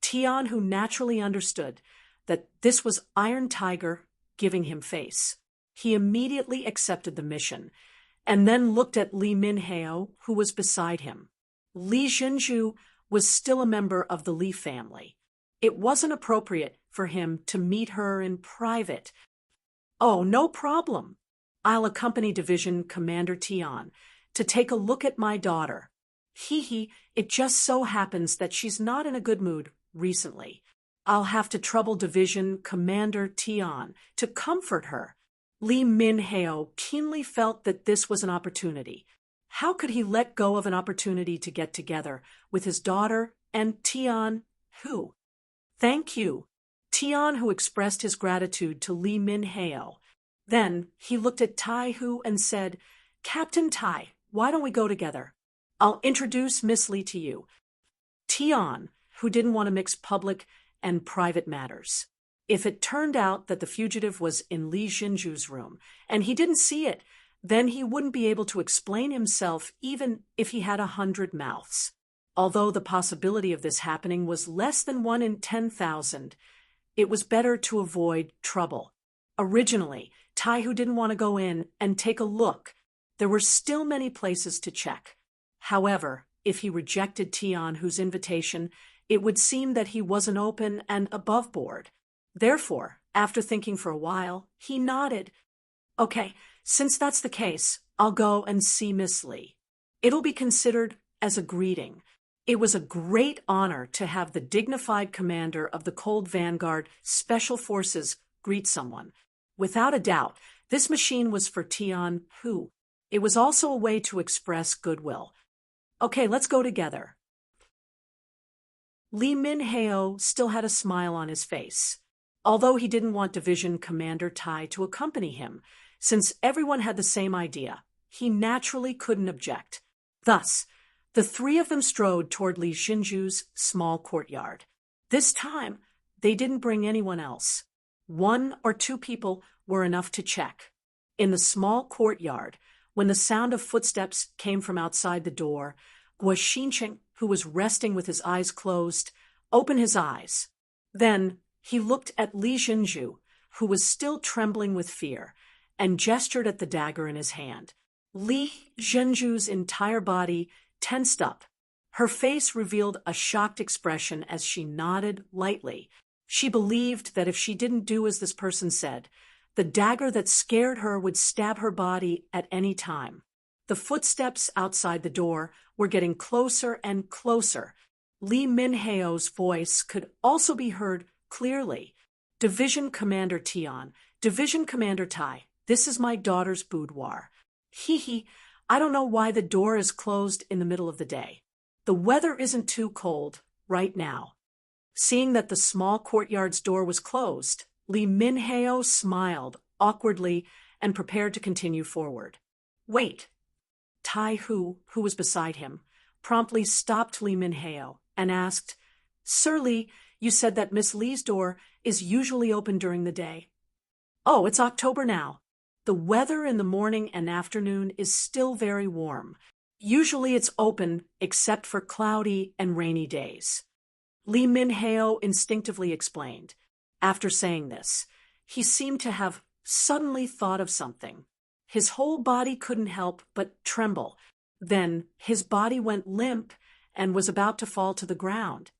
[SPEAKER 1] Tian, who naturally understood that this was Iron Tiger giving him face. He immediately accepted the mission, and then looked at Li Minheo, who was beside him. Li Jinju was still a member of the Li family. It wasn't appropriate for him to meet her in private. "Oh, no problem. I'll accompany Division Commander Tian to take a look at my daughter. It just so happens that she's not in a good mood recently. I'll have to trouble Division Commander Tian to comfort her." Li Minheo keenly felt that this was an opportunity. How could he let go of an opportunity to get together with his daughter and Tian? "Thank you." Tian, who expressed his gratitude to Li Min-heo. Then he looked at Tai Hu and said, "Captain Tai, why don't we go together? I'll introduce Miss Li to you." Tian, who didn't want to mix public and private matters. If it turned out that the fugitive was in Li Jinju's room, and he didn't see it, then he wouldn't be able to explain himself even if he had 100 mouths. Although the possibility of this happening was less than 1 in 10,000, it was better to avoid trouble. Originally, Tai Hu didn't want to go in and take a look. There were still many places to check. However, if he rejected Tian Hu's invitation, it would seem that he wasn't open and above board. Therefore, after thinking for a while, he nodded. "Okay, since that's the case, I'll go and see Miss Li. It'll be considered as a greeting." It was a great honor to have the dignified commander of the Cold Vanguard Special Forces greet someone. Without a doubt, this machine was for Tian Hu. It was also a way to express goodwill. "Okay, let's go together." Li Min-heo still had a smile on his face. Although he didn't want Division Commander Tai to accompany him, since everyone had the same idea, he naturally couldn't object. Thus, the three of them strode toward Li Jinju's small courtyard. This time, they didn't bring anyone else. 1 or 2 people were enough to check. In the small courtyard, when the sound of footsteps came from outside the door, Guo Xincheng, who was resting with his eyes closed, opened his eyes. Then he looked at Li Jinju, who was still trembling with fear, and gestured at the dagger in his hand. Li Jinju's entire body tensed up. Her face revealed a shocked expression as she nodded lightly. She believed that if she didn't do as this person said, the dagger that scared her would stab her body at any time. The footsteps outside the door were getting closer and closer. Li Min-heo's voice could also be heard clearly. "Division Commander Tian, Division Commander Tai, this is my daughter's boudoir. Hee, I don't know why the door is closed in the middle of the day. The weather isn't too cold right now." Seeing that the small courtyard's door was closed, Li Min-heo smiled awkwardly and prepared to continue forward. "Wait." Tai Hu, who was beside him, promptly stopped Li Min-heo and asked, "Sir Li, you said that Miss Li's door is usually open during the day." "Oh, it's October now. The weather in the morning and afternoon is still very warm. Usually it's open except for cloudy and rainy days," Li Min-heo instinctively explained. After saying this, he seemed to have suddenly thought of something. His whole body couldn't help but tremble. Then his body went limp and was about to fall to the ground.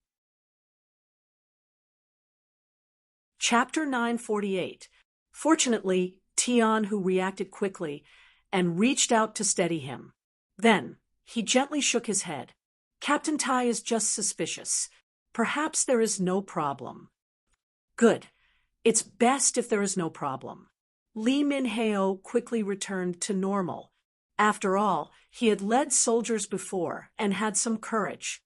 [SPEAKER 1] Chapter 948. Fortunately, Tian Hu reacted quickly and reached out to steady him. Then he gently shook his head. "Captain Tai is just suspicious. Perhaps there is no problem." "Good. It's best if there is no problem." Li Min-heo quickly returned to normal. After all, he had led soldiers before and had some courage.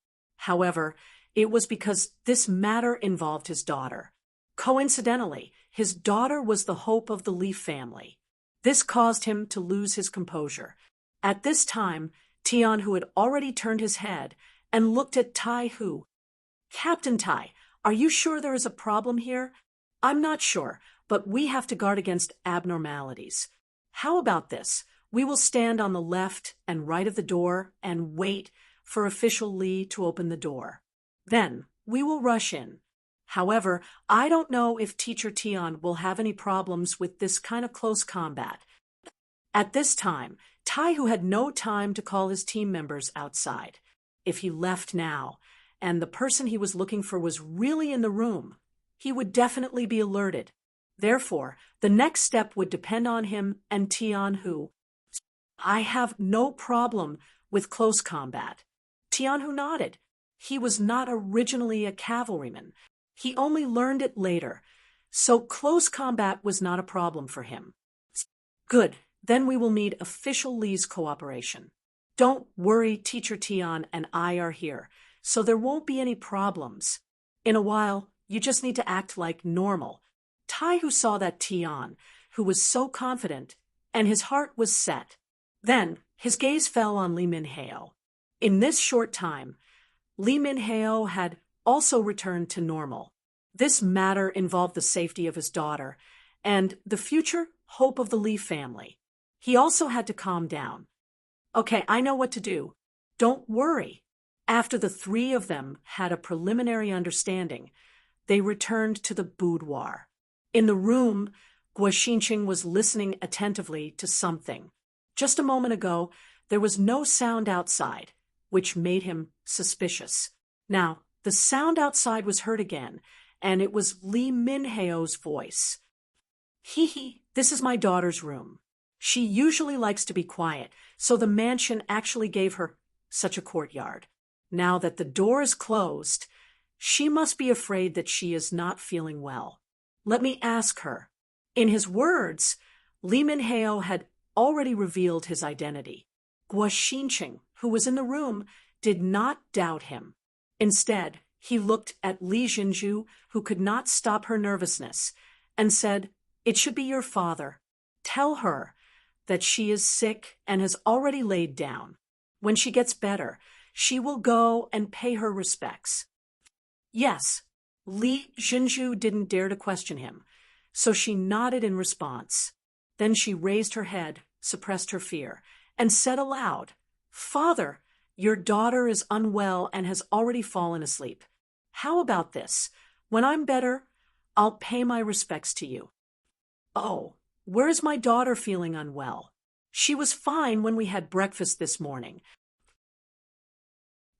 [SPEAKER 1] However, it was because this matter involved his daughter. Coincidentally, his daughter was the hope of the Li family. This caused him to lose his composure. At this time, Tian Hu had already turned his head and looked at Tai Hu. "Captain Tai, are you sure there is a problem here?" "I'm not sure, but we have to guard against abnormalities. How about this? We will stand on the left and right of the door and wait for official Li to open the door. Then we will rush in. However, I don't know if Teacher Tian will have any problems with this kind of close combat." At this time, Tai Hu had no time to call his team members outside. If he left now, and the person he was looking for was really in the room, he would definitely be alerted. Therefore, the next step would depend on him and Tian Hu. "I have no problem with close combat." Tian Hu nodded. He was not originally a cavalryman. He only learned it later, so close combat was not a problem for him. "Good, then we will need official Li's cooperation. Don't worry, Teacher Tian and I are here, so there won't be any problems." In a while, You just need to act like normal. Tai Hu saw that Tian, who was so confident, and his heart was set. Then, his gaze fell on Li Minhao. In this short time, Li Minhao had also returned to normal. This matter involved the safety of his daughter and the future hope of the Li family. He also had to calm down. Okay, I know what to do. Don't worry. After the three of them had a preliminary understanding, they returned to the boudoir. In the room, Guo Xinqing was listening attentively to something. Just a moment ago, there was no sound outside, which made him suspicious. Now, the sound outside was heard again, and it was Li Minhao's voice. Hee, this is my daughter's room. She usually likes to be quiet, so the mansion actually gave her such a courtyard. Now that the door is closed, she must be afraid that she is not feeling well. Let me ask her. In his words, Li Minhao had already revealed his identity. Guo Xinqing, who was in the room, did not doubt him. Instead, he looked at Li Jinju, who could not stop her nervousness, and said, "It should be your father. Tell her that she is sick and has already laid down. When she gets better, she will go and pay her respects." Yes, Li Jinju didn't dare to question him, so she nodded in response. Then she raised her head, suppressed her fear, and said aloud, "Father, your daughter is unwell and has already fallen asleep. How about this? When I'm better, I'll pay my respects to you." "Oh, where's my daughter feeling unwell? She was fine when we had breakfast this morning."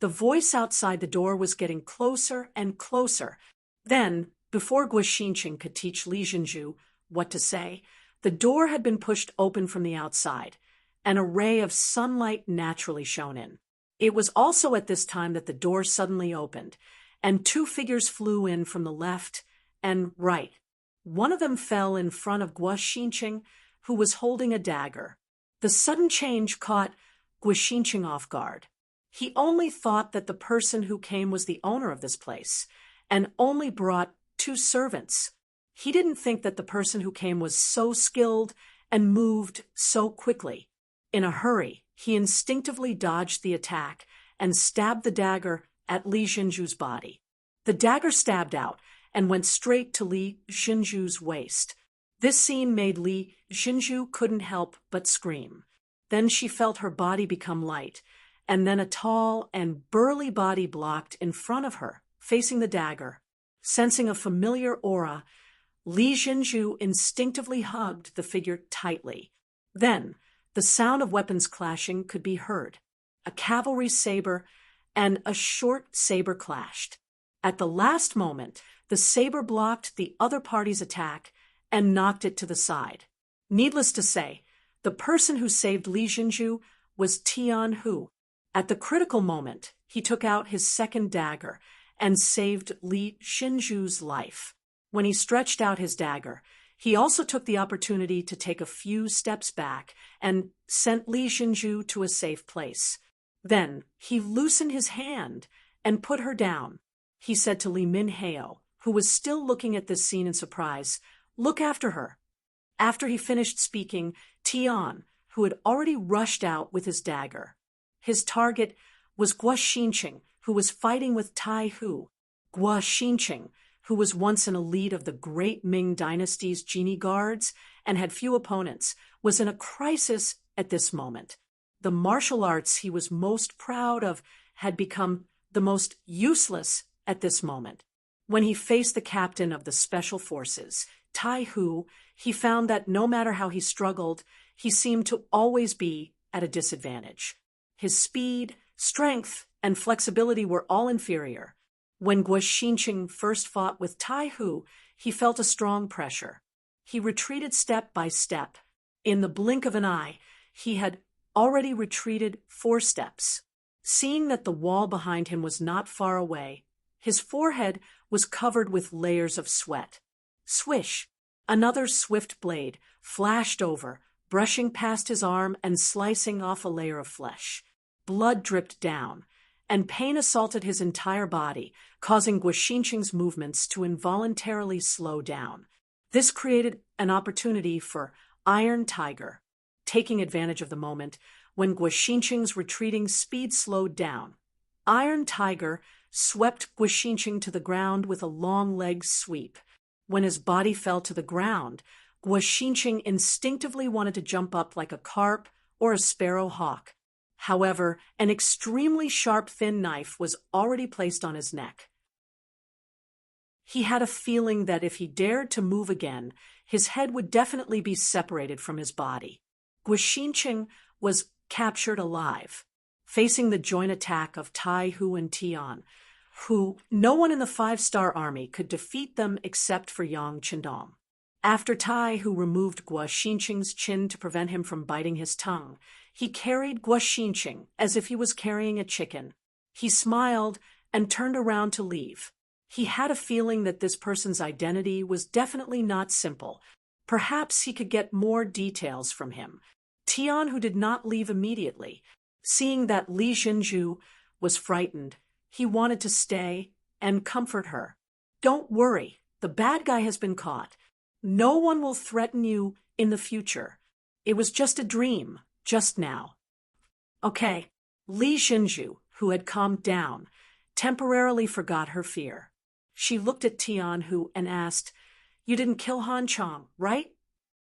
[SPEAKER 1] The voice outside the door was getting closer and closer. Then, before Guo Xinqing could teach Li Jinju what to say, the door had been pushed open from the outside, and a ray of sunlight naturally shone in. It was also at this time that the door suddenly opened, and two figures flew in from the left and right. One of them fell in front of Guo Xinqing, who was holding a dagger. The sudden change caught Guo Xinqing off guard. He only thought that the person who came was the owner of this place, and only brought 2 servants. He didn't think that the person who came was so skilled and moved so quickly. In a hurry, he instinctively dodged the attack and stabbed the dagger at Li Jinju's body. The dagger stabbed out and went straight to Li Jinju's waist. This scene made Li Jinju couldn't help but scream. Then she felt her body become light, and then a tall and burly body blocked in front of her, facing the dagger. Sensing a familiar aura, Li Jinju instinctively hugged the figure tightly. Then, the sound of weapons clashing could be heard. A cavalry saber and a short saber clashed. At the last moment, the saber blocked the other party's attack and knocked it to the side. Needless to say, the person who saved Li Jinju was Tian Hu. At the critical moment, he took out his second dagger and saved Li Jinju's life. When he stretched out his dagger, he also took the opportunity to take a few steps back and sent Li Jinju to a safe place. Then he loosened his hand and put her down. He said to Li Minhao, who was still looking at this scene in surprise, "Look after her." After he finished speaking, Tian, who had already rushed out with his dagger. His target was Guo Xinqing, who was fighting with Tai Hu. Guo Xinqing, who was once an elite of the great Ming dynasty's genie guards and had few opponents, was in a crisis at this moment. The martial arts he was most proud of had become the most useless at this moment. When he faced the captain of the special forces, Tai Hu, he found that no matter how he struggled, he seemed to always be at a disadvantage. His speed, strength, and flexibility were all inferior. When Guo Xinqing first fought with Tai Hu, he felt a strong pressure. He retreated step by step. In the blink of an eye, he had already retreated 4 steps. Seeing that the wall behind him was not far away, his forehead was covered with layers of sweat. Swish! Another swift blade flashed over, brushing past his arm and slicing off a layer of flesh. Blood dripped down, and pain assaulted his entire body, causing Guoxinqing's movements to involuntarily slow down. This created an opportunity for Iron Tiger, taking advantage of the moment when Guoxinqing's retreating speed slowed down. Iron Tiger swept Guoxinqing to the ground with a long leg sweep. When his body fell to the ground, Guoxinqing instinctively wanted to jump up like a carp or a sparrow hawk. However, an extremely sharp thin knife was already placed on his neck. He had a feeling that if he dared to move again, his head would definitely be separated from his body. Guoxinqing was captured alive, facing the joint attack of Tai Hu and Tian, who no one in the 5-star army could defeat them except for Yang Qindong. After Tai Hu removed Guoxinqing's chin to prevent him from biting his tongue, he carried Guoxinqing as if he was carrying a chicken. He smiled and turned around to leave. He had a feeling that this person's identity was definitely not simple. Perhaps he could get more details from him. Tian, who did not leave immediately, seeing that Li Jinzhu was frightened, he wanted to stay and comfort her. "Don't worry, the bad guy has been caught. No one will threaten you in the future. It was just a dream, just now." Okay, Li Jinzhu, who had calmed down, temporarily forgot her fear. She looked at Tian Hu and asked, "You didn't kill Han Chang, right?"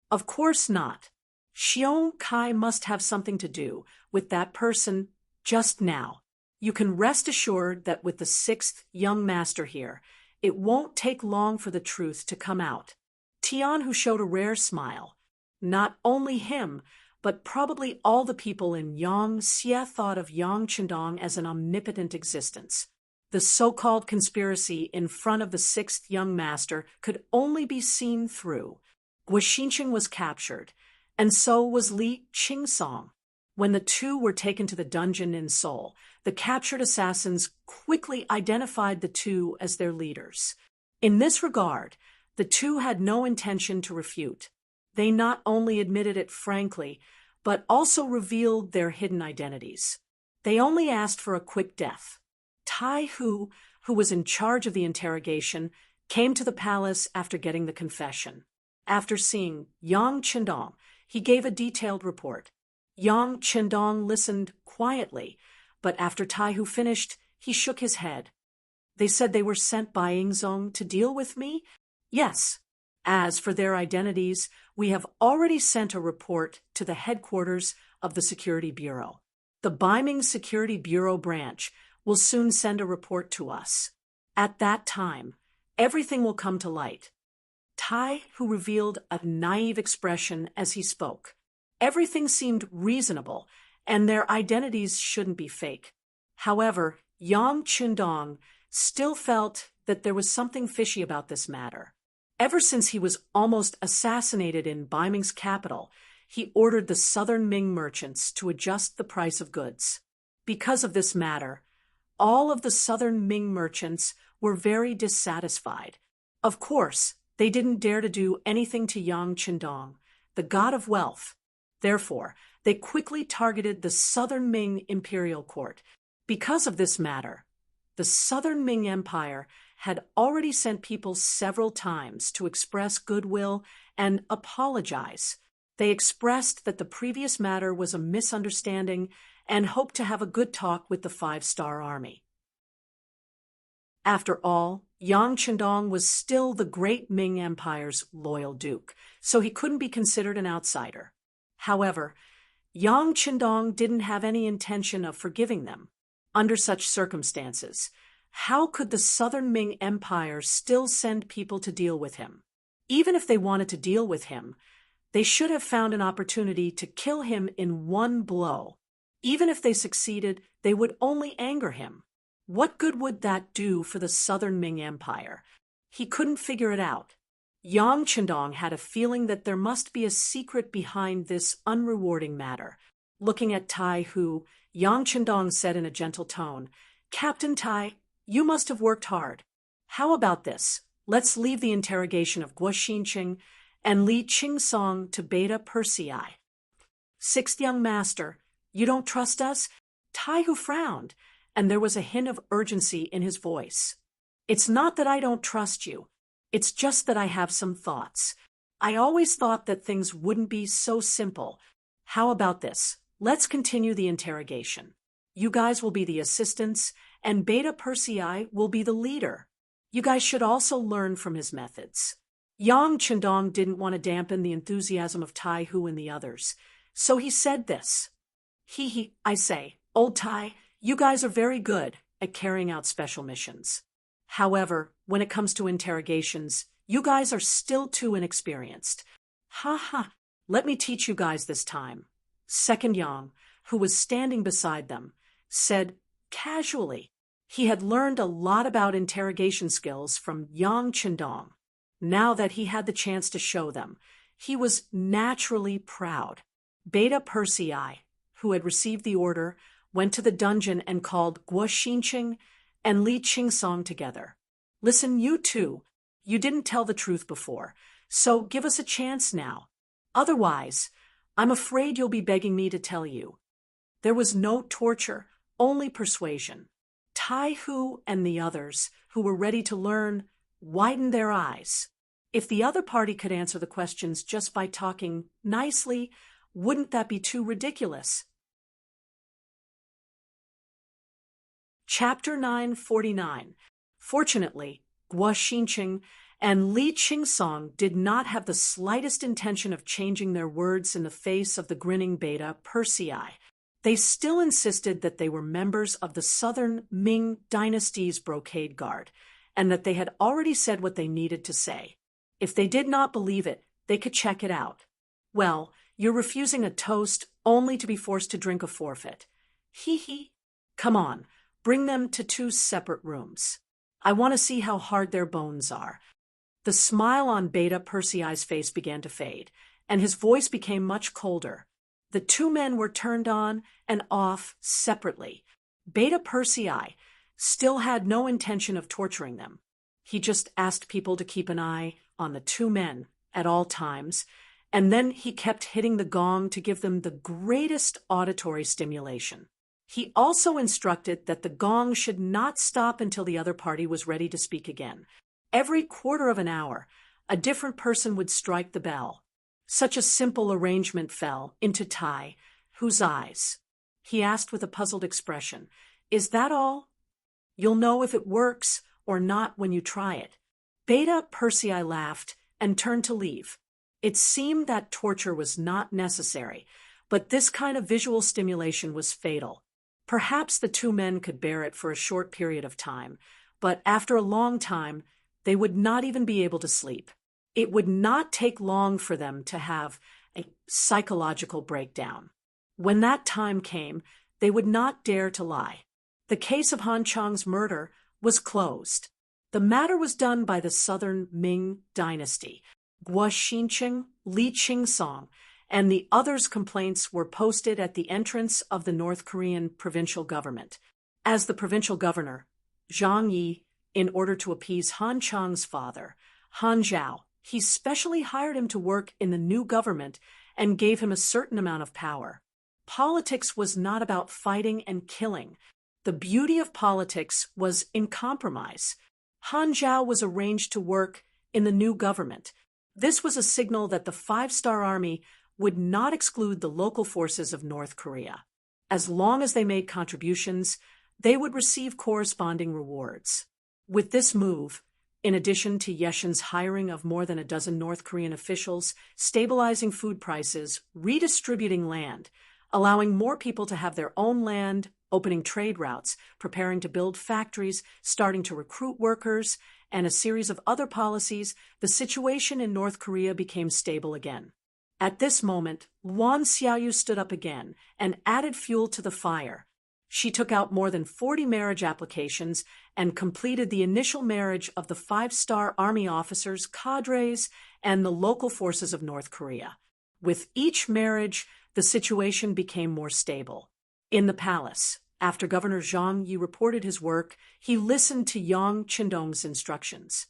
[SPEAKER 1] "Of course not. Xiong Kai must have something to do with that person just now. You can rest assured that with the 6th young master here, it won't take long for the truth to come out." Tian Hu showed a rare smile. Not only him, but probably all the people in Yangxie thought of Yang Qindong as an omnipotent existence. The so-called conspiracy in front of the 6th young master could only be seen through. Guoxinqing was captured, and so was Li Qingsong. When the two were taken to the dungeon in Seoul, the captured assassins quickly identified the two as their leaders. In this regard, the two had no intention to refute. They not only admitted it frankly, but also revealed their hidden identities. They only asked for a quick death. Tai Hu, who was in charge of the interrogation, came to the palace after getting the confession. After seeing Yang Qindong, he gave a detailed report. Yang Qindong listened quietly, but after Tai Hu finished, he shook his head. "They said they were sent by Yingzong to deal with me?" "Yes. As for their identities, we have already sent a report to the headquarters of the Security Bureau. The Beiming Security Bureau branch will soon send a report to us. At that time, everything will come to light." Tai Hu revealed a naive expression as he spoke. Everything seemed reasonable, and their identities shouldn't be fake. However, Yang Qindong still felt that there was something fishy about this matter. Ever since he was almost assassinated in Beiming's capital, he ordered the southern Ming merchants to adjust the price of goods. Because of this matter, all of the southern Ming merchants were very dissatisfied. Of course, they didn't dare to do anything to Yang Qindong, the god of wealth. Therefore, they quickly targeted the southern Ming imperial court. Because of this matter, the southern Ming Empire had already sent people several times to express goodwill and apologize. They expressed that the previous matter was a misunderstanding and hoped to have a good talk with the 5-star army. After all, Yang Qindong was still the great Ming Empire's loyal duke, so he couldn't be considered an outsider. However, Yang Qindong didn't have any intention of forgiving them. Under such circumstances, how could the southern Ming Empire still send people to deal with him? Even if they wanted to deal with him, they should have found an opportunity to kill him in one blow. Even if they succeeded, they would only anger him. What good would that do for the southern Ming Empire? He couldn't figure it out. Yang Qindong had a feeling that there must be a secret behind this unrewarding matter. Looking at Tai Hu, Yang Qindong said in a gentle tone, "Captain Tai, you must have worked hard. How about this? Let's leave the interrogation of Guoxinqing and Li Qingsong to Beta Persei. 6th young master, you don't trust us?" Tai Hu frowned, and there was a hint of urgency in his voice. "It's not that I don't trust you. It's just that I have some thoughts. I always thought that things wouldn't be so simple. How about this? Let's continue the interrogation. You guys will be the assistants, and Beta Persei will be the leader. You guys should also learn from his methods." Yang Chendong didn't want to dampen the enthusiasm of Tai Hu and the others, so he said this. I say, old Tai, you guys are very good at carrying out special missions. However, when it comes to interrogations, you guys are still too inexperienced. Ha ha, let me teach you guys this time. Second Yang, who was standing beside them, said casually. He had learned a lot about interrogation skills from Yang Chendong. Now that he had the chance to show them, he was naturally proud. Beta Persei, who had received the order, went to the dungeon and called Guo Xinqing and Li Qingsong together. "Listen, you two, you didn't tell the truth before, so give us a chance now. Otherwise, I'm afraid you'll be begging me to tell you." There was no torture, only persuasion. Tai Hu and the others, who were ready to learn, widened their eyes. If the other party could answer the questions just by talking nicely, wouldn't that be too ridiculous? Chapter 949. Fortunately, Guo Xinqing and Li Qingsong did not have the slightest intention of changing their words in the face of the grinning Beta Persei. They still insisted that they were members of the southern Ming dynasty's brocade guard, and that they had already said what they needed to say. If they did not believe it, they could check it out. "Well, you're refusing a toast only to be forced to drink a forfeit. Hee. Come on, bring them to 2 separate rooms. I want to see how hard their bones are." The smile on Beta Persei's face began to fade, and his voice became much colder. The 2 men were turned on and off separately. Beta Persei still had no intention of torturing them. He just asked people to keep an eye on the 2 men at all times, and then he kept hitting the gong to give them the greatest auditory stimulation. He also instructed that the gong should not stop until the other party was ready to speak again. Every quarter of an hour, a different person would strike the bell. Such a simple arrangement fell into Tai Hu's eyes. He asked with a puzzled expression, "Is that all? You'll know if it works or not when you try it." Beta Persei laughed and turned to leave. It seemed that torture was not necessary, but this kind of visual stimulation was fatal. Perhaps the 2 men could bear it for a short period of time, but after a long time, they would not even be able to sleep. It would not take long for them to have a psychological breakdown. When that time came, they would not dare to lie. The case of Han Chang's murder was closed. The matter was done by the southern Ming dynasty. Guo Xinqing, Li Qingsong, and the others' complaints were posted at the entrance of the North Korean provincial government. As the provincial governor, Zhang Yi, in order to appease Han Chang's father, Han Zhao, he specially hired him to work in the new government and gave him a certain amount of power. Politics was not about fighting and killing. The beauty of politics was in compromise. Han Zhao was arranged to work in the new government. This was a signal that the 5-star army would not exclude the local forces of North Korea. As long as they made contributions, they would receive corresponding rewards. With this move, in addition to Yeshin's hiring of more than a dozen North Korean officials, stabilizing food prices, redistributing land, allowing more people to have their own land, opening trade routes, preparing to build factories, starting to recruit workers, and a series of other policies, the situation in North Korea became stable again. At this moment, Wan Xiaoyu stood up again and added fuel to the fire. She took out more than 40 marriage applications and completed the initial marriage of the 5-star army officers, cadres, and the local forces of North Korea. With each marriage, the situation became more stable. In the palace, after Governor Zhang Yi reported his work, he listened to Yang Chendong's instructions.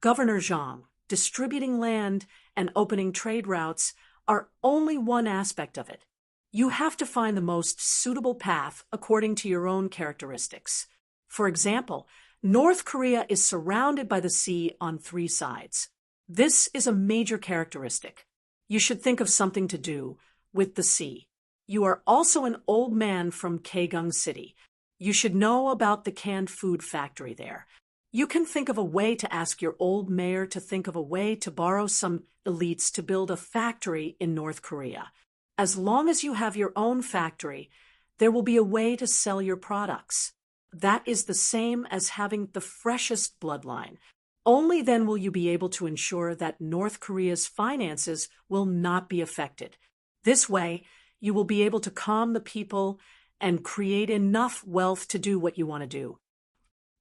[SPEAKER 1] "Governor Zhang, distributing land and opening trade routes are only one aspect of it. You have to find the most suitable path according to your own characteristics. For example, North Korea is surrounded by the sea on 3 sides. This is a major characteristic. You should think of something to do with the sea. You are also an old man from Kaegung City. You should know about the canned food factory there. You can think of a way to ask your old mayor to think of a way to borrow some elites to build a factory in North Korea. As long as you have your own factory, there will be a way to sell your products. That is the same as having the freshest bloodline. Only then will you be able to ensure that North Korea's finances will not be affected. This way, you will be able to calm the people and create enough wealth to do what you want to do.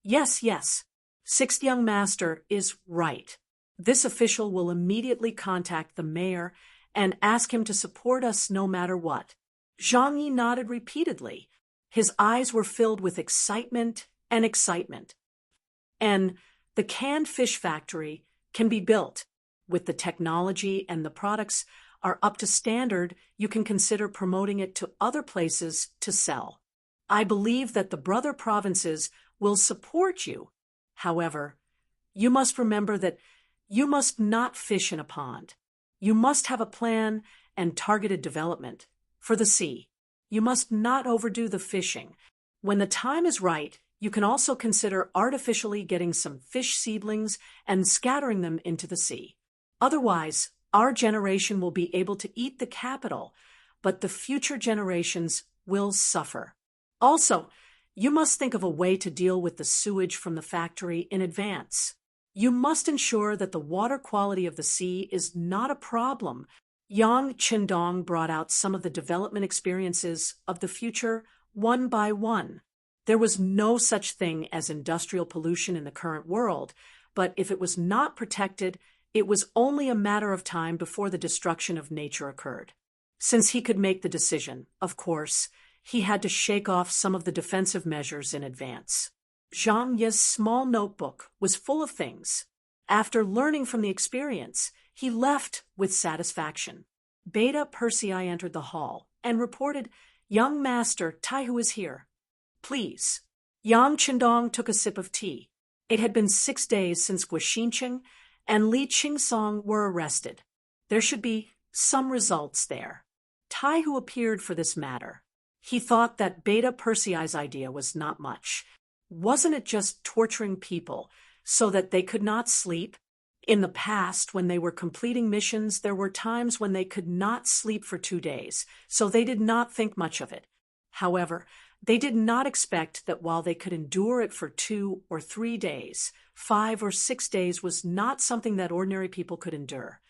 [SPEAKER 1] Yes, yes. 6th young master is right. This official will immediately contact the mayor and ask him to support us no matter what. Zhang Yi nodded repeatedly. His eyes were filled with excitement and excitement. And the canned fish factory can be built. With the technology and the products are up to standard, you can consider promoting it to other places to sell. I believe that the brother provinces will support you. However, you must remember that you must not fish in a pond. You must have a plan and targeted development for the sea. You must not overdo the fishing. When the time is right, you can also consider artificially getting some fish seedlings and scattering them into the sea. Otherwise, our generation will be able to eat the capital, but the future generations will suffer. Also, you must think of a way to deal with the sewage from the factory in advance. You must ensure that the water quality of the sea is not a problem. Yang Qindong brought out some of the development experiences of the future one by one. There was no such thing as industrial pollution in the current world, but if it was not protected, it was only a matter of time before the destruction of nature occurred. Since he could make the decision, of course, he had to shake off some of the defensive measures in advance. Zhang Yi's small notebook was full of things. After learning from the experience, he left with satisfaction. Beta Persei entered the hall and reported, "Young Master, Taihu is here. Please." Yang Qindong took a sip of tea. It had been 6 days since Guoxincheng and Li Qingsong were arrested. There should be some results there. Taihu appeared for this matter. He thought that Beta Persei's idea was not much. Wasn't it just torturing people so that they could not sleep? In the past, when they were completing missions, there were times when they could not sleep for 2 days, so they did not think much of it. However, they did not expect that while they could endure it for 2 or 3 days, 5 or 6 days was not something that ordinary people could endure.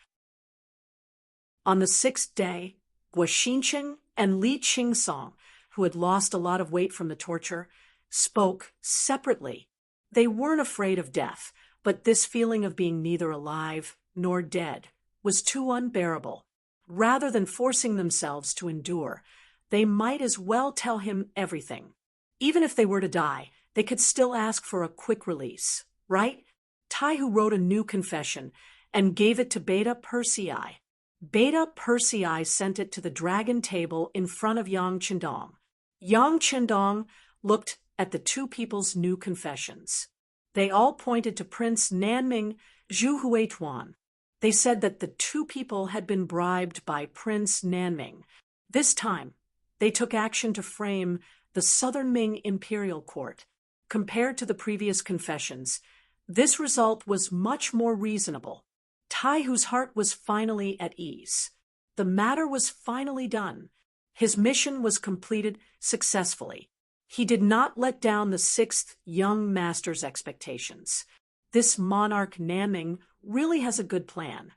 [SPEAKER 1] On the 6th day, Guoxincheng and Li Qingsong, who had lost a lot of weight from the torture, spoke separately. They weren't afraid of death, but this feeling of being neither alive nor dead was too unbearable. Rather than forcing themselves to endure, they might as well tell him everything. Even if they were to die, they could still ask for a quick release, right? Taihu wrote a new confession and gave it to Beta Persei. Beta Persei sent it to the dragon table in front of Yang Qindong. Yang Qindong looked at the two people's new confessions. They all pointed to Prince Nanming Zhu Huituan. They said that the two people had been bribed by Prince Nanming. This time, they took action to frame the Southern Ming Imperial Court. Compared to the previous confessions, this result was much more reasonable. Taihu's heart was finally at ease. The matter was finally done. His mission was completed successfully. He did not let down the 6th young master's expectations. This monarch Nanming really has a good plan.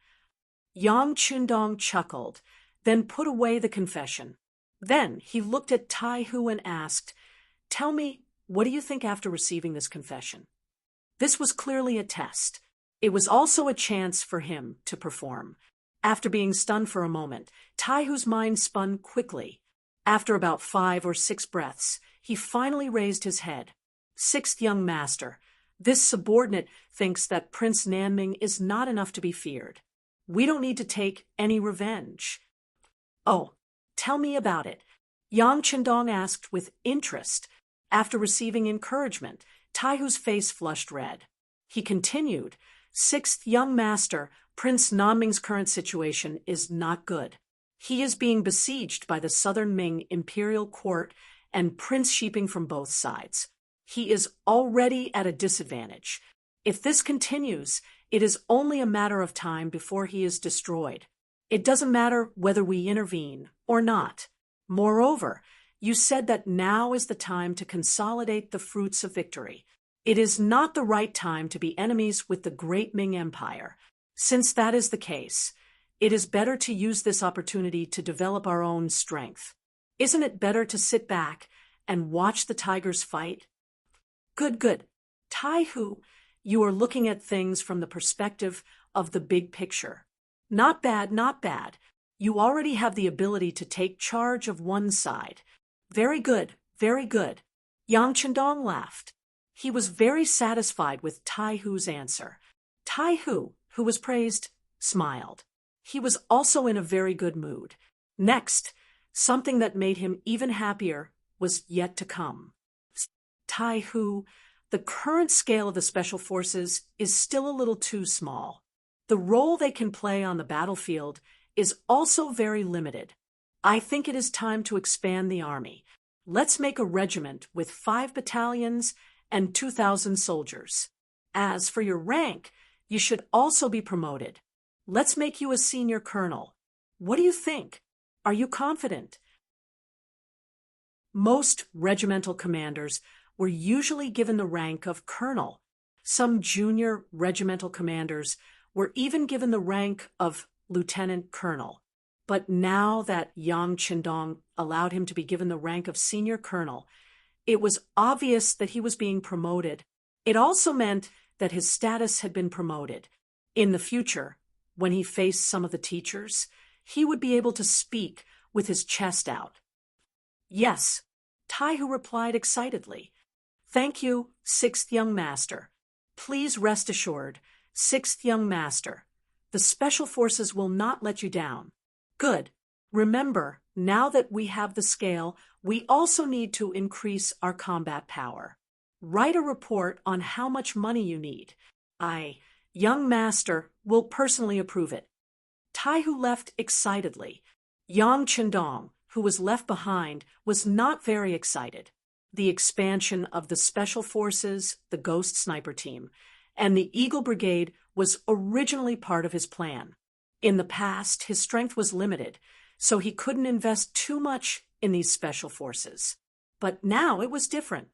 [SPEAKER 1] Yang Qindong chuckled, then put away the confession. Then he looked at Taihu and asked, "Tell me, what do you think after receiving this confession?" This was clearly a test. It was also a chance for him to perform. After being stunned for a moment, Taihu's mind spun quickly. After about 5 or 6 breaths, he finally raised his head. 6th young master, this subordinate thinks that Prince Nanming is not enough to be feared. We don't need to take any revenge. Oh, Tell me about it. Yang Chendong asked with interest. After receiving encouragement, Taihu's face flushed red. He continued, Sixth young master, Prince Naming's current situation is not good. He is being besieged by the southern Ming imperial court and Prince Shiping from both sides. He is already at a disadvantage. If this continues, it is only a matter of time before he is destroyed. It doesn't matter whether we intervene or not. Moreover, you said that now is the time to consolidate the fruits of victory. It is not the right time to be enemies with the great Ming Empire. Since that is the case, it is better to use this opportunity to develop our own strength. Isn't it better to sit back and watch the tigers fight? Good. Taihu, you are looking at things from the perspective of the big picture. Not bad. You already have the ability to take charge of one side. Very good. Yang Chendong laughed. He was very satisfied with Taihu's answer. Taihu, who was praised, smiled. He was also in a very good mood. Next, something that made him even happier was yet to come. Taihu, the current scale of the Special Forces is still a little too small. The role they can play on the battlefield is also very limited. I think it is time to expand the army. Let's make a regiment with 5 battalions and 2,000 soldiers. As for your rank, you should also be promoted. Let's make you a senior colonel. What do you think? Are you confident? Most regimental commanders were usually given the rank of colonel. Some junior regimental commanders were even given the rank of lieutenant colonel. But now that Yang Chendong allowed him to be given the rank of senior colonel, it was obvious that he was being promoted. It also meant that his status had been promoted. In the future, when he faced some of the teachers, he would be able to speak with his chest out. Yes, Taihu replied excitedly. Thank you, Sixth Young Master. Please rest assured, Sixth Young Master, the Special Forces will not let you down. Good. Remember, now that we have the scale, we also need to increase our combat power. Write a report on how much money you need. I, Young Master, will personally approve it. Taihu left excitedly. Yang Chendong, who was left behind, was not very excited. The expansion of the Special Forces, the Ghost Sniper Team, and the Eagle Brigade was originally part of his plan. In the past, his strength was limited, so he couldn't invest too much in these Special Forces. But now it was different.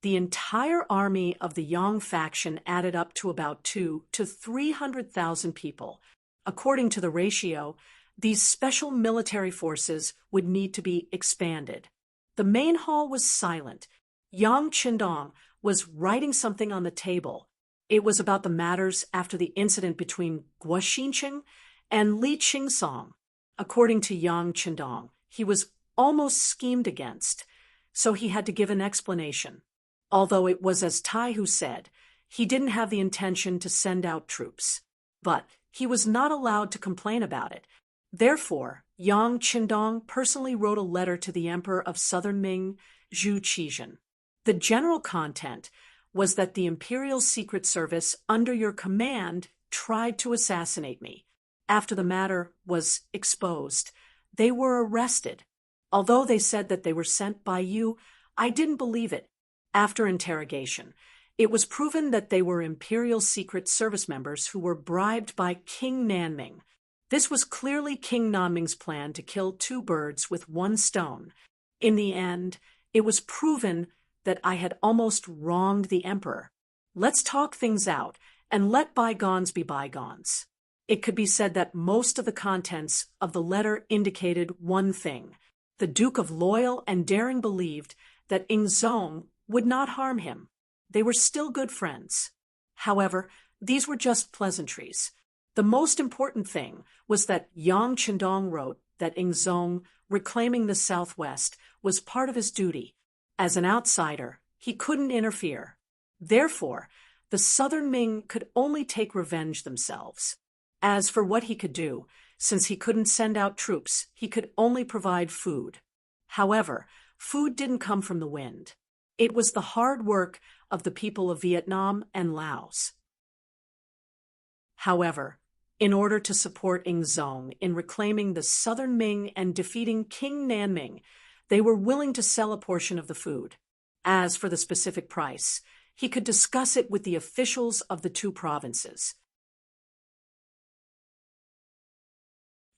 [SPEAKER 1] The entire army of the Yang faction added up to about 200,000 to 300,000 people. According to the ratio, these special military forces would need to be expanded. The main hall was silent. Yang Chendong was writing something on the table. It was about the matters after the incident between Guo Xinqing and Li Qingsong. According to Yang Chendong, he was almost schemed against, so he had to give an explanation. Although it was as Taihu said, he didn't have the intention to send out troops. But he was not allowed to complain about it. Therefore, Yang Chendong personally wrote a letter to the Emperor of Southern Ming, Zhu Qizhen. The general content was that the Imperial Secret Service under your command tried to assassinate me. After the matter was exposed, they were arrested. Although they said that they were sent by you, I didn't believe it. After interrogation, it was proven that they were Imperial Secret Service members who were bribed by King Nanming. This was clearly King Nanming's plan to kill 2 birds with 1 stone. In the end, it was proven that I had almost wronged the emperor. Let's talk things out and let bygones be bygones. It could be said that most of the contents of the letter indicated one thing. The Duke of Loyal and Daring believed that Ing Zong would not harm him. They were still good friends. However, these were just pleasantries. The most important thing was that Yang Chendong wrote that Ing Zong reclaiming the southwest was part of his duty. As an outsider, he couldn't interfere. Therefore, the southern Ming could only take revenge themselves. As for what he could do, Since he couldn't send out troops, he could only provide food. However, food didn't come from the wind. It was the hard work of the people of Vietnam and Laos. However, in order to support Ingzong in reclaiming the southern Ming and defeating King Nanming, they were willing to sell a portion of the food. As for the specific price, he could discuss it with the officials of the two provinces.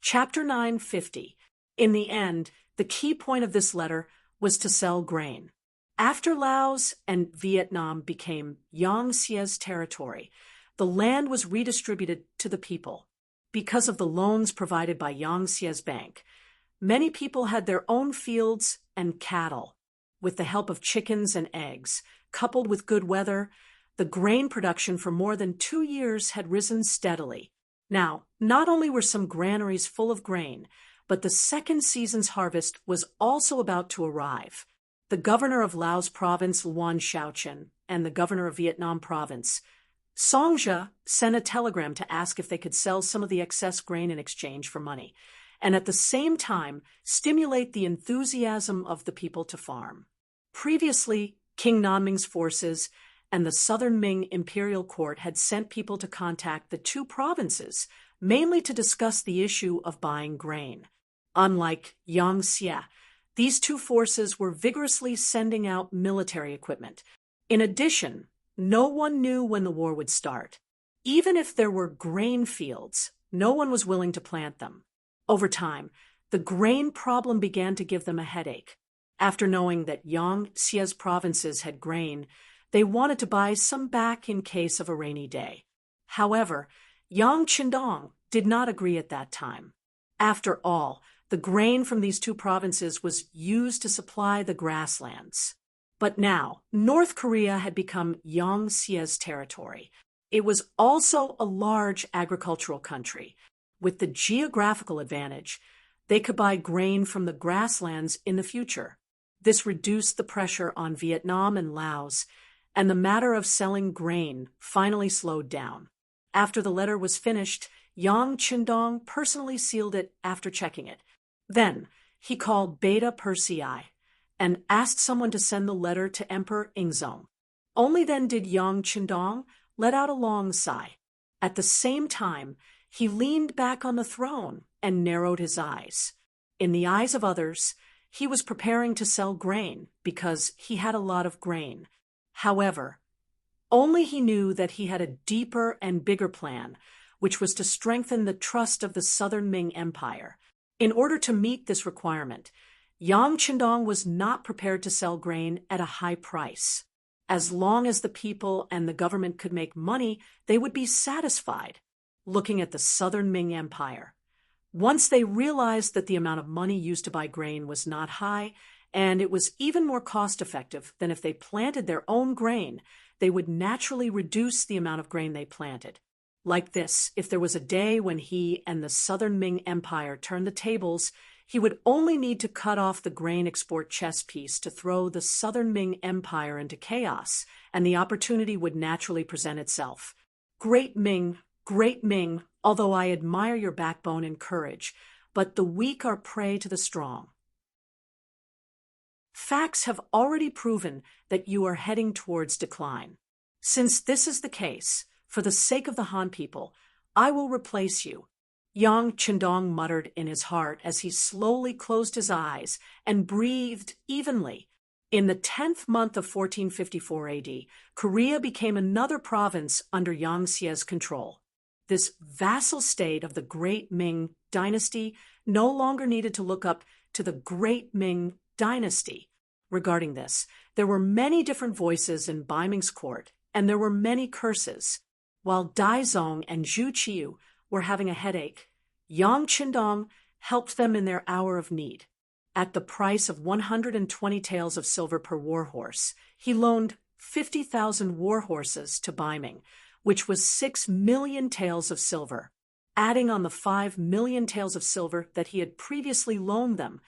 [SPEAKER 1] Chapter 950. In the end, the key point of this letter was to sell grain. After Laos and Vietnam became Yang Xie's territory, the land was redistributed to the people. Because of the loans provided by Yang Xie's bank, many people had their own fields and cattle. With the help of chickens and eggs, coupled with good weather, the grain production for more than 2 years had risen steadily. Now, not only were some granaries full of grain, but the second season's harvest was also about to arrive. The governor of Laos province, Luan Shaochen, and the governor of Vietnam province, Songja, sent a telegram to ask if they could sell some of the excess grain in exchange for money, and at the same time stimulate the enthusiasm of the people to farm. Previously, King Nanming's forces and the Southern Ming imperial court had sent people to contact the two provinces, mainly to discuss the issue of buying grain. Unlike Yang Xie, these two forces were vigorously sending out military equipment. In addition, no one knew when the war would start. Even if there were grain fields, no one was willing to plant them. Over time, the grain problem began to give them a headache. After knowing that Yang Xie's provinces had grain, they wanted to buy some back in case of a rainy day. However, Yang Qindong did not agree at that time. After all, the grain from these two provinces was used to supply the grasslands. But now, North Korea had become Yang Xie's territory. It was also a large agricultural country. With the geographical advantage, they could buy grain from the grasslands in the future. This reduced the pressure on Vietnam and Laos, and the matter of selling grain finally slowed down. After the letter was finished, Yang Qindong personally sealed it after checking it. Then, he called Beta Persei and asked someone to send the letter to Emperor Ingzong. Only then did Yang Qindong let out a long sigh. At the same time, he leaned back on the throne and narrowed his eyes. In the eyes of others, he was preparing to sell grain because he had a lot of grain. However, only he knew that he had a deeper and bigger plan, which was to strengthen the trust of the Southern Ming Empire. In order to meet this requirement, Yang Qindong was not prepared to sell grain at a high price. As long as the people and the government could make money, they would be satisfied. Looking at the Southern Ming Empire, once they realized that the amount of money used to buy grain was not high, and it was even more cost-effective than if they planted their own grain, they would naturally reduce the amount of grain they planted. Like this, if there was a day when he and the Southern Ming Empire turned the tables, he would only need to cut off the grain export chess piece to throw the Southern Ming Empire into chaos, and the opportunity would naturally present itself. Great Ming, although I admire your backbone and courage, but the weak are prey to the strong. Facts have already proven that you are heading towards decline. Since this is the case, for the sake of the Han people, I will replace you. Yang Qindong muttered in his heart as he slowly closed his eyes and breathed evenly. In the 10th month of 1454 AD, Korea became another province under Yang Xie's control. This vassal state of the Great Ming dynasty no longer needed to look up to the Great Ming dynasty. Regarding this, there were many different voices in Bai Ming's court, and there were many curses. While Daizong and Zhu Qiu were having a headache, Yang Qindong helped them in their hour of need. At the price of 120 taels of silver per warhorse, he loaned 50,000 warhorses to Bai Ming, which was 6 million taels of silver. Adding on the 5 million taels of silver that he had previously loaned them,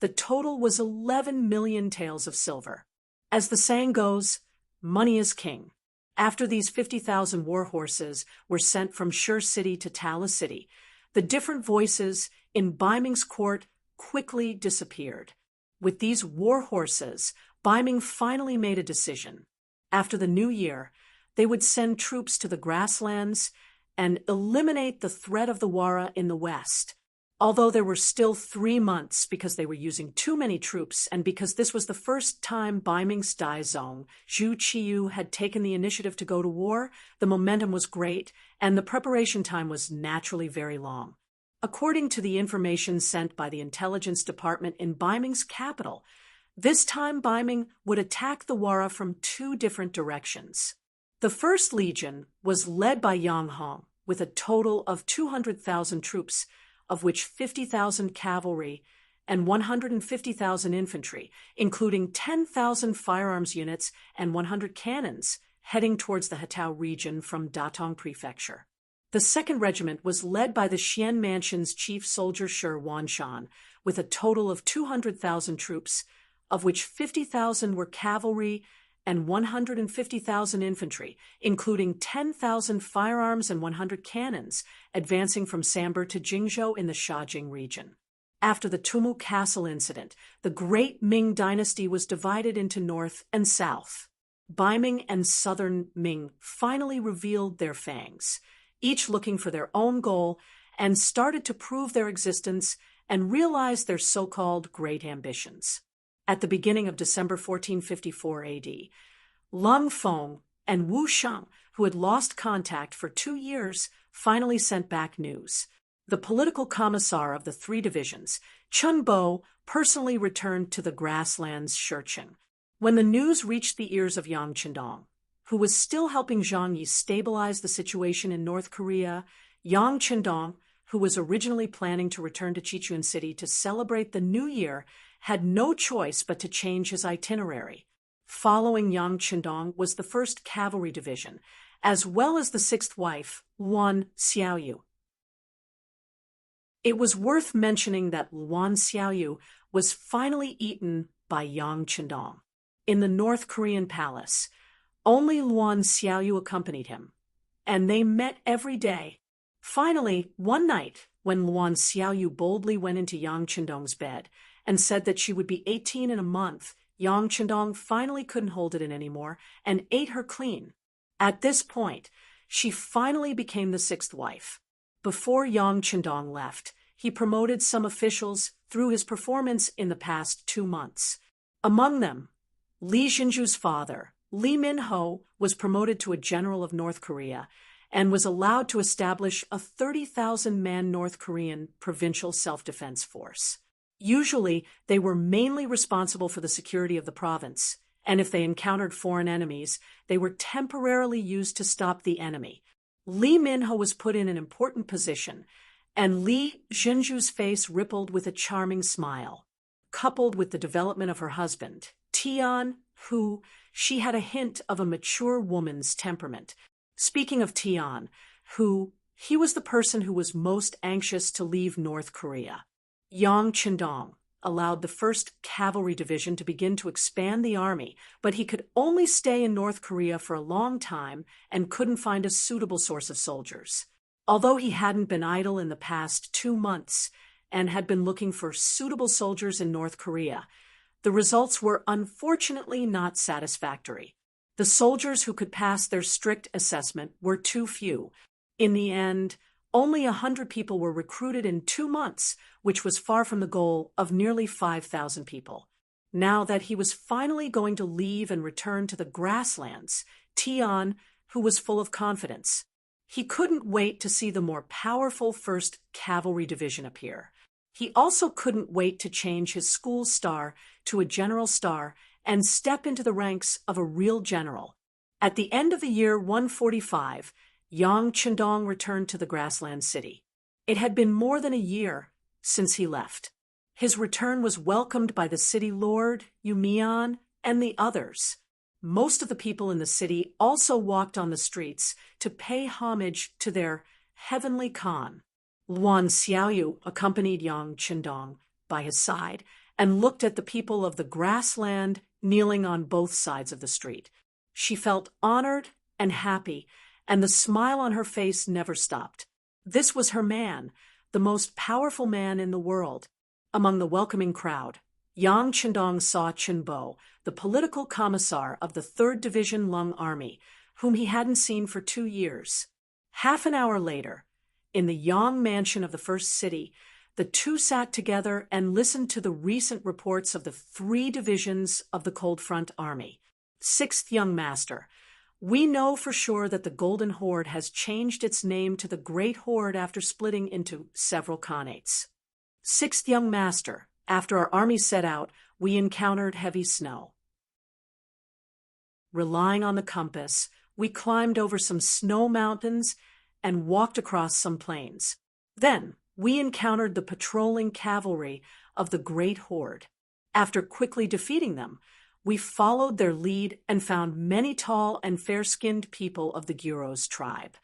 [SPEAKER 1] the total was 11 million taels of silver. As the saying goes, money is king. After these 50,000 warhorses were sent from Shur City to Tala City, The different voices in Baiming's court quickly disappeared. With these war horses, Baiming finally made a decision. After the new year, they would send troops to the grasslands and eliminate the threat of the Wara in the west. Although there were still 3 months because they were using too many troops and because this was the first time Baiming's Daizong, Zhu Qiyu, had taken the initiative to go to war, the momentum was great and the preparation time was naturally very long. According to the information sent by the intelligence department in Baiming's capital, this time Baiming would attack the Wara from 2 different directions. The First Legion was led by Yang Hong with a total of 200,000 troops, of which 50,000 cavalry and 150,000 infantry, including 10,000 firearms units and 100 cannons, heading towards the Hetao region from Datong Prefecture. The Second Regiment was led by the Xian Mansion's chief soldier Shi Wanshan, with a total of 200,000 troops, of which 50,000 were cavalry and 150,000 infantry, including 10,000 firearms and 100 cannons, advancing from Sambar to Jingzhou in the Shaojing region. After the Tumu Castle incident, the great Ming dynasty was divided into north and south. Baiming and southern Ming finally revealed their fangs, each looking for their own goal, and started to prove their existence and realize their so-called great ambitions. At the beginning of December 1454 AD, Lung Feng and Wu Sheng, who had lost contact for 2 years, finally sent back news. The political commissar of the 3 divisions, Chun Bo, personally returned to the grasslands Shiqing. When the news reached the ears of Yang Qindong, who was still helping Zhang Yi stabilize the situation in North Korea, Yang Qindong, who was originally planning to return to Chichuan City to celebrate the New Year, had no choice but to change his itinerary. Following Yang Qindong was the 1st Cavalry Division, as well as the 6th wife, Luan Xiaoyu. It was worth mentioning that Luan Xiaoyu was finally eaten by Yang Qindong. In the North Korean palace, only Luan Xiaoyu accompanied him, and they met every day. Finally, one night, when Luan Xiaoyu boldly went into Yang Qindong's bed and said that she would be 18 in a month, Yang Qindong finally couldn't hold it in anymore and ate her clean. At this point, she finally became the 6th wife. Before Yang Qindong left, he promoted some officials through his performance in the past 2 months. Among them, Li Jinju's father, Lee Min-ho, was promoted to a general of North Korea and was allowed to establish a 30,000-man North Korean provincial self-defense force. Usually, they were mainly responsible for the security of the province, and if they encountered foreign enemies, they were temporarily used to stop the enemy. Lee Min-ho was put in an important position, and Li Jinju's face rippled with a charming smile. Coupled with the development of her husband, Tian, who she had a hint of a mature woman's temperament. Speaking of Tian, he was the person who was most anxious to leave North Korea. Yang Qindong allowed the 1st Cavalry Division to begin to expand the army, but he could only stay in North Korea for a long time and couldn't find a suitable source of soldiers. Although he hadn't been idle in the past 2 months and had been looking for suitable soldiers in North Korea, the results were unfortunately not satisfactory. The soldiers who could pass their strict assessment were too few. In the end, only 100 people were recruited in 2 months, which was far from the goal of nearly 5,000 people. Now that he was finally going to leave and return to the grasslands, Tian, who was full of confidence, he couldn't wait to see the more powerful 1st Cavalry Division appear. He also couldn't wait to change his school star to a general star and step into the ranks of a real general. At the end of the year 145, Yang Qindong returned to the grassland city. It had been more than a year since he left. His return was welcomed by the city lord, Yumian, and the others. Most of the people in the city also walked on the streets to pay homage to their heavenly Khan. Luan Xiaoyu accompanied Yang Qindong by his side and looked at the people of the grassland kneeling on both sides of the street. She felt honored and happy, and the smile on her face never stopped. This was her man, the most powerful man in the world. Among the welcoming crowd, Yang Chendong saw Chenbo, the political commissar of the 3rd Division Lung Army, whom he hadn't seen for 2 years. Half an hour later, in the Yang mansion of the first city, the two sat together and listened to the recent reports of the 3 divisions of the Cold Front Army. 6th Young Master, we know for sure that the Golden Horde has changed its name to the Great Horde after splitting into several khanates. 6th Young Master, after our army set out, we encountered heavy snow. Relying on the compass, we climbed over some snow mountains and walked across some plains. Then, we encountered the patrolling cavalry of the Great Horde. After quickly defeating them, we followed their lead and found many tall and fair-skinned people of the Gyuros tribe.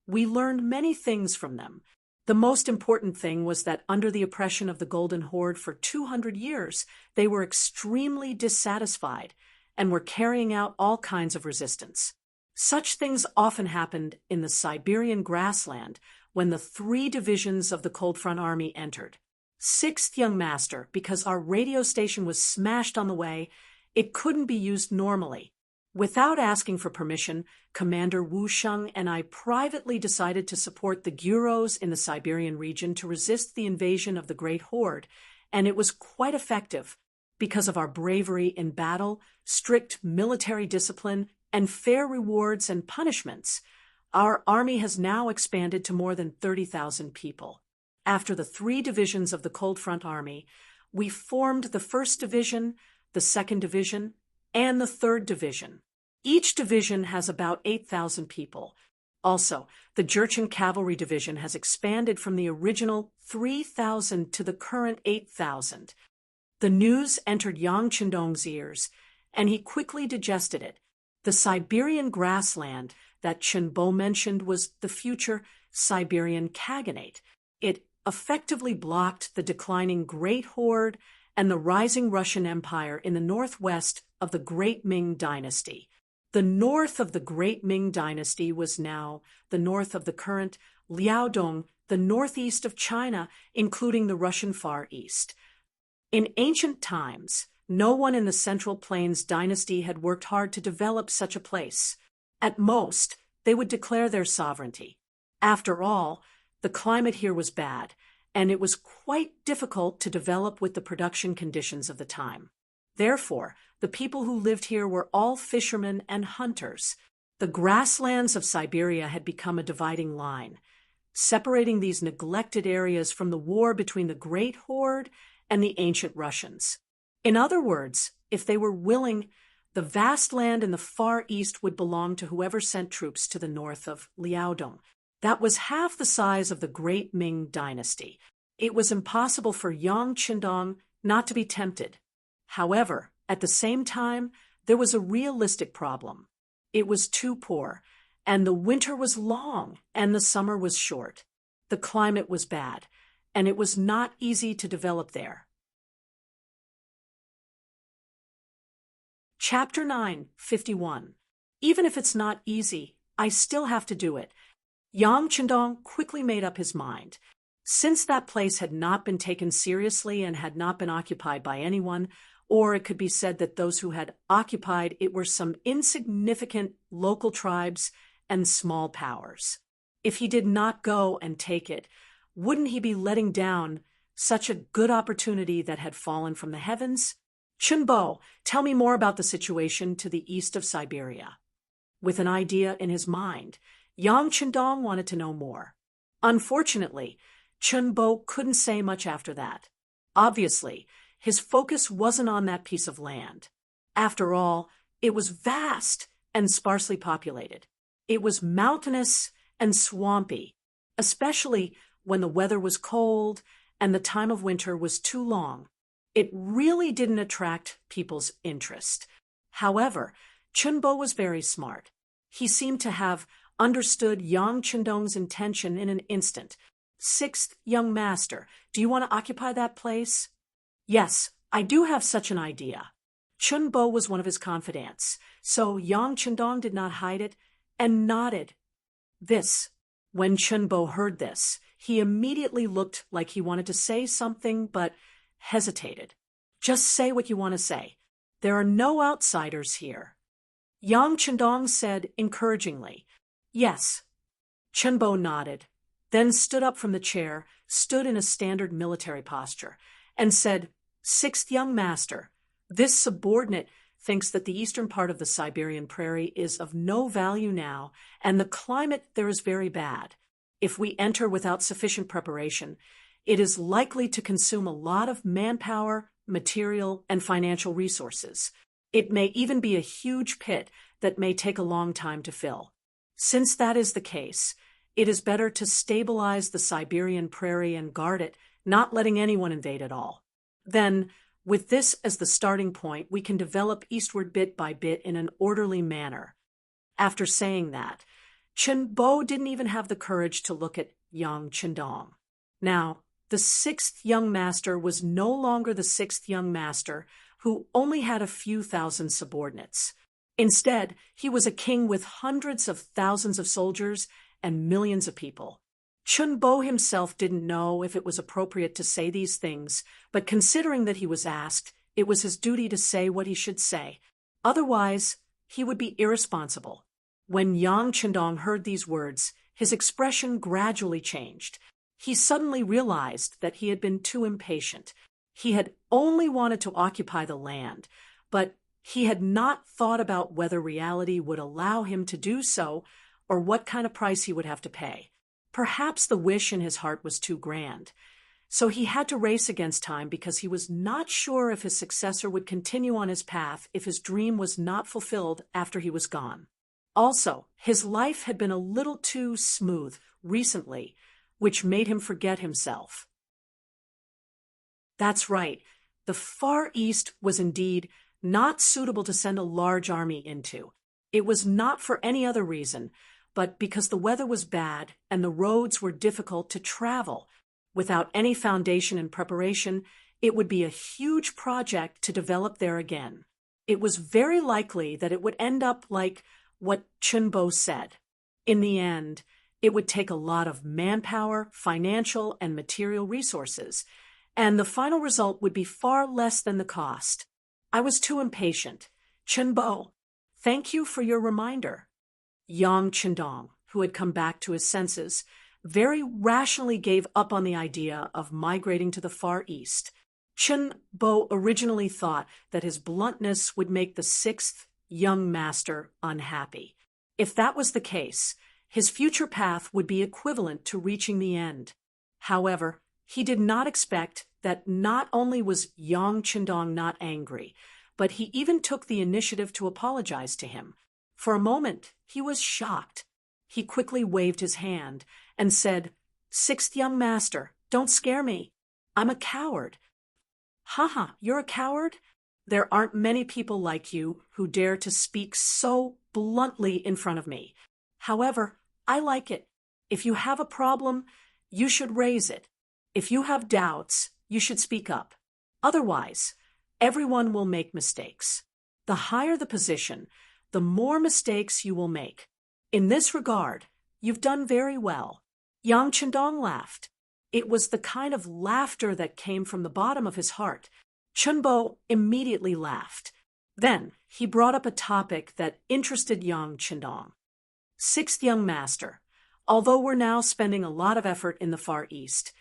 [SPEAKER 1] We learned many things from them. The most important thing was that under the oppression of the Golden Horde for 200 years, they were extremely dissatisfied and were carrying out all kinds of resistance. Such things often happened in the Siberian grassland when the 3 divisions of the Cold Front Army entered. 6th Young Master, because our radio station was smashed on the way, it couldn't be used normally. Without asking for permission, Commander Wu Sheng and I privately decided to support the Gyuros in the Siberian region to resist the invasion of the Great Horde, and it was quite effective because of our bravery in battle, strict military discipline, and fair rewards and punishments. Our army has now expanded to more than 30,000 people. After the 3 divisions of the Cold Front Army, we formed the 1st Division, the 2nd Division, and the 3rd Division. Each division has about 8,000 people. Also, the Jurchen Cavalry Division has expanded from the original 3,000 to the current 8,000. The news entered Yang Chendong's ears, and he quickly digested it. The Siberian grassland that Chenbo mentioned was the future Siberian Khaganate. It effectively blocked the declining Great Horde and the rising Russian Empire in the northwest of the Great Ming Dynasty. The north of the Great Ming Dynasty was now the north of the current Liaodong, the northeast of China, including the Russian Far East. In ancient times, no one in the Central Plains dynasty had worked hard to develop such a place. At most, they would declare their sovereignty. After all, the climate here was bad, and it was quite difficult to develop with the production conditions of the time. Therefore, the people who lived here were all fishermen and hunters. The grasslands of Siberia had become a dividing line, separating these neglected areas from the war between the Great Horde and the ancient Russians. In other words, if they were willing, the vast land in the Far East would belong to whoever sent troops to the north of Liaodong. That was half the size of the Great Ming Dynasty. It was impossible for Yang Chendong not to be tempted. However, at the same time, there was a realistic problem. It was too poor, and the winter was long, and the summer was short. The climate was bad, and it was not easy to develop there. Chapter 9, 51. Even if it's not easy, I still have to do it. Yang Chendong quickly made up his mind. Since that place had not been taken seriously and had not been occupied by anyone, or it could be said that those who had occupied it were some insignificant local tribes and small powers. If he did not go and take it, wouldn't he be letting down such a good opportunity that had fallen from the heavens? Chenbo, tell me more about the situation to the east of Siberia. With an idea in his mind, Yang Chendong wanted to know more. Unfortunately, Chenbo couldn't say much after that. Obviously, his focus wasn't on that piece of land. After all, it was vast and sparsely populated. It was mountainous and swampy, especially when the weather was cold and the time of winter was too long. It really didn't attract people's interest. However, Chenbo was very smart. He seemed to have understood Yang Chendong's intention in an instant. 6th Young Master, do you want to occupy that place? Yes, I do have such an idea. Chenbo was one of his confidants, so Yang Chendong did not hide it and nodded. When Chenbo heard this, He immediately looked like he wanted to say something, but hesitated. Just say what you want to say. There are no outsiders here. Yang Chendong said encouragingly, "Yes." Chenbo nodded, then stood up from the chair, stood in a standard military posture, and said, "Sixth young master, this subordinate thinks that the eastern part of the Siberian prairie is of no value now, and the climate there is very bad. If we enter without sufficient preparation, it is likely to consume a lot of manpower, material, and financial resources. It may even be a huge pit that may take a long time to fill. Since that is the case, it is better to stabilize the Siberian prairie and guard it, not letting anyone invade at all. Then, with this as the starting point, we can develop eastward bit by bit in an orderly manner." After saying that, Chen Bo didn't even have the courage to look at Yang Chendong. Now, the sixth young master was no longer the sixth young master who only had a few thousand subordinates. Instead, he was a king with hundreds of thousands of soldiers and millions of people. Chun Bo himself didn't know if it was appropriate to say these things, but considering that he was asked, it was his duty to say what he should say. Otherwise, he would be irresponsible. When Yang Chendong heard these words, his expression gradually changed. He suddenly realized that he had been too impatient. He had only wanted to occupy the land, but he had not thought about whether reality would allow him to do so or what kind of price he would have to pay. Perhaps the wish in his heart was too grand. So he had to race against time because he was not sure if his successor would continue on his path if his dream was not fulfilled after he was gone. Also, his life had been a little too smooth recently, which made him forget himself. That's right. The Far East was indeed not suitable to send a large army into. It was not for any other reason, but because the weather was bad and the roads were difficult to travel. Without any foundation and preparation, it would be a huge project to develop there again. It was very likely that it would end up like what Chun Bo said. In the end, it would take a lot of manpower, financial, and material resources, and the final result would be far less than the cost. I was too impatient. Chun Bo, thank you for your reminder. Yang Chendong, who had come back to his senses, very rationally gave up on the idea of migrating to the Far East. Chun Bo originally thought that his bluntness would make the sixth young master unhappy. If that was the case, his future path would be equivalent to reaching the end. However, he did not expect that not only was Yang Chendong not angry, but he even took the initiative to apologize to him. For a moment, he was shocked. He quickly waved his hand and said, "Sixth young master, don't scare me. I'm a coward." "Haha, you're a coward? There aren't many people like you who dare to speak so bluntly in front of me. However, I like it. If you have a problem, you should raise it. If you have doubts, you should speak up. Otherwise, everyone will make mistakes. The higher the position, the more mistakes you will make. In this regard, you've done very well." Yang Chendong laughed. It was the kind of laughter that came from the bottom of his heart. Chun Bo immediately laughed. Then he brought up a topic that interested Yang Chendong. "Sixth young master, although we're now spending a lot of effort in the Far East,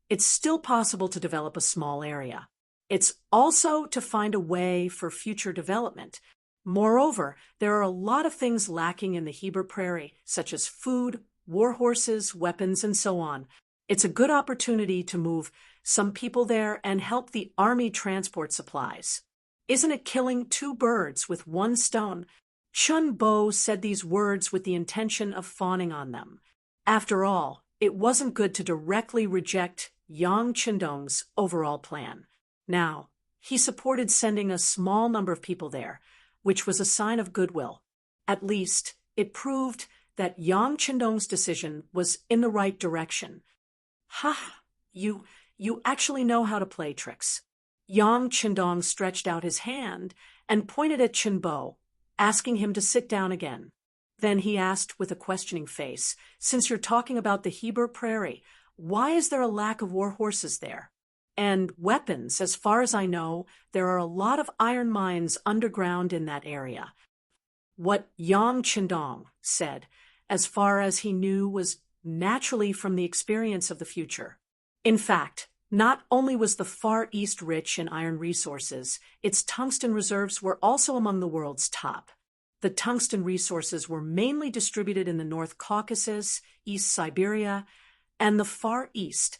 [SPEAKER 1] it's still possible to develop a small area. It's also to find a way for future development. Moreover, there are a lot of things lacking in the Heber Prairie, such as food, war horses, weapons, and so on. It's a good opportunity to move some people there and help the army transport supplies. Isn't it killing two birds with one stone?" Chun Bo said these words with the intention of fawning on them. After all, it wasn't good to directly reject Yang Chendong's overall plan. Now, he supported sending a small number of people there, which was a sign of goodwill. At least, it proved that Yang Chendong's decision was in the right direction. "Ha! You actually know how to play tricks." Yang Chendong stretched out his hand and pointed at Chun Bo, asking him to sit down again. Then he asked with a questioning face, "Since you're talking about the Heber Prairie, Why is there a lack of war horses there? And weapons, as far as I know, there are a lot of iron mines underground in that area. What Yang Qindong said, as far as he knew, was naturally from the experience of the future. In fact, not only was the Far East rich in iron resources, its tungsten reserves were also among the world's top. The tungsten resources were mainly distributed in the North Caucasus, East Siberia, and the Far East.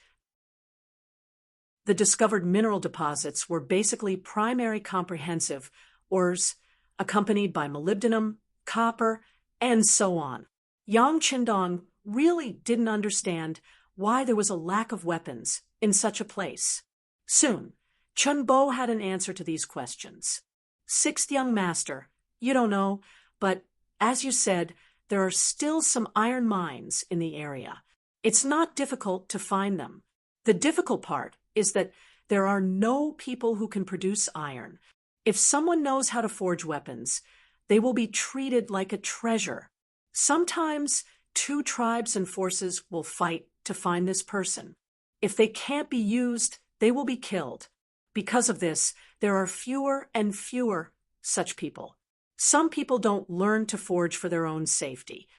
[SPEAKER 1] The discovered mineral deposits were basically primary comprehensive ores, accompanied by molybdenum, copper, and so on. Yang Qindong really didn't understand why there was a lack of weapons in such a place. Soon, Chun Bo had an answer to these questions. Sixth young master, you don't know, but as you said, there are still some iron mines in the area. It's not difficult to find them. The difficult part is that there are no people who can produce iron. If someone knows how to forge weapons, they will be treated like a treasure. Sometimes 2 tribes and forces will fight to find this person. If they can't be used, they will be killed. Because of this, there are fewer and fewer such people. Some people don't learn to forge for their own safety.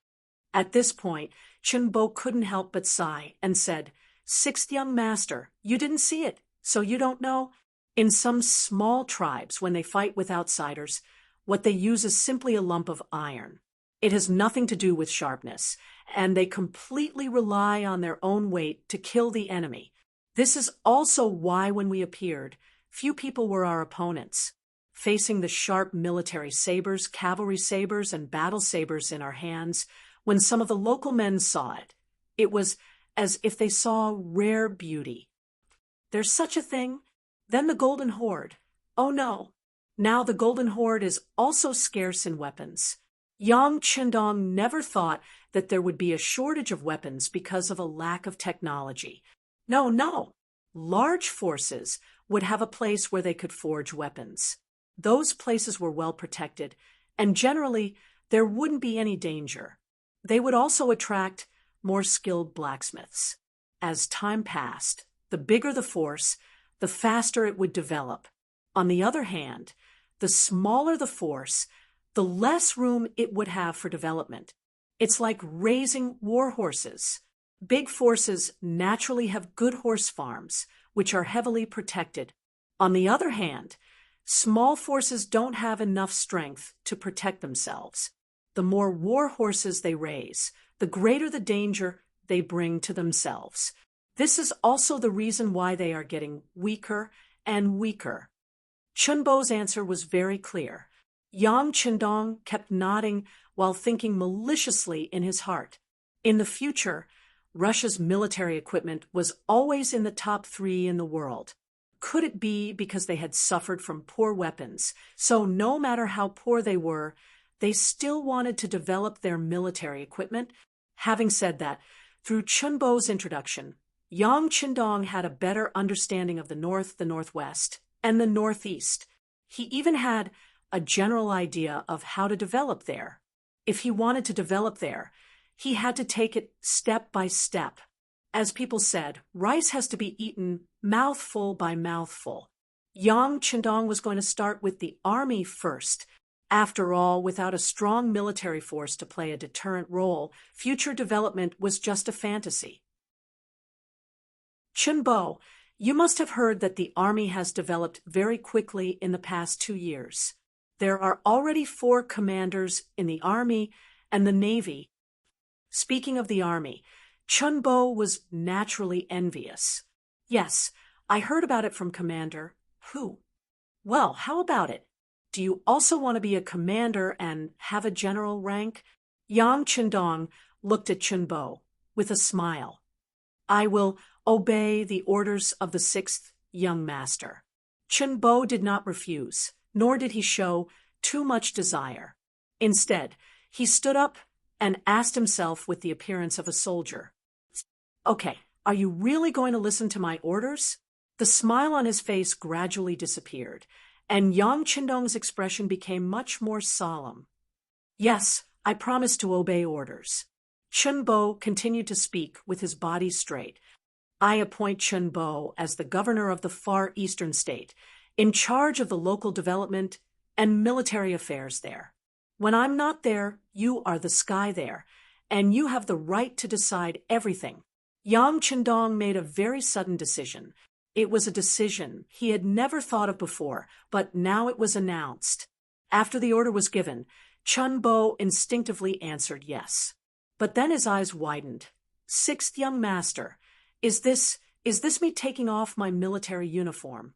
[SPEAKER 1] At this point, Chun Bo couldn't help but sigh and said, "Sixth young master, you didn't see it, so you don't know? In some small tribes, when they fight with outsiders, what they use is simply a lump of iron. It has nothing to do with sharpness, and they completely rely on their own weight to kill the enemy. This is also why when we appeared, few people were our opponents. Facing the sharp military sabers, cavalry sabers, and battle sabers in our hands, when some of the local men saw it, it was as if they saw rare beauty. There's such a thing? Then the Golden Horde. Oh no. Now the Golden Horde is also scarce in weapons. Yang Qindong never thought that there would be a shortage of weapons because of a lack of technology. No. Large forces would have a place where they could forge weapons. Those places were well protected, and generally there wouldn't be any danger. They would also attract more skilled blacksmiths. As time passed, the bigger the force, the faster it would develop. On the other hand, the smaller the force, the less room it would have for development. It's like raising war horses. Big forces naturally have good horse farms, which are heavily protected. On the other hand, small forces don't have enough strength to protect themselves. The more war horses they raise, the greater the danger they bring to themselves. This is also the reason why they are getting weaker and weaker. Chun Bo's answer was very clear. Yang Qindong kept nodding while thinking maliciously in his heart. In the future, Russia's military equipment was always in the top 3 in the world. Could it be because they had suffered from poor weapons, so no matter how poor they were, they still wanted to develop their military equipment? Having said that, through Chun Bo's introduction, Yang Qindong had a better understanding of the North, the Northwest, and the Northeast. He even had a general idea of how to develop there. If he wanted to develop there, he had to take it step by step. As people said, rice has to be eaten mouthful by mouthful. Yang Qindong was going to start with the army first. After all, without a strong military force to play a deterrent role, future development was just a fantasy. Chun Bo, you must have heard that the army has developed very quickly in the past 2 years. There are already 4 commanders in the army and the navy. Speaking of the army, Chun Bo was naturally envious. Yes, I heard about it from Commander. Who? Well, how about it? Do you also want to be a commander and have a general rank? Yang Qindong looked at Chun Bo with a smile. I will obey the orders of the 6th young master. Chun Bo did not refuse, nor did he show too much desire. Instead, he stood up and asked himself with the appearance of a soldier, "Okay, are you really going to listen to my orders?" The smile on his face gradually disappeared, and Yang Qindong's expression became much more solemn. "Yes, I promise to obey orders." Chun Bo continued to speak with his body straight. I appoint Chun Bo as the governor of the far eastern state, in charge of the local development and military affairs there. When I'm not there, you are the sky there, and you have the right to decide everything. Yang Qindong made a very sudden decision. It was a decision he had never thought of before, but now it was announced. After the order was given, Chun Bo instinctively answered yes. But then his eyes widened. Sixth young master, is this me taking off my military uniform?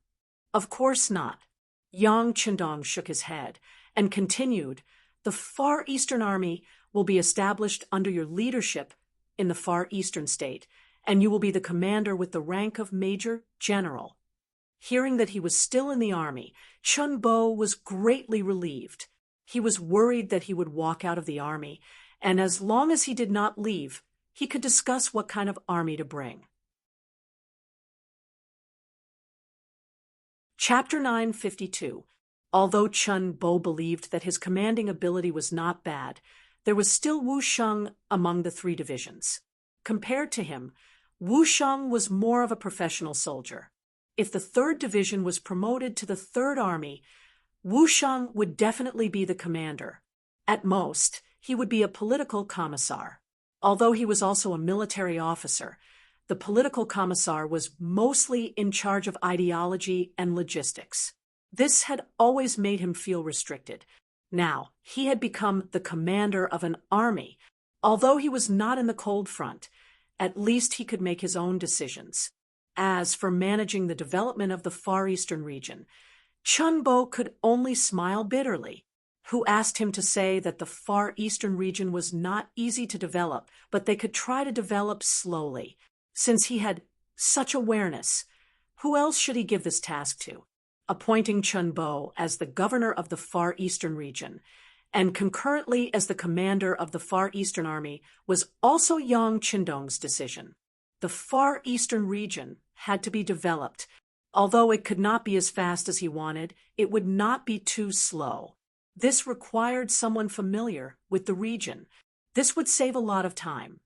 [SPEAKER 1] Of course not. Yang Qindong shook his head and continued, the Far Eastern Army will be established under your leadership in the Far Eastern state, and you will be the commander with the rank of Major General. Hearing that he was still in the army, Chun Bo was greatly relieved. He was worried that he would walk out of the army, and as long as he did not leave, he could discuss what kind of army to bring. Chapter 952. Although Chun Bo believed that his commanding ability was not bad, there was still Wu Sheng among the three divisions. Compared to him, Wu Sheng was more of a professional soldier. If the 3rd Division was promoted to the 3rd Army, Wu Sheng would definitely be the commander. At most, he would be a political commissar. Although he was also a military officer, the political commissar was mostly in charge of ideology and logistics. This had always made him feel restricted. Now, he had become the commander of an army. Although he was not in the cold front, at least he could make his own decisions. As for managing the development of the Far Eastern region, Chun Bo could only smile bitterly. Who asked him to say that the Far Eastern region was not easy to develop, but they could try to develop slowly? Since he had such awareness, who else should he give this task to? Appointing Chun Bo as the governor of the Far Eastern region, and concurrently as the commander of the Far Eastern Army, was also Yang Qindong's decision. The Far Eastern region had to be developed. Although it could not be as fast as he wanted, it would not be too slow. This required someone familiar with the region. This would save a lot of time.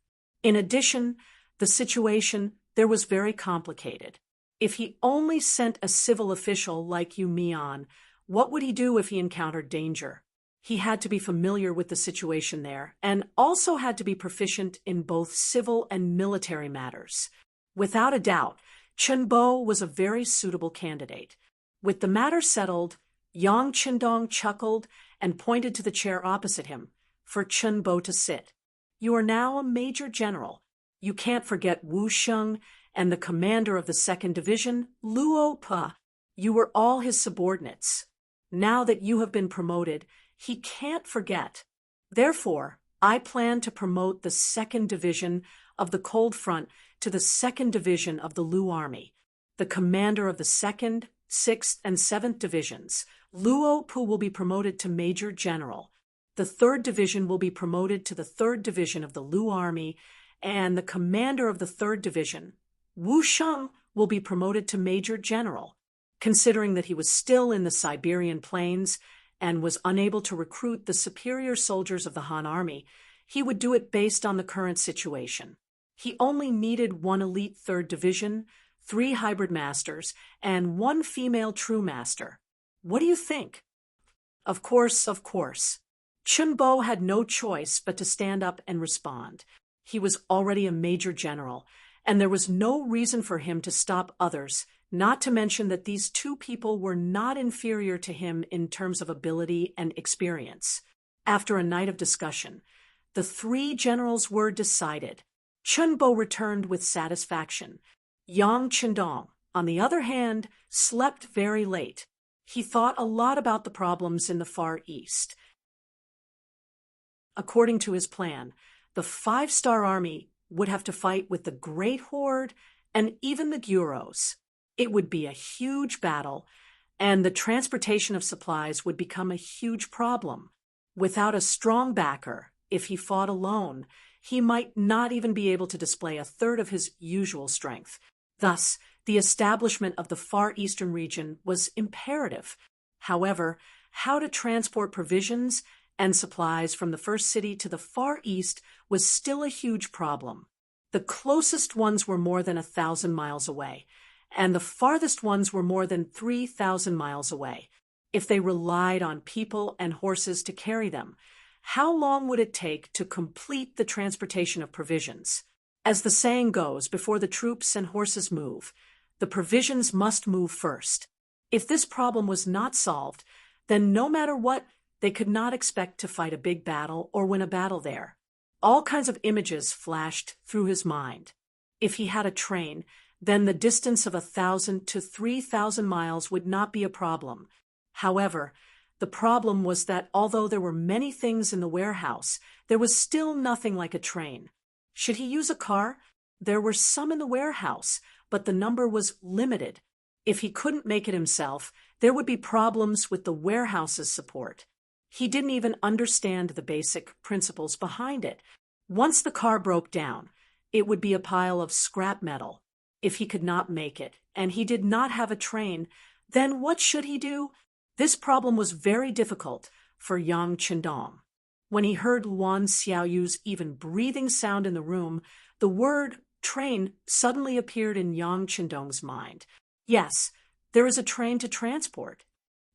[SPEAKER 1] In addition, the situation there was very complicated. If he only sent a civil official like Yu Mian, what would he do if he encountered danger? He had to be familiar with the situation there, and also had to be proficient in both civil and military matters. Without a doubt, Chun Bo was a very suitable candidate. With the matter settled, Yang Qindong chuckled and pointed to the chair opposite him, for Chun Bo to sit. You are now a major general. You can't forget Wu Sheng and the commander of the 2nd Division, Luo Pa. You were all his subordinates. Now that you have been promoted, he can't forget. Therefore, I plan to promote the 2nd Division of the Cold Front to the 2nd Division of the Lu Army. The commander of the 2nd, 6th, and 7th Divisions, Luo Pu, will be promoted to Major General. The 3rd Division will be promoted to the 3rd Division of the Lu Army, and the commander of the 3rd Division, Wu Sheng, will be promoted to Major General. Considering that he was still in the Siberian plains and was unable to recruit the superior soldiers of the Han Army, he would do it based on the current situation. He only needed 1 elite 3rd Division, 3 hybrid masters, and 1 female true master. What do you think? Of course. Chun Bo had no choice but to stand up and respond. He was already a major general, and there was no reason for him to stop others, not to mention that these 2 people were not inferior to him in terms of ability and experience. After a night of discussion, the 3 generals were decided. Chun Bo returned with satisfaction. Yang Qindong, on the other hand, slept very late. He thought a lot about the problems in the Far East. According to his plan, the 5-star army would have to fight with the Great Horde and even the Gyuros. It would be a huge battle, and the transportation of supplies would become a huge problem. Without a strong backer, if he fought alone, he might not even be able to display a third of his usual strength. Thus, the establishment of the Far Eastern region was imperative. However, how to transport provisions and supplies from the first city to the Far East was still a huge problem. The closest ones were more than 1,000 miles away, and the farthest ones were more than 3,000 miles away. If they relied on people and horses to carry them, how long would it take to complete the transportation of provisions? As the saying goes, before the troops and horses move, the provisions must move first. If this problem was not solved, then no matter what, they could not expect to fight a big battle or win a battle there. All kinds of images flashed through his mind. If he had a train, then the distance of 1,000 to 3,000 miles would not be a problem. However, the problem was that although there were many things in the warehouse, there was still nothing like a train. Should he use a car? There were some in the warehouse, but the number was limited. If he couldn't make it himself, there would be problems with the warehouse's support. He didn't even understand the basic principles behind it. Once the car broke down, it would be a pile of scrap metal. If he could not make it, and he did not have a train, then what should he do? This problem was very difficult for Yang Qindong. When he heard Luan Xiaoyu's even breathing sound in the room, the word train suddenly appeared in Yang Qindong's mind. Yes, there is a train to transport.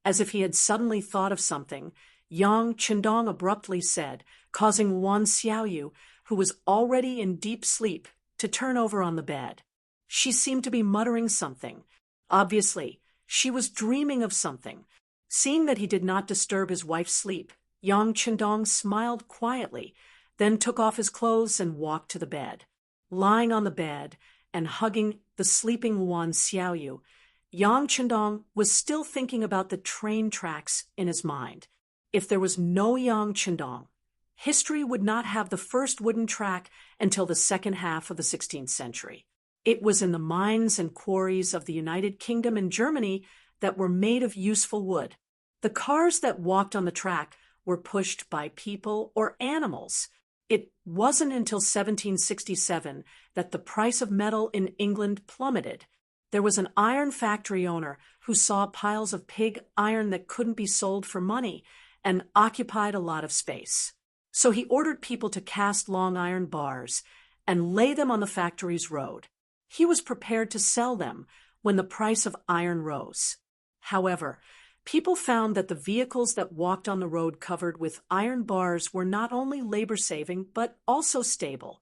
[SPEAKER 1] As if he had suddenly thought of something, Yang Qindong abruptly said, causing Luan Xiaoyu, who was already in deep sleep, to turn over on the bed. She seemed to be muttering something. Obviously, she was dreaming of something. Seeing that he did not disturb his wife's sleep, Yang Qindong smiled quietly, then took off his clothes and walked to the bed. Lying on the bed and hugging the sleeping Luan Xiaoyu, Yang Qindong was still thinking about the train tracks in his mind. If there was no Yang Qindong, history would not have the first wooden track until the second half of the 16th century. It was in the mines and quarries of the United Kingdom and Germany that were made of useful wood. The cars that walked on the track were pushed by people or animals. It wasn't until 1767 that the price of metal in England plummeted. There was an iron factory owner who saw piles of pig iron that couldn't be sold for money and occupied a lot of space. So he ordered people to cast long iron bars and lay them on the factory's road. He was prepared to sell them when the price of iron rose. However, people found that the vehicles that walked on the road covered with iron bars were not only labor-saving but also stable.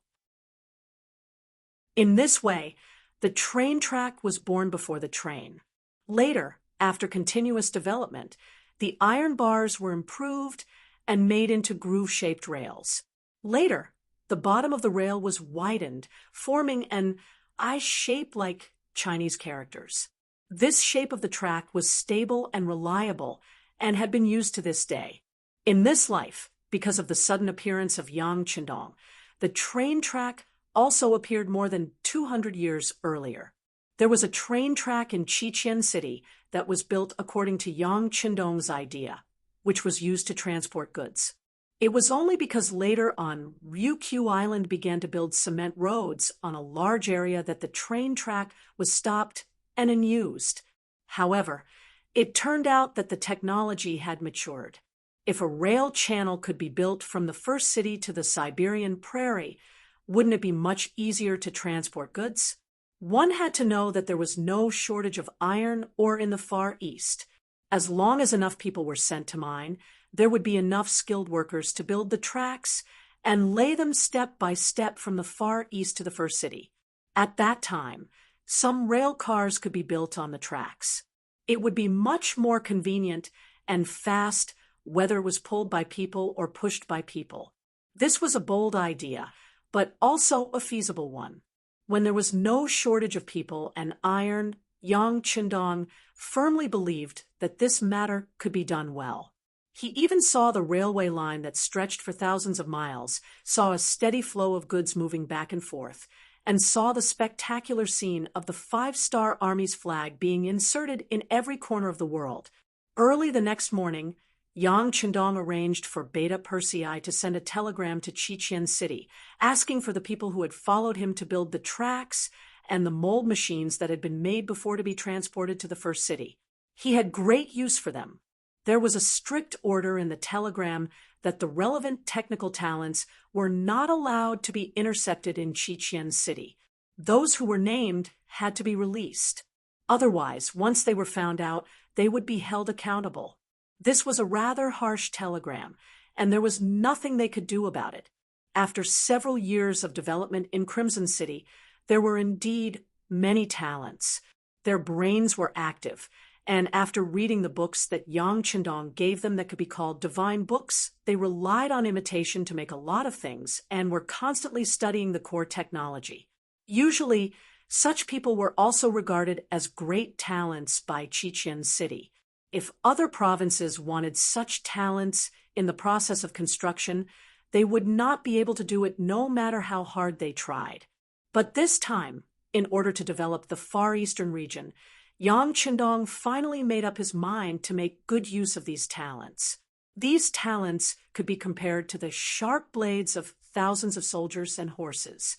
[SPEAKER 1] In this way, the train track was born before the train. Later, after continuous development, the iron bars were improved and made into groove-shaped rails. Later, the bottom of the rail was widened, forming an I shape like Chinese characters. This shape of the track was stable and reliable and had been used to this day. In this life, because of the sudden appearance of Yang Qindong, the train track also appeared more than 200 years earlier. There was a train track in Qiqian City that was built according to Yang Qindong's idea, which was used to transport goods. It was only because later on Ryukyu Island began to build cement roads on a large area that the train track was stopped and unused. However, it turned out that the technology had matured. If a rail channel could be built from the first city to the Siberian prairie, wouldn't it be much easier to transport goods? One had to know that there was no shortage of iron ore in the Far East. As long as enough people were sent to mine, there would be enough skilled workers to build the tracks and lay them step by step from the Far East to the first city. At that time, some rail cars could be built on the tracks. It would be much more convenient and fast whether it was pulled by people or pushed by people. This was a bold idea, but also a feasible one. When there was no shortage of people and iron, Yang Qindong firmly believed that this matter could be done well. He even saw the railway line that stretched for thousands of miles, saw a steady flow of goods moving back and forth, and saw the spectacular scene of the 5-Star Army's flag being inserted in every corner of the world. Early the next morning, Yang Qindong arranged for Beta Persei to send a telegram to Qiqian City, asking for the people who had followed him to build the tracks and the mold machines that had been made before to be transported to the first city. He had great use for them. There was a strict order in the telegram that the relevant technical talents were not allowed to be intercepted in Chichen City. Those who were named had to be released. Otherwise, once they were found out, they would be held accountable. This was a rather harsh telegram, and there was nothing they could do about it. After several years of development in Crimson City, there were indeed many talents. Their brains were active, and after reading the books that Yang Qindong gave them that could be called divine books, they relied on imitation to make a lot of things and were constantly studying the core technology. Usually, such people were also regarded as great talents by Chichen City. If other provinces wanted such talents in the process of construction, they would not be able to do it no matter how hard they tried. But this time, in order to develop the Far Eastern region, Yang Qindong finally made up his mind to make good use of these talents. These talents could be compared to the sharp blades of thousands of soldiers and horses.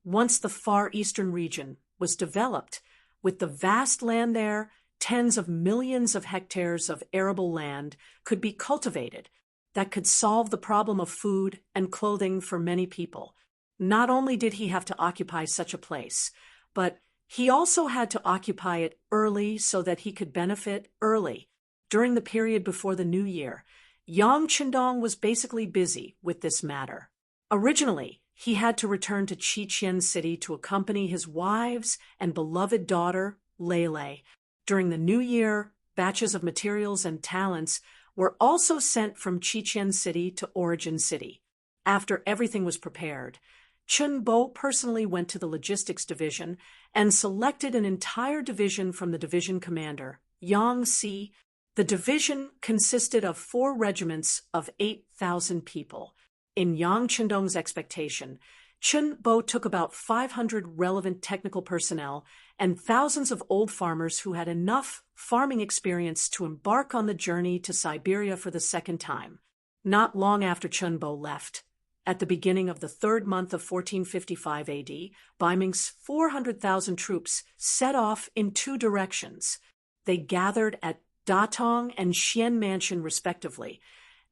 [SPEAKER 1] Once the Far Eastern region was developed, with the vast land there, tens of millions of hectares of arable land could be cultivated that could solve the problem of food and clothing for many people. Not only did he have to occupy such a place, but he also had to occupy it early so that he could benefit early. During the period before the new year, Yang Qindong was basically busy with this matter. Originally, he had to return to Chichen City to accompany his wives and beloved daughter, Lele. During the new year, batches of materials and talents were also sent from Chichen City to Origin City. After everything was prepared, Chun Bo personally went to the logistics division and selected an entire division from the division commander, Yang Si. The division consisted of 4 regiments of 8,000 people. In Yang Qindong's expectation, Chun Bo took about 500 relevant technical personnel and thousands of old farmers who had enough farming experience to embark on the journey to Siberia for the second time. Not long after Chun Bo left, at the beginning of the 3rd month of 1455 AD, Baiming's 400,000 troops set off in 2 directions. They gathered at Datong and Xian Mansion respectively,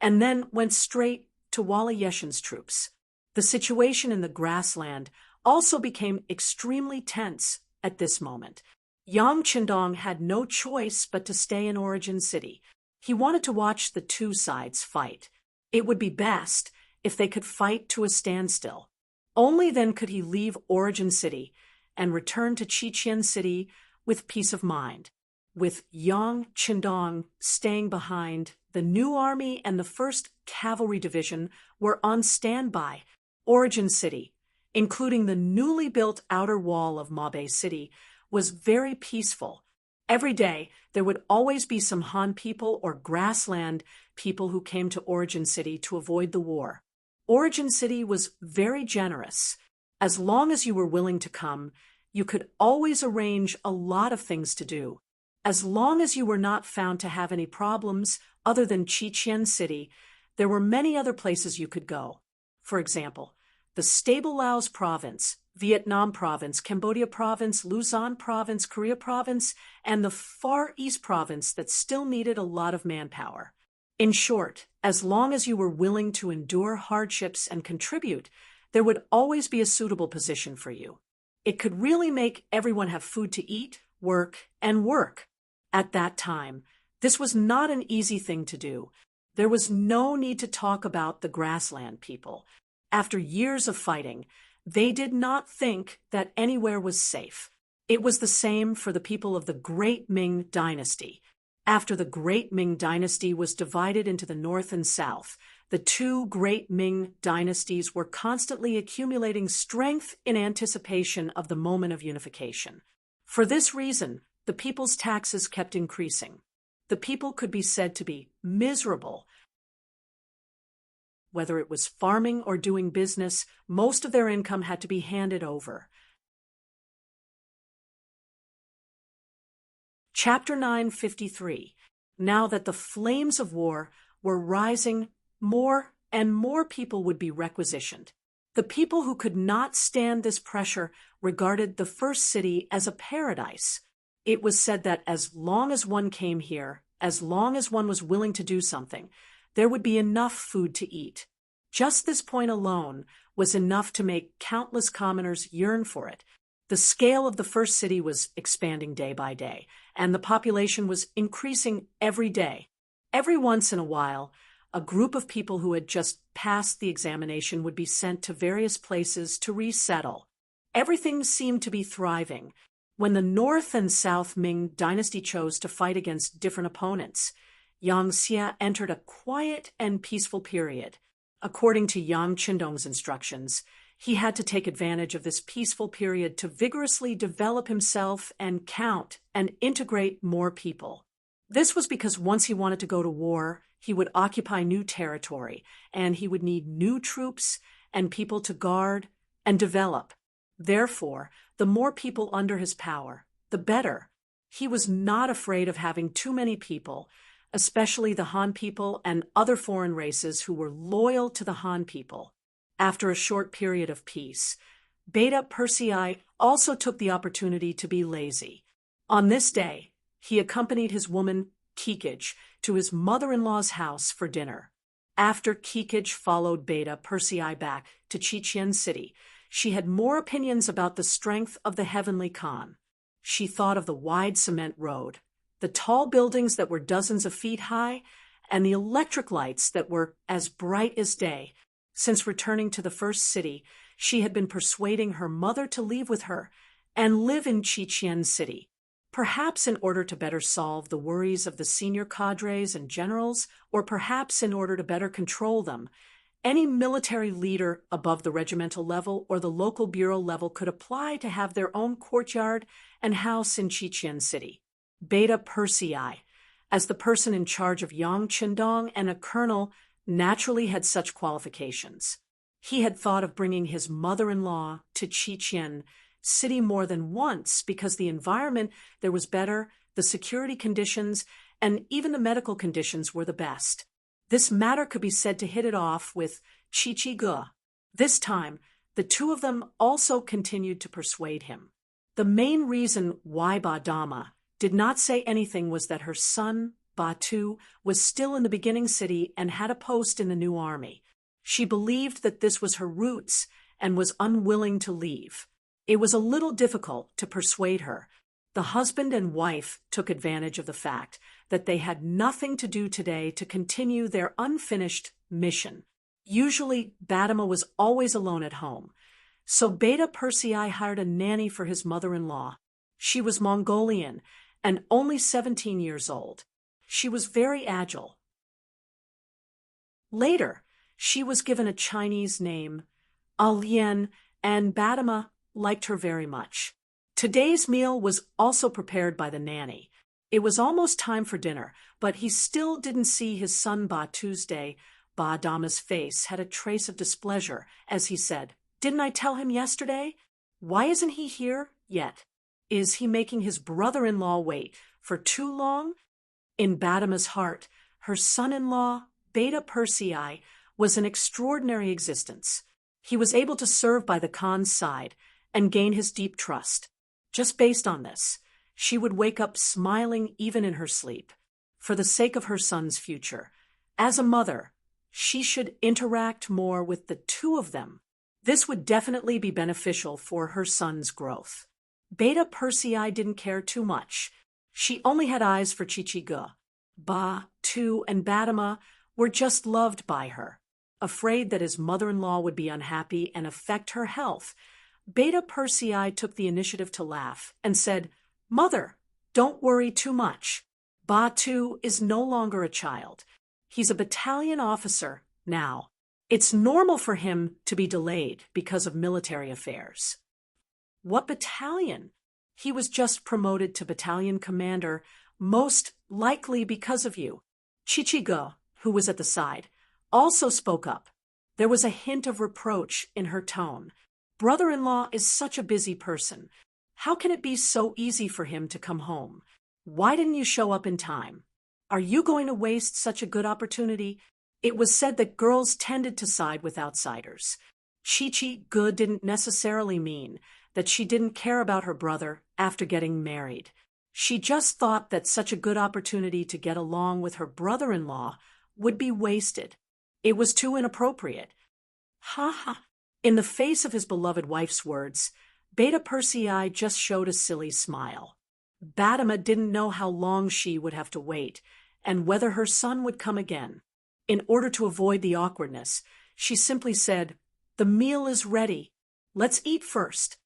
[SPEAKER 1] and then went straight to Wali Yeshin's troops. The situation in the grassland also became extremely tense at this moment. Yang Qindong had no choice but to stay in Origin City. He wanted to watch the 2 sides fight. It would be best if they could fight to a standstill. Only then could he leave Origin City and return to Chichen City with peace of mind. With Yang Qindong staying behind, the new army and the 1st Cavalry Division were on standby. Origin City, including the newly built outer wall of Mabe City, was very peaceful. Every day, there would always be some Han people or grassland people who came to Origin City to avoid the war. Origin City was very generous. As long as you were willing to come, you could always arrange a lot of things to do. As long as you were not found to have any problems other than Chichen City, there were many other places you could go. For example, the Stable Laos Province, Vietnam Province, Cambodia Province, Luzon Province, Korea Province, and the Far East Province that still needed a lot of manpower. In short, as long as you were willing to endure hardships and contribute, there would always be a suitable position for you. It could really make everyone have food to eat, work, and work. At that time, this was not an easy thing to do. There was no need to talk about the grassland people. After years of fighting, they did not think that anywhere was safe. It was the same for the people of the Great Ming Dynasty. After the Great Ming Dynasty was divided into the North and South, the 2 Great Ming dynasties were constantly accumulating strength in anticipation of the moment of unification. For this reason, the people's taxes kept increasing. The people could be said to be miserable. Whether it was farming or doing business, most of their income had to be handed over. Chapter 953. Now that the flames of war were rising, more and more people would be requisitioned. The people who could not stand this pressure regarded the first city as a paradise. It was said that as long as one came here, as long as one was willing to do something, there would be enough food to eat. Just this point alone was enough to make countless commoners yearn for it. The scale of the first city was expanding day by day, and the population was increasing every day. Every once in a while, a group of people who had just passed the examination would be sent to various places to resettle. Everything seemed to be thriving. When the North and South Ming dynasty chose to fight against different opponents, Yang Xia entered a quiet and peaceful period. According to Yang Qindong's instructions, he had to take advantage of this peaceful period to vigorously develop himself and count and integrate more people. This was because once he wanted to go to war, he would occupy new territory, and he would need new troops and people to guard and develop. Therefore, the more people under his power, the better. He was not afraid of having too many people, especially the Han people and other foreign races who were loyal to the Han people. After a short period of peace, Beta Persei also took the opportunity to be lazy. On this day, he accompanied his woman, Kikij, to his mother-in-law's house for dinner. After Kikij followed Beta Persei back to Qiqian City, she had more opinions about the strength of the heavenly Khan. She thought of the wide cement road, the tall buildings that were dozens of feet high, and the electric lights that were as bright as day. Since returning to the first city, she had been persuading her mother to leave with her and live in Qiqian City, perhaps in order to better solve the worries of the senior cadres and generals, or perhaps in order to better control them. Any military leader above the regimental level or the local bureau level could apply to have their own courtyard and house in Qiqian City. Beta Persei, as the person in charge of Yang Qindong and a colonel, naturally had such qualifications. He had thought of bringing his mother-in-law to Qiqian City more than once because the environment there was better, the security conditions, and even the medical conditions were the best. This matter could be said to hit it off with Qiqige. This time, the two of them also continued to persuade him. The main reason why Dama did not say anything was that her son, Batu, was still in the beginning city and had a post in the new army. She believed that this was her roots and was unwilling to leave. It was a little difficult to persuade her. The husband and wife took advantage of the fact that they had nothing to do today to continue their unfinished mission. Usually, Badama was always alone at home, so Beta Persei hired a nanny for his mother-in-law. She was Mongolian and only 17 years old. She was very agile. Later, she was given a Chinese name, Alian, and Badama liked her very much. Today's meal was also prepared by the nanny. It was almost time for dinner, but he still didn't see his son Tuesday. Dama's face had a trace of displeasure as he said, "Didn't I tell him yesterday? Why isn't he here yet? Is he making his brother-in-law wait for too long?" In Badama's heart, her son-in-law, Beta Persei, was an extraordinary existence. He was able to serve by the Khan's side and gain his deep trust. Just based on this, she would wake up smiling even in her sleep. For the sake of her son's future, as a mother, she should interact more with the two of them. This would definitely be beneficial for her son's growth. Beta Persei didn't care too much. She only had eyes for Qiqige. Batu and Badama were just loved by her. Afraid that his mother-in-law would be unhappy and affect her health, Beta Persei took the initiative to laugh and said, "Mother, don't worry too much. Batu is no longer a child. He's a battalion officer now. It's normal for him to be delayed because of military affairs." "What battalion?" "He was just promoted to battalion commander, most likely because of you." Qiqige, who was at the side, also spoke up. There was a hint of reproach in her tone. "Brother-in-law is such a busy person. How can it be so easy for him to come home? Why didn't you show up in time? Are you going to waste such a good opportunity?" It was said that girls tended to side with outsiders. Qiqige didn't necessarily mean that she didn't care about her brother after getting married. She just thought that such a good opportunity to get along with her brother-in-law would be wasted. It was too inappropriate. Ha ha. In the face of his beloved wife's words, Beta Persei just showed a silly smile. Badama didn't know how long she would have to wait, and whether her son would come again. In order to avoid the awkwardness, she simply said, "The meal is ready. Let's eat first."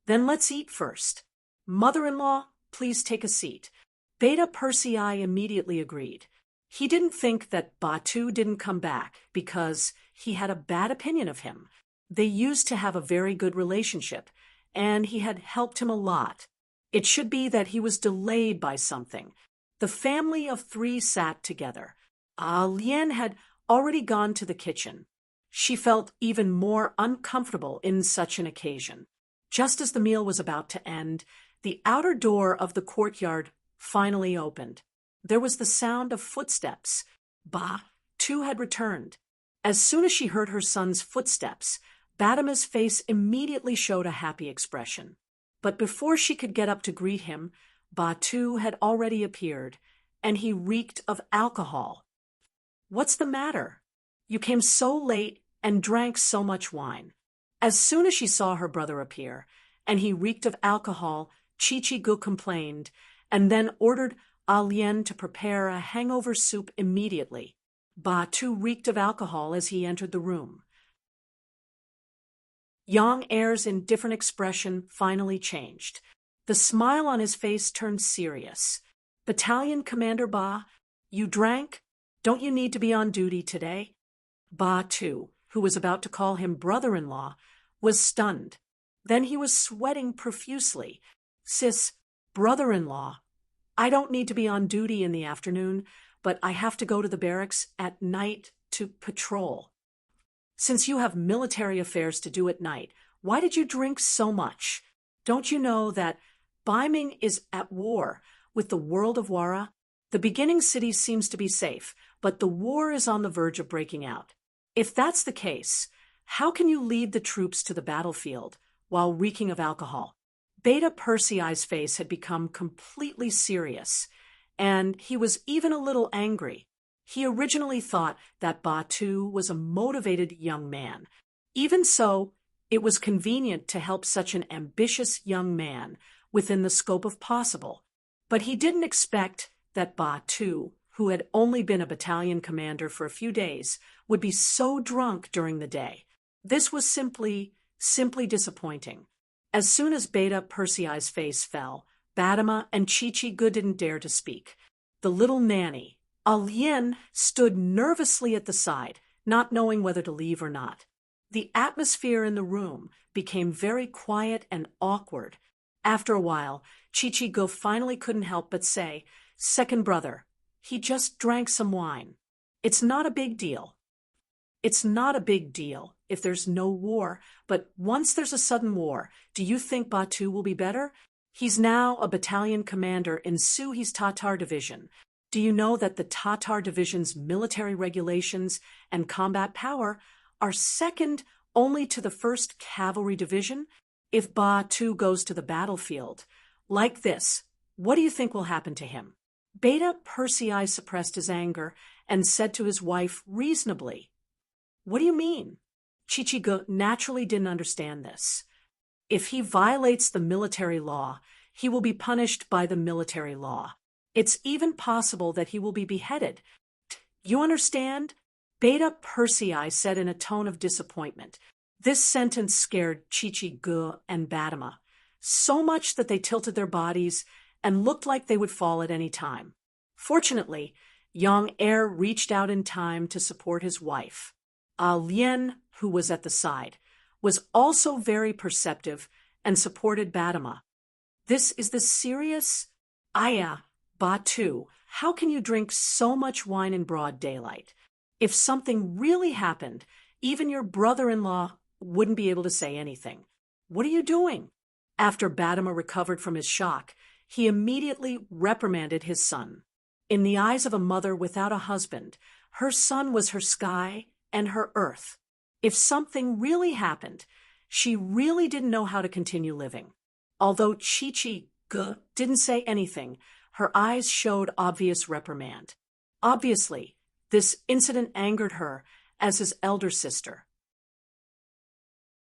[SPEAKER 1] "Then let's eat first. Mother-in-law, please take a seat." Beta Persei immediately agreed. He didn't think that Batu didn't come back because he had a bad opinion of him. They used to have a very good relationship, and he had helped him a lot. It should be that he was delayed by something. The family of three sat together. Lien had already gone to the kitchen. She felt even more uncomfortable in such an occasion. Just as the meal was about to end, the outer door of the courtyard finally opened. There was the sound of footsteps. Batu had returned. As soon as she heard her son's footsteps, Badama's face immediately showed a happy expression. But before she could get up to greet him, Batu had already appeared, and he reeked of alcohol. "What's the matter? You came so late and drank so much wine." As soon as she saw her brother appear, and he reeked of alcohol, Chichigu complained, and then ordered Lien to prepare a hangover soup immediately. Batu reeked of alcohol as he entered the room. Yang Er's indifferent expression finally changed. The smile on his face turned serious. "Battalion Commander Ba, you drank? Don't you need to be on duty today?" Batu, who was about to call him brother-in-law, was stunned. Then he was sweating profusely. "Sis, brother-in-law, I don't need to be on duty in the afternoon, but I have to go to the barracks at night to patrol." "Since you have military affairs to do at night, why did you drink so much? Don't you know that Ming is at war with the world of Wara? The beginning city seems to be safe, but the war is on the verge of breaking out. If that's the case, how can you lead the troops to the battlefield while reeking of alcohol?" Beta Persei's face had become completely serious, and he was even a little angry. He originally thought that Batu was a motivated young man. Even so, it was convenient to help such an ambitious young man within the scope of possible. But he didn't expect that Batu, who had only been a battalion commander for a few days, would be so drunk during the day. This was simply disappointing. As soon as Beta Persei's face fell, Badama and Chichigu didn't dare to speak. The little nanny, Lien, stood nervously at the side, not knowing whether to leave or not. The atmosphere in the room became very quiet and awkward. After a while, Chichigu finally couldn't help but say, "Second brother, he just drank some wine. It's not a big deal. It's not a big deal if there's no war, but once there's a sudden war, do you think Batu will be better? He's now a battalion commander in Suhi's Tatar division. Do you know that the Tatar division's military regulations and combat power are second only to the 1st Cavalry Division? If Batu goes to the battlefield like this, what do you think will happen to him?" Beta Persei suppressed his anger and said to his wife reasonably, "What do you mean?" Chichigu naturally didn't understand this. "If he violates the military law, he will be punished by the military law. It's even possible that he will be beheaded. You understand?" Beta Persei said in a tone of disappointment. This sentence scared Chichigu and Badama so much that they tilted their bodies and looked like they would fall at any time. Fortunately, Yang Er reached out in time to support his wife. Lien, who was at the side, was also very perceptive and supported Badama. "This is the serious? Aya, Batu, how can you drink so much wine in broad daylight? If something really happened, even your brother-in-law wouldn't be able to say anything. What are you doing?" After Badama recovered from his shock, he immediately reprimanded his son. In the eyes of a mother without a husband, her son was her sky and her earth. If something really happened, she really didn't know how to continue living. Although Chichigu didn't say anything, her eyes showed obvious reprimand. Obviously, This incident angered her as his elder sister.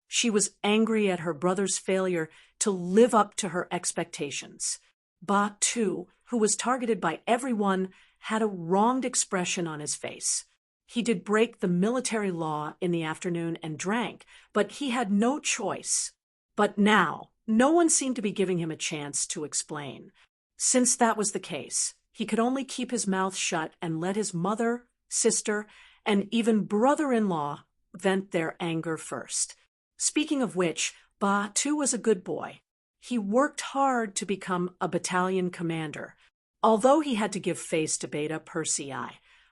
[SPEAKER 1] She was angry at her brother's failure to live up to her expectations. Ba, too, who was targeted by everyone, had a wronged expression on his face. He did break the military law in the afternoon and drank, but he had no choice. But now, no one seemed to be giving him a chance to explain. Since that was the case, he could only keep his mouth shut and let his mother, sister, and even brother-in-law vent their anger first. Speaking of which, Ba, too, was a good boy. He worked hard to become a battalion commander, although he had to give face to Beta Persei.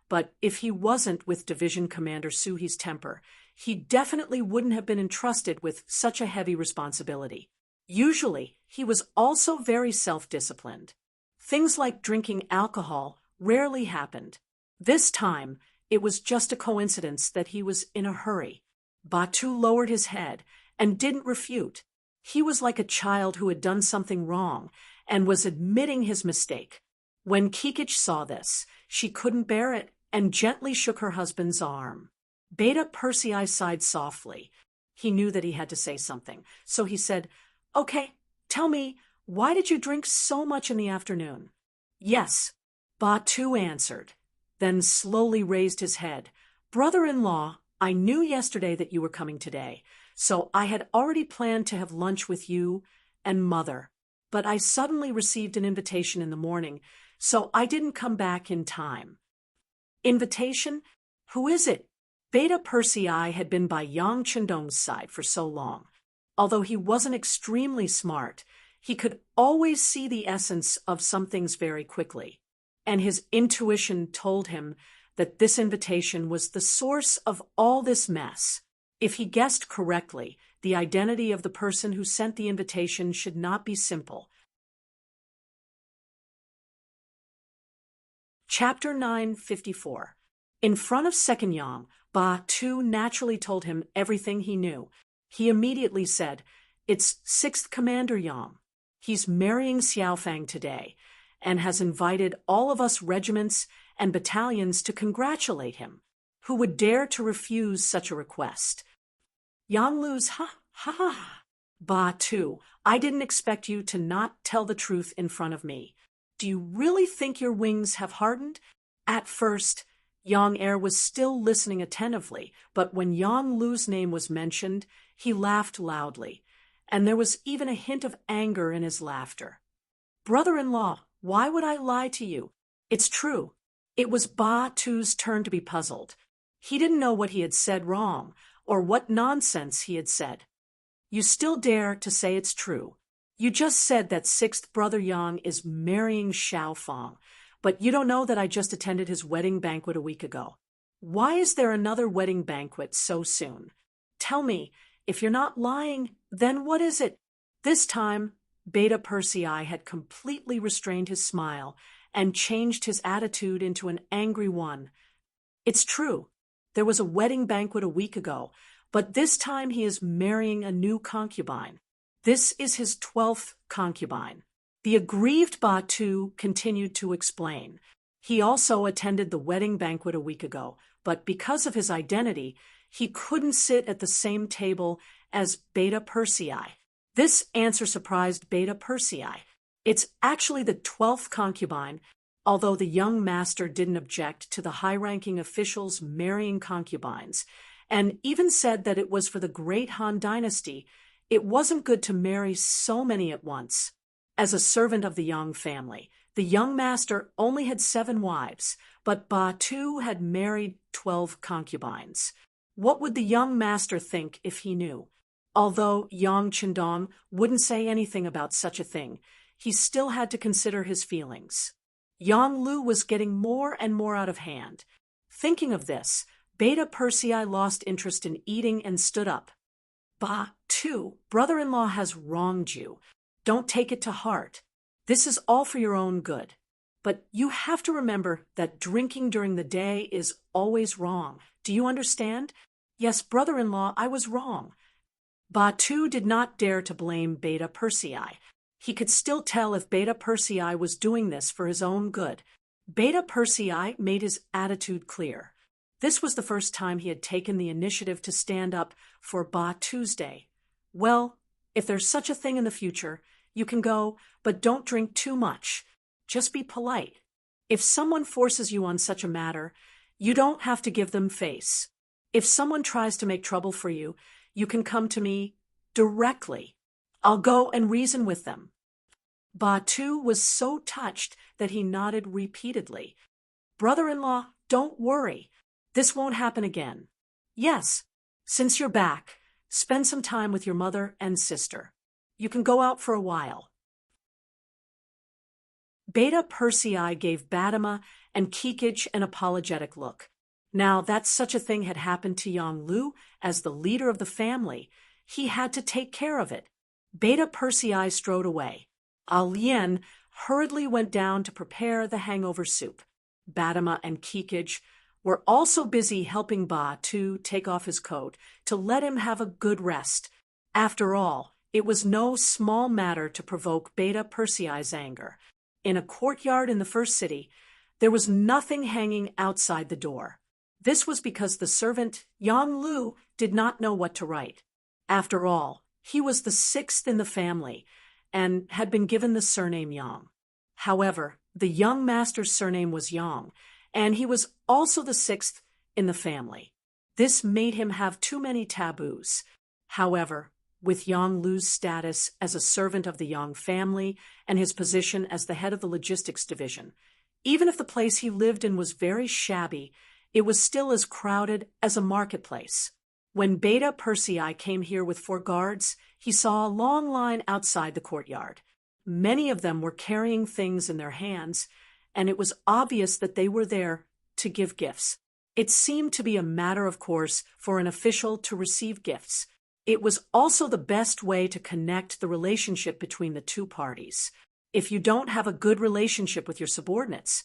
[SPEAKER 1] But if he wasn't with Division Commander Suhi's temper, he definitely wouldn't have been entrusted with such a heavy responsibility. Usually, he was also very self-disciplined. Things like drinking alcohol rarely happened. This time, it was just a coincidence that he was in a hurry. Batu lowered his head and didn't refute. He was like a child who had done something wrong and was admitting his mistake. When Kikich saw this, she couldn't bear it and gently shook her husband's arm. Beta Persei sighed softly. He knew that he had to say something, so he said, "Okay, tell me, why did you drink so much in the afternoon?" "Yes," Batu answered, then slowly raised his head. "Brother-in-law, I knew yesterday that you were coming today, so I had already planned to have lunch with you and Mother. But I suddenly received an invitation in the morning, so I didn't come back in time." "Invitation? Who is it?" Beta Persei had been by Yang Chendong's side for so long. Although he wasn't extremely smart, he could always see the essence of some things very quickly, and his intuition told him that this invitation was the source of all this mess. If he guessed correctly, the identity of the person who sent the invitation should not be simple. Chapter 954. In front of Second Yang, Ba Tu naturally told him everything he knew. He immediately said, "It's 6th Commander Yang. He's marrying Xiaofang today, and has invited all of us regiments and battalions to congratulate him. Who would dare to refuse such a request?" Yang Lu's ha. Ba Tu, I didn't expect you to not tell the truth in front of me. Do you really think your wings have hardened? At first, Yang Er was still listening attentively, but when Yang Lu's name was mentioned, he laughed loudly, and there was even a hint of anger in his laughter. "Brother-in-law, why would I lie to you? It's true." It was Ba Tu's turn to be puzzled. He didn't know what he had said wrong, or what nonsense he had said. "You still dare to say it's true. You just said that 6th Brother Yang is marrying Xiaofang, but you don't know that I just attended his wedding banquet a week ago. Why is there another wedding banquet so soon? Tell me, if you're not lying, then what is it?" This time, Beta Persei had completely restrained his smile and changed his attitude into an angry one. "It's true. There was a wedding banquet a week ago, but this time he is marrying a new concubine. This is his 12th concubine." The aggrieved Batu continued to explain. He also attended the wedding banquet a week ago, but because of his identity, he couldn't sit at the same table as Beta Persei. This answer surprised Beta Persei. It's actually the 12th concubine, although the young master didn't object to the high-ranking officials marrying concubines, and even said that it was for the great Han dynasty. It wasn't good to marry so many at once. As a servant of the Yang family, the young master only had 7 wives, but Batu had married 12 concubines. What would the young master think if he knew? Although Yang Chendong wouldn't say anything about such a thing, he still had to consider his feelings. Yang Lu was getting more and more out of hand. Thinking of this, Beta Persei lost interest in eating and stood up. "Batu, brother-in-law has wronged you. Don't take it to heart. This is all for your own good. But you have to remember that drinking during the day is always wrong. Do you understand?" "Yes, brother-in-law, I was wrong." Batu did not dare to blame Beta Persei. He could still tell if Beta Persei was doing this for his own good. Beta Persei made his attitude clear. This was the first time he had taken the initiative to stand up for Ba Tuesday. Well, if there's such a thing in the future, you can go, but don't drink too much. Just be polite. If someone forces you on such a matter, you don't have to give them face. If someone tries to make trouble for you, you can come to me directly. I'll go and reason with them. Batu was so touched that he nodded repeatedly. Brother-in-law, don't worry. This won't happen again. Yes, since you're back, spend some time with your mother and sister. You can go out for a while. Beta Persei gave Badama and Kikij an apologetic look. Now that such a thing had happened to Yang Lu as the leader of the family, he had to take care of it. Beta Persei strode away. Lien hurriedly went down to prepare the hangover soup. Badama and Kikij were also busy helping Ba to take off his coat to let him have a good rest. After all, it was no small matter to provoke Beta Persei's anger. In a courtyard in the first city, there was nothing hanging outside the door. This was because the servant, Yang Lu, did not know what to write. After all, he was the sixth in the family and had been given the surname Yang. However, the young master's surname was Yang, and he was also the sixth in the family. This made him have too many taboos. However, with Yang Lu's status as a servant of the Yang family and his position as the head of the logistics division, even if the place he lived in was very shabby, it was still as crowded as a marketplace. When Beta Persei came here with 4 guards, he saw a long line outside the courtyard. Many of them were carrying things in their hands, and it was obvious that they were there to give gifts. It seemed to be a matter of course for an official to receive gifts. It was also the best way to connect the relationship between the two parties. If you don't have a good relationship with your subordinates,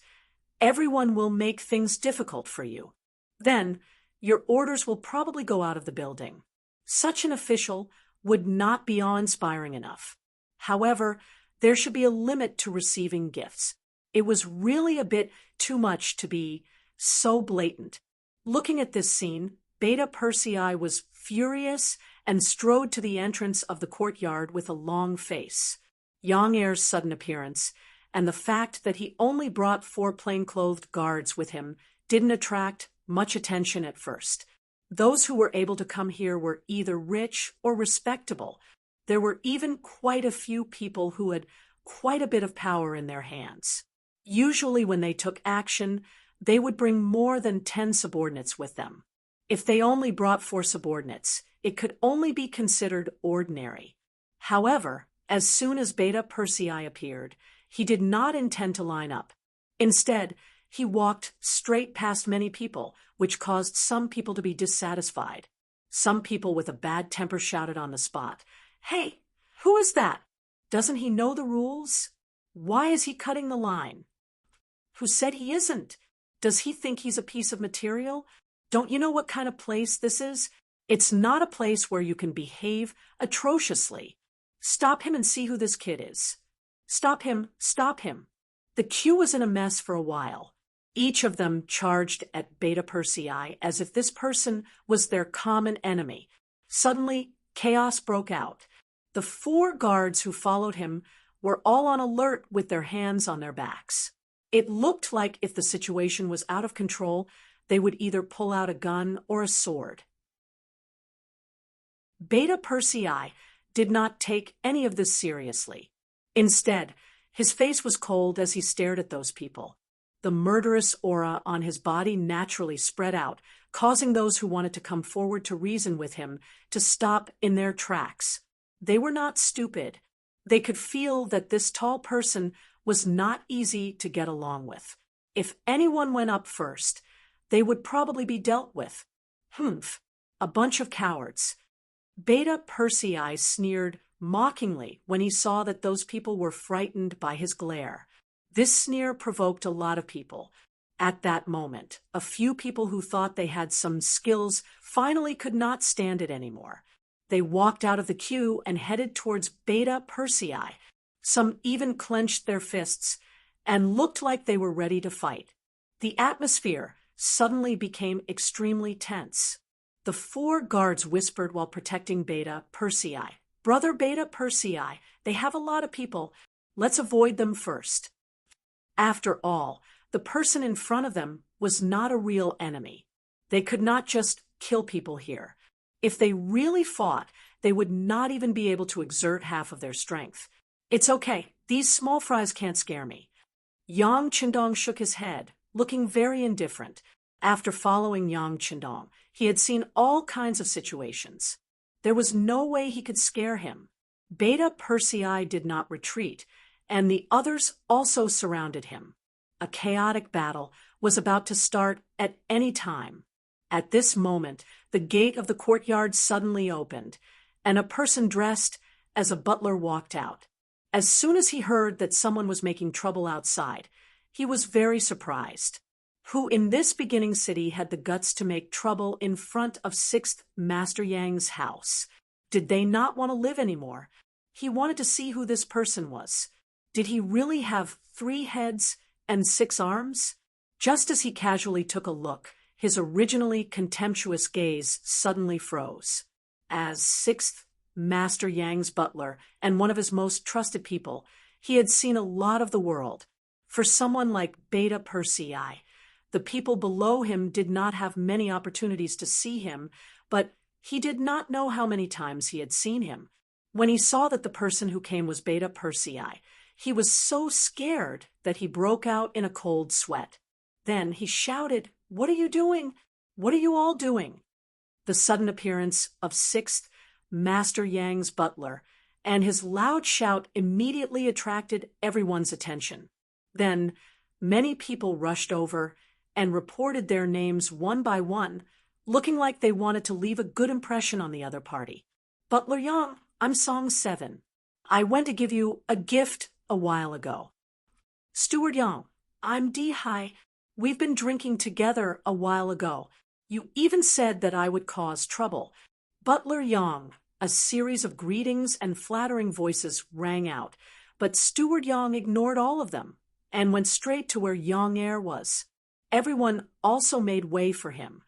[SPEAKER 1] everyone will make things difficult for you. Then, your orders will probably go out of the building. Such an official would not be awe-inspiring enough. However, there should be a limit to receiving gifts. It was really a bit too much to be so blatant. Looking at this scene, Beta Persei was furious and strode to the entrance of the courtyard with a long face. Yang Er's sudden appearance and the fact that he only brought 4 plainclothed guards with him didn't attract much attention at first. Those who were able to come here were either rich or respectable. There were even quite a few people who had quite a bit of power in their hands. Usually when they took action, they would bring more than 10 subordinates with them. If they only brought 4 subordinates, it could only be considered ordinary. However, as soon as Beta Persei appeared, he did not intend to line up. Instead, he walked straight past many people, which caused some people to be dissatisfied. Some people with a bad temper shouted on the spot, "Hey, who is that? Doesn't he know the rules? Why is he cutting the line? Who said he isn't? Does he think he's a piece of material? Don't you know what kind of place this is? It's not a place where you can behave atrociously. Stop him and see who this kid is. Stop him, stop him." The queue was in a mess for a while. Each of them charged at Beta Persei as if this person was their common enemy. Suddenly, chaos broke out. The 4 guards who followed him were all on alert with their hands on their backs. It looked like if the situation was out of control, they would either pull out a gun or a sword. Beta Persei did not take any of this seriously. Instead, his face was cold as he stared at those people. The murderous aura on his body naturally spread out, causing those who wanted to come forward to reason with him to stop in their tracks. They were not stupid. They could feel that this tall person was not easy to get along with. If anyone went up first, they would probably be dealt with. Humph, a bunch of cowards. Beta Persei sneered mockingly when he saw that those people were frightened by his glare. This sneer provoked a lot of people. At that moment, a few people who thought they had some skills finally could not stand it anymore. They walked out of the queue and headed towards Beta Persei. Some even clenched their fists and looked like they were ready to fight. The atmosphere suddenly became extremely tense. The four guards whispered while protecting Beta Persei. "Brother Beta Persei, they have a lot of people. Let's avoid them first." After all, the person in front of them was not a real enemy. They could not just kill people here. If they really fought, they would not even be able to exert half of their strength. "It's okay. These small fries can't scare me." Yang Qindong shook his head, looking very indifferent. After following Yang Qindong, he had seen all kinds of situations. There was no way he could scare him. Beta Persei did not retreat, and the others also surrounded him. A chaotic battle was about to start at any time. At this moment, the gate of the courtyard suddenly opened, and a person dressed as a butler walked out. As soon as he heard that someone was making trouble outside, he was very surprised. Who in this beginning city had the guts to make trouble in front of 6th Master Yang's house? Did they not want to live anymore? He wanted to see who this person was. Did he really have 3 heads and 6 arms? Just as he casually took a look, his originally contemptuous gaze suddenly froze. As 6th Master Yang's butler and one of his most trusted people, he had seen a lot of the world. For someone like Beta Persei, the people below him did not have many opportunities to see him, but he did not know how many times he had seen him. When he saw that the person who came was Beta Persei, he was so scared that he broke out in a cold sweat. Then he shouted, "What are you doing? What are you all doing?" The sudden appearance of 6th Master Yang's butler and his loud shout immediately attracted everyone's attention. Then many people rushed over and reported their names one by one, looking like they wanted to leave a good impression on the other party. "Butler Yang, I'm Song 7. I went to give you a gift a while ago." "Steward Yang, I'm Di-Hai. We've been drinking together a while ago. You even said that I would cause trouble." Butler Yang. A series of greetings and flattering voices rang out, but Steward Yang ignored all of them and went straight to where Yang Air was. Everyone also made way for him.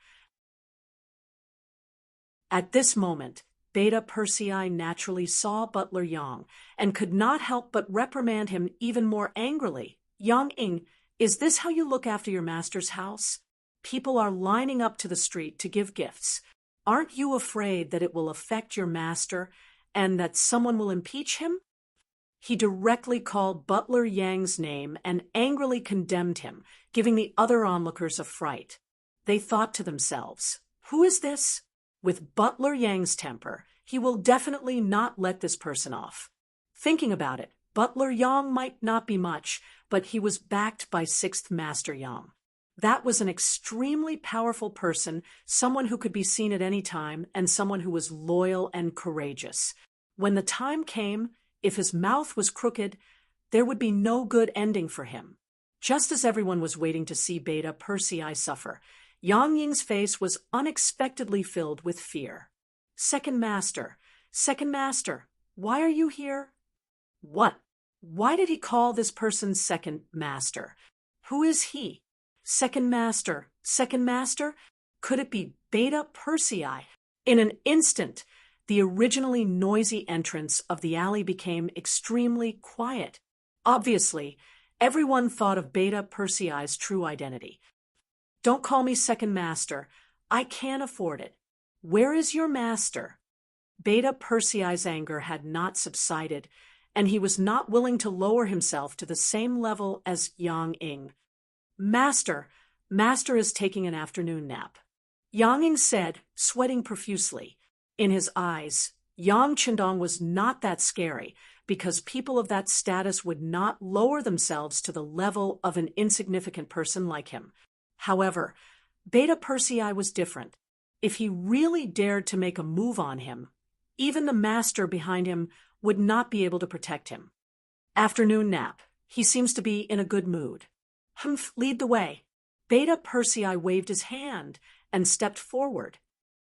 [SPEAKER 1] At this moment, Beta Persei naturally saw Butler Yang and could not help but reprimand him even more angrily. "Yang Ing, is this how you look after your master's house? People are lining up to the street to give gifts. Aren't you afraid that it will affect your master and that someone will impeach him?" He directly called Butler Yang's name and angrily condemned him, giving the other onlookers a fright. They thought to themselves, "Who is this? With Butler Yang's temper, he will definitely not let this person off." Thinking about it, Butler Yang might not be much, but he was backed by 6th Master Yang. That was an extremely powerful person, someone who could be seen at any time, and someone who was loyal and courageous. When the time came, if his mouth was crooked, there would be no good ending for him. Just as everyone was waiting to see Beta Persei suffer, Yang Ying's face was unexpectedly filled with fear. Second Master, why are you here?" "What? Why did he call this person Second Master? Who is he?" Second Master, could it be Beta Persei? In an instant, the originally noisy entrance of the alley became extremely quiet. Obviously, everyone thought of Beta Persei's true identity. "Don't call me Second Master. I can't afford it. Where is your master?" Beta Persei's anger had not subsided, and he was not willing to lower himself to the same level as Yang Ing. Master is taking an afternoon nap," Yang Ing said, sweating profusely. In his eyes, Yang Qindong was not that scary, because people of that status would not lower themselves to the level of an insignificant person like him. However, Beta Persei was different. If he really dared to make a move on him, even the master behind him would not be able to protect him. "Afternoon nap. He seems to be in a good mood." "Humph, lead the way." Beta Persei waved his hand and stepped forward.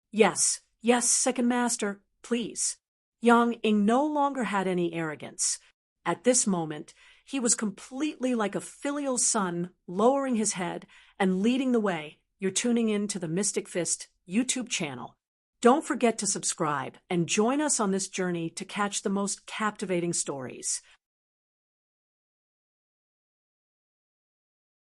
[SPEAKER 1] Yes, Second Master, please." Yang Ing no longer had any arrogance. At this moment, He was completely like a filial son, lowering his head and leading the way. You're tuning in to the Mystic Fist YouTube channel. Don't forget to subscribe and join us on this journey to catch the most captivating stories.